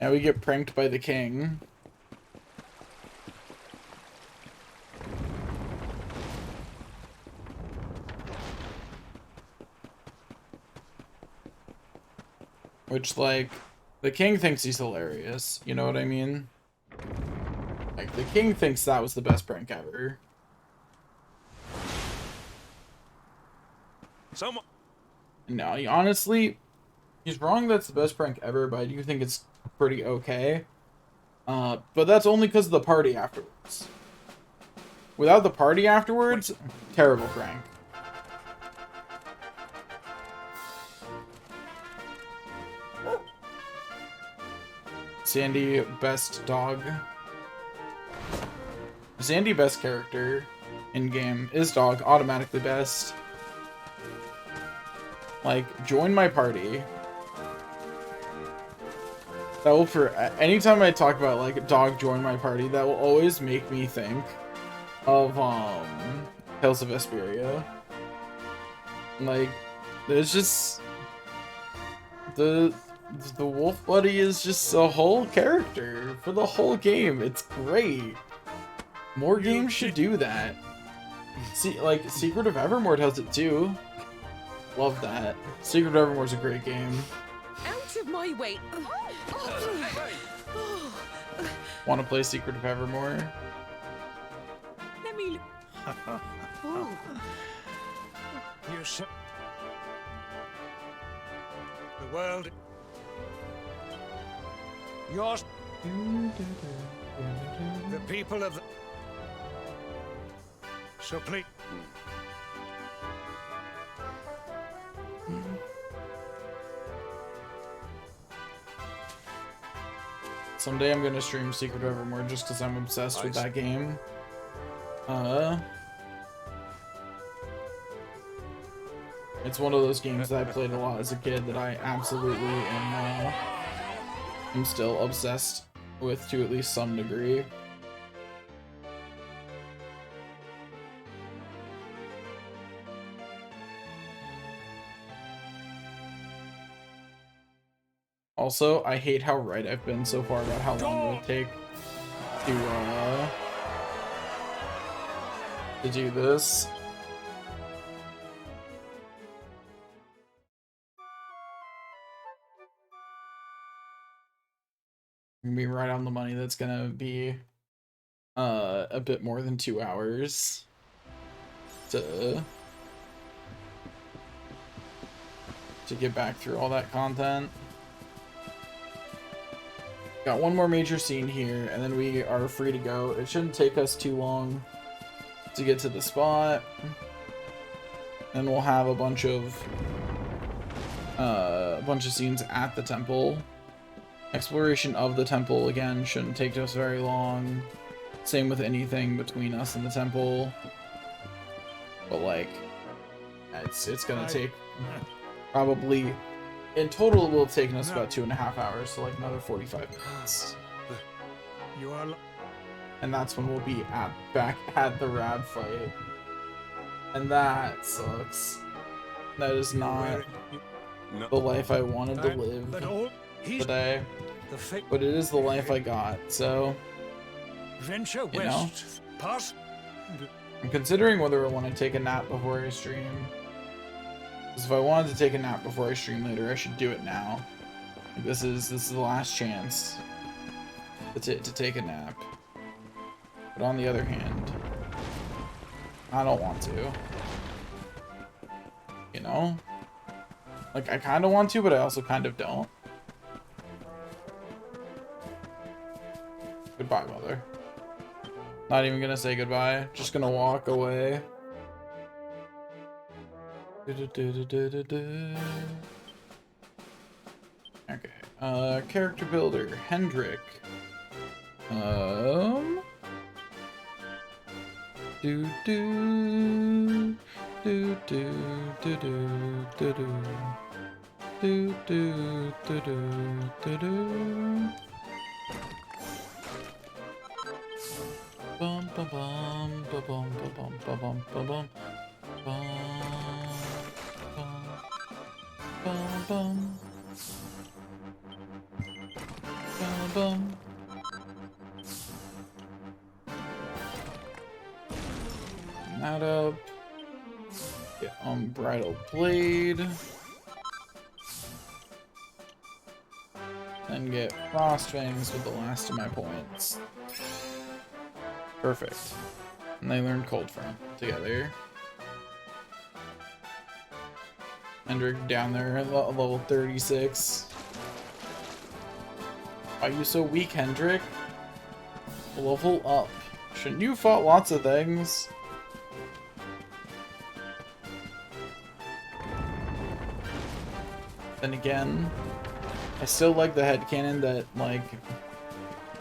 Now we get pranked by the king. Which, like, the king thinks he's hilarious. You know what I mean? Like, the king thinks that was the best prank ever. No, honestly, he's wrong that's the best prank ever, but I do think it's pretty okay. But that's only because of the party afterwards. Without the party afterwards, terrible prank. Sandy, best dog. Sandy, best character in game. Is dog automatically best? Like, join my party. That will, for anytime I talk about like dog join my party, that will always make me think of Tales of Vesperia. Like, there's just the wolf buddy is just a whole character for the whole game. It's great. More games should do that. See, like Secret of Evermore does it too. Love that. Secret of Evermore is a great game. Out of my way. Want to play Secret of Evermore? Let me. Oh. You're so... The world... Yours... The people of... So please... Someday I'm gonna stream Secret of Evermore just because I'm obsessed with that game. It's one of those games that I played a lot as a kid that I absolutely am still obsessed with to at least some degree. Also, I hate how right I've been so far about how long it would take to do this. Gonna be right on the money. That's gonna be a bit more than 2 hours to get back through all that content. Got one more major scene here, and then we are free to go. It shouldn't take us too long to get to the spot. Then we'll have a bunch of scenes at the temple. Exploration of the temple again shouldn't take us very long. Same with anything between us and the temple. But like, it's gonna take probably. In total, it will have taken us about 2.5 hours, so like another 45 minutes. You are... And that's when we'll be back at the Rad fight. And that sucks. That is not the life I wanted to live today. But it is the life I got, so... Venture you know. west. Pass. I'm considering whether I want to take a nap before I stream. Because if I wanted to take a nap before I stream later, I should do it now. Like, this is the last chance to take a nap. But on the other hand, I don't want to. You know? Like, I kind of want to, but I also kind of don't. Goodbye, mother. Not even gonna say goodbye. Just gonna walk away. Okay. Character builder, Hendrik. Do do do do do do do do do do do do do. Bum bum bum bum bum bum bum bum bum bum bum bum bum bum. That up. Get unbridled blade. Then get frost fangs with the last of my points. Perfect. And they learned Cold Front together. Hendrik down there at level 36. Why are you so weak, Hendrik? Level up. Shouldn't you fought lots of things? Then again, I still like the headcanon that, like,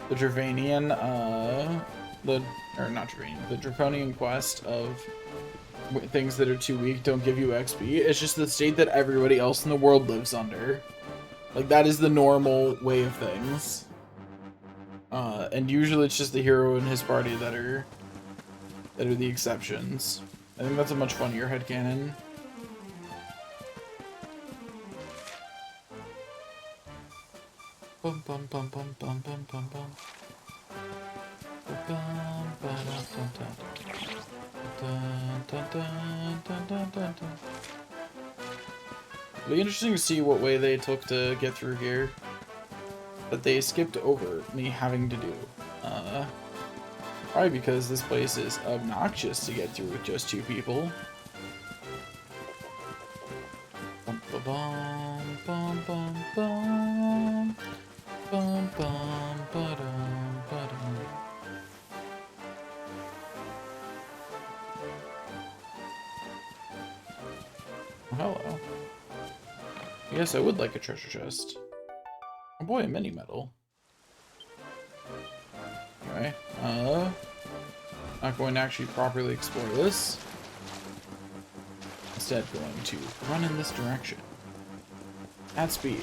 the Draconian, the Draconian quest of things that are too weak don't give you XP. It's just the state that everybody else in the world lives under. Like, that is the normal way of things. And usually it's just the hero and his party that are the exceptions. I think that's a much funnier headcanon. Bum bum bum bum bum bum bum bum. It'll be interesting to see what way they took to get through here. But they skipped over me having to do. Probably because this place is obnoxious to get through with just 2 people. Bum bum bum bum bum. Bum bum ba-dum ba-dum. Oh, hello. Yes, I would like a treasure chest. Oh boy, a mini medal. Anyway, not going to actually properly explore this. Instead, going to run in this direction. At speed.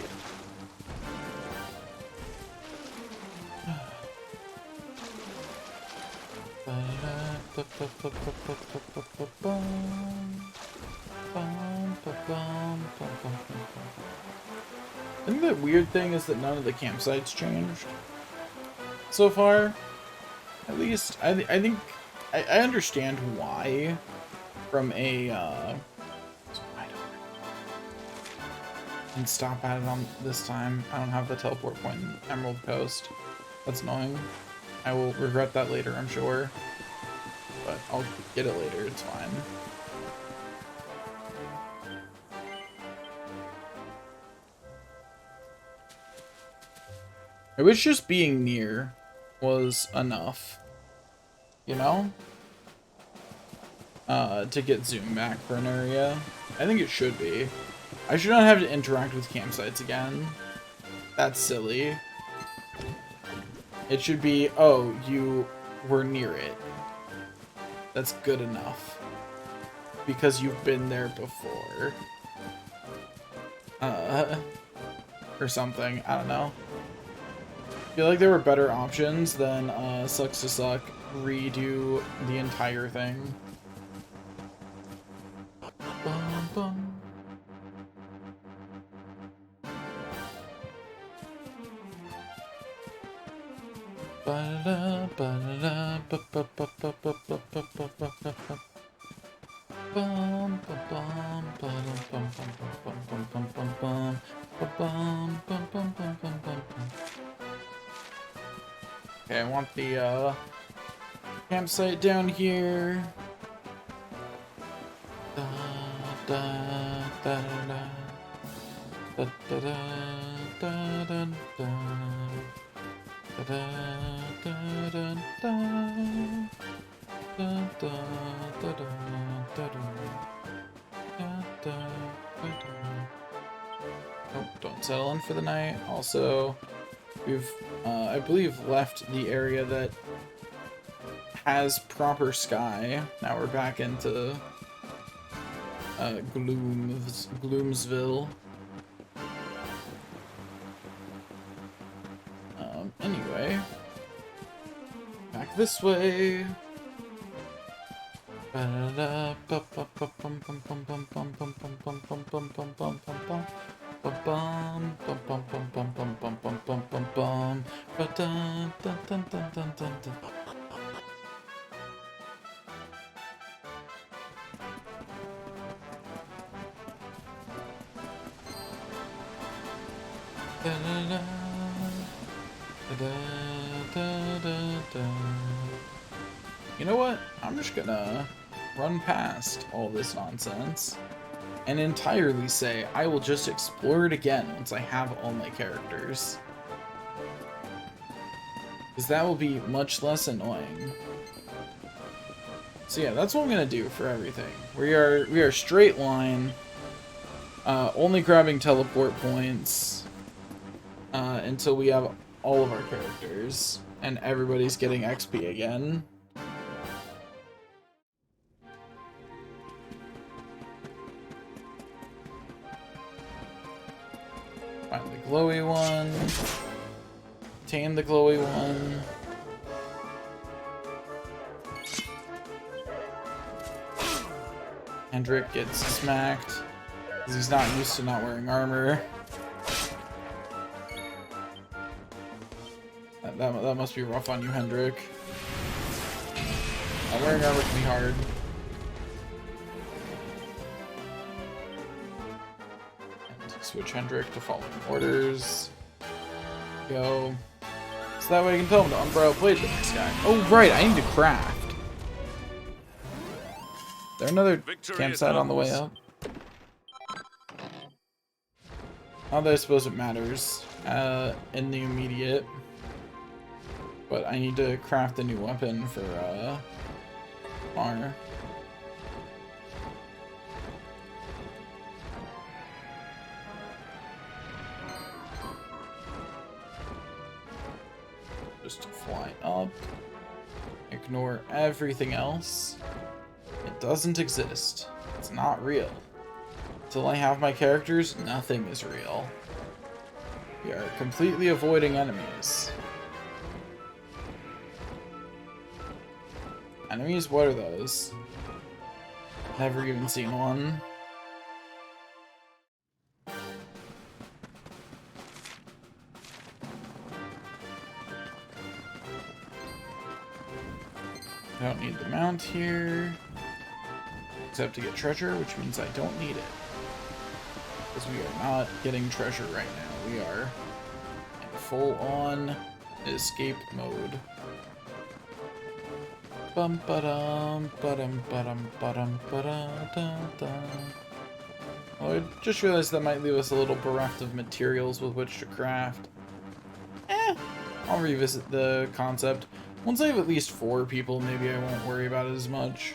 I think the weird thing is that none of the campsites changed so far. At least, I think I understand why from a and stop at it on this time. I don't have the teleport point in Emerald Coast. That's annoying. I will regret that later, I'm sure. But I'll get it later, it's fine. I wish just being near was enough, you know? To get zoom back for an area. I think it should be. I should not have to interact with campsites again. That's silly. It should be, oh, you were near it. That's good enough. Because you've been there before. Or something, I don't know. I feel like there were better options than Sucks to Suck redo the entire thing. Bum, bum. Ba-da, ba-da, ba-ba-ba-ba-ba-ba-ba-ba-ba. Bum, ba-bum, ba-dum, bum, bum, bum, bum, bum, bum, bum, ba-bum, bum, bum, bum, bum, bum, bum. Okay, I want the campsite down here. Da, da, da, da, da, da, da, da, da, da. Da, da, da, Oh, don't settle in for the night. Also, we've, I believe, left the area that has proper sky. Now we're back into Gloomsville. Anyway, back this way. You know what? I'm just gonna run past all this nonsense and entirely say I will just explore it again once I have all my characters. Because that will be much less annoying. So yeah, that's what I'm gonna do for everything. We are straight line, only grabbing teleport points until we have all of our characters and everybody's getting XP again. Find the glowy one. Tame the glowy one. Hendrik gets smacked because he's not used to not wearing armor. That must be rough on you, Hendrik. Not wearing armor can be hard. And switch Hendrik to following orders. Go. So that way I can tell him to umbrella blade the next guy. Oh right, I need to craft. Is there another campsite on the way up? Not that I suppose it matters in the immediate. But I need to craft a new weapon for Mar. Just fly up. Ignore everything else. It doesn't exist. It's not real. Until I have my characters, nothing is real. We are completely avoiding enemies. Enemies? What are those? Never even seen one. I don't need the mount here. Except to get treasure, which means I don't need it. Because we are not getting treasure right now. We are in full-on escape mode. Bum ba-dum, ba-dum, ba-dum, ba-dum, ba-da-da-da. Oh, I just realized that might leave us a little bereft of materials with which to craft. I'll revisit the concept. Once I have at least 4 people, maybe I won't worry about it as much.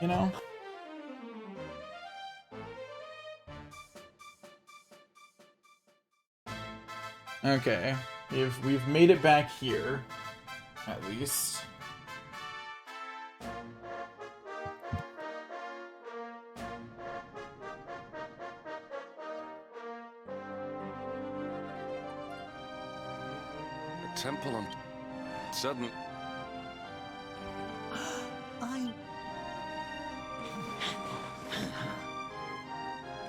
You know? Okay. We've made it back here. At least. Temple on sudden.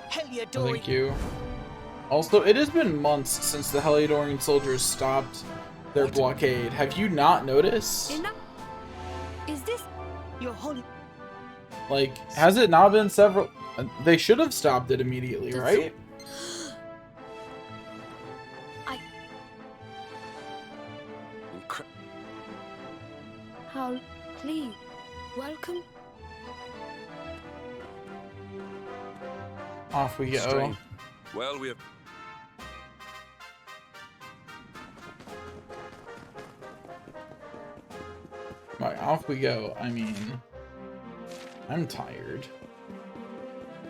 Heliodorian. Thank you. Also, it has been months since the Heliodorian soldiers stopped their blockade. Have you not noticed? Is this your holy? Like, has it not been several? They should have stopped it immediately, right? How, please, welcome. Off we go. Strange. Well, we have. off we go. I mean, I'm tired.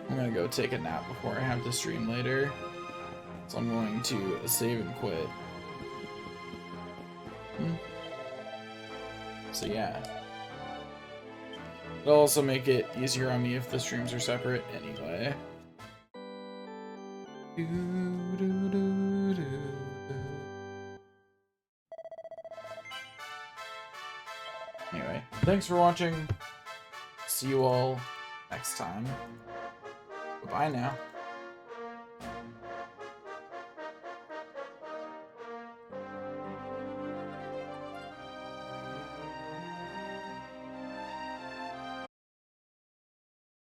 I'm gonna go take a nap before I have to stream later. So I'm going to save and quit. So yeah. It'll also make it easier on me if the streams are separate anyway. Anyway, thanks for watching. See you all next time. Bye now.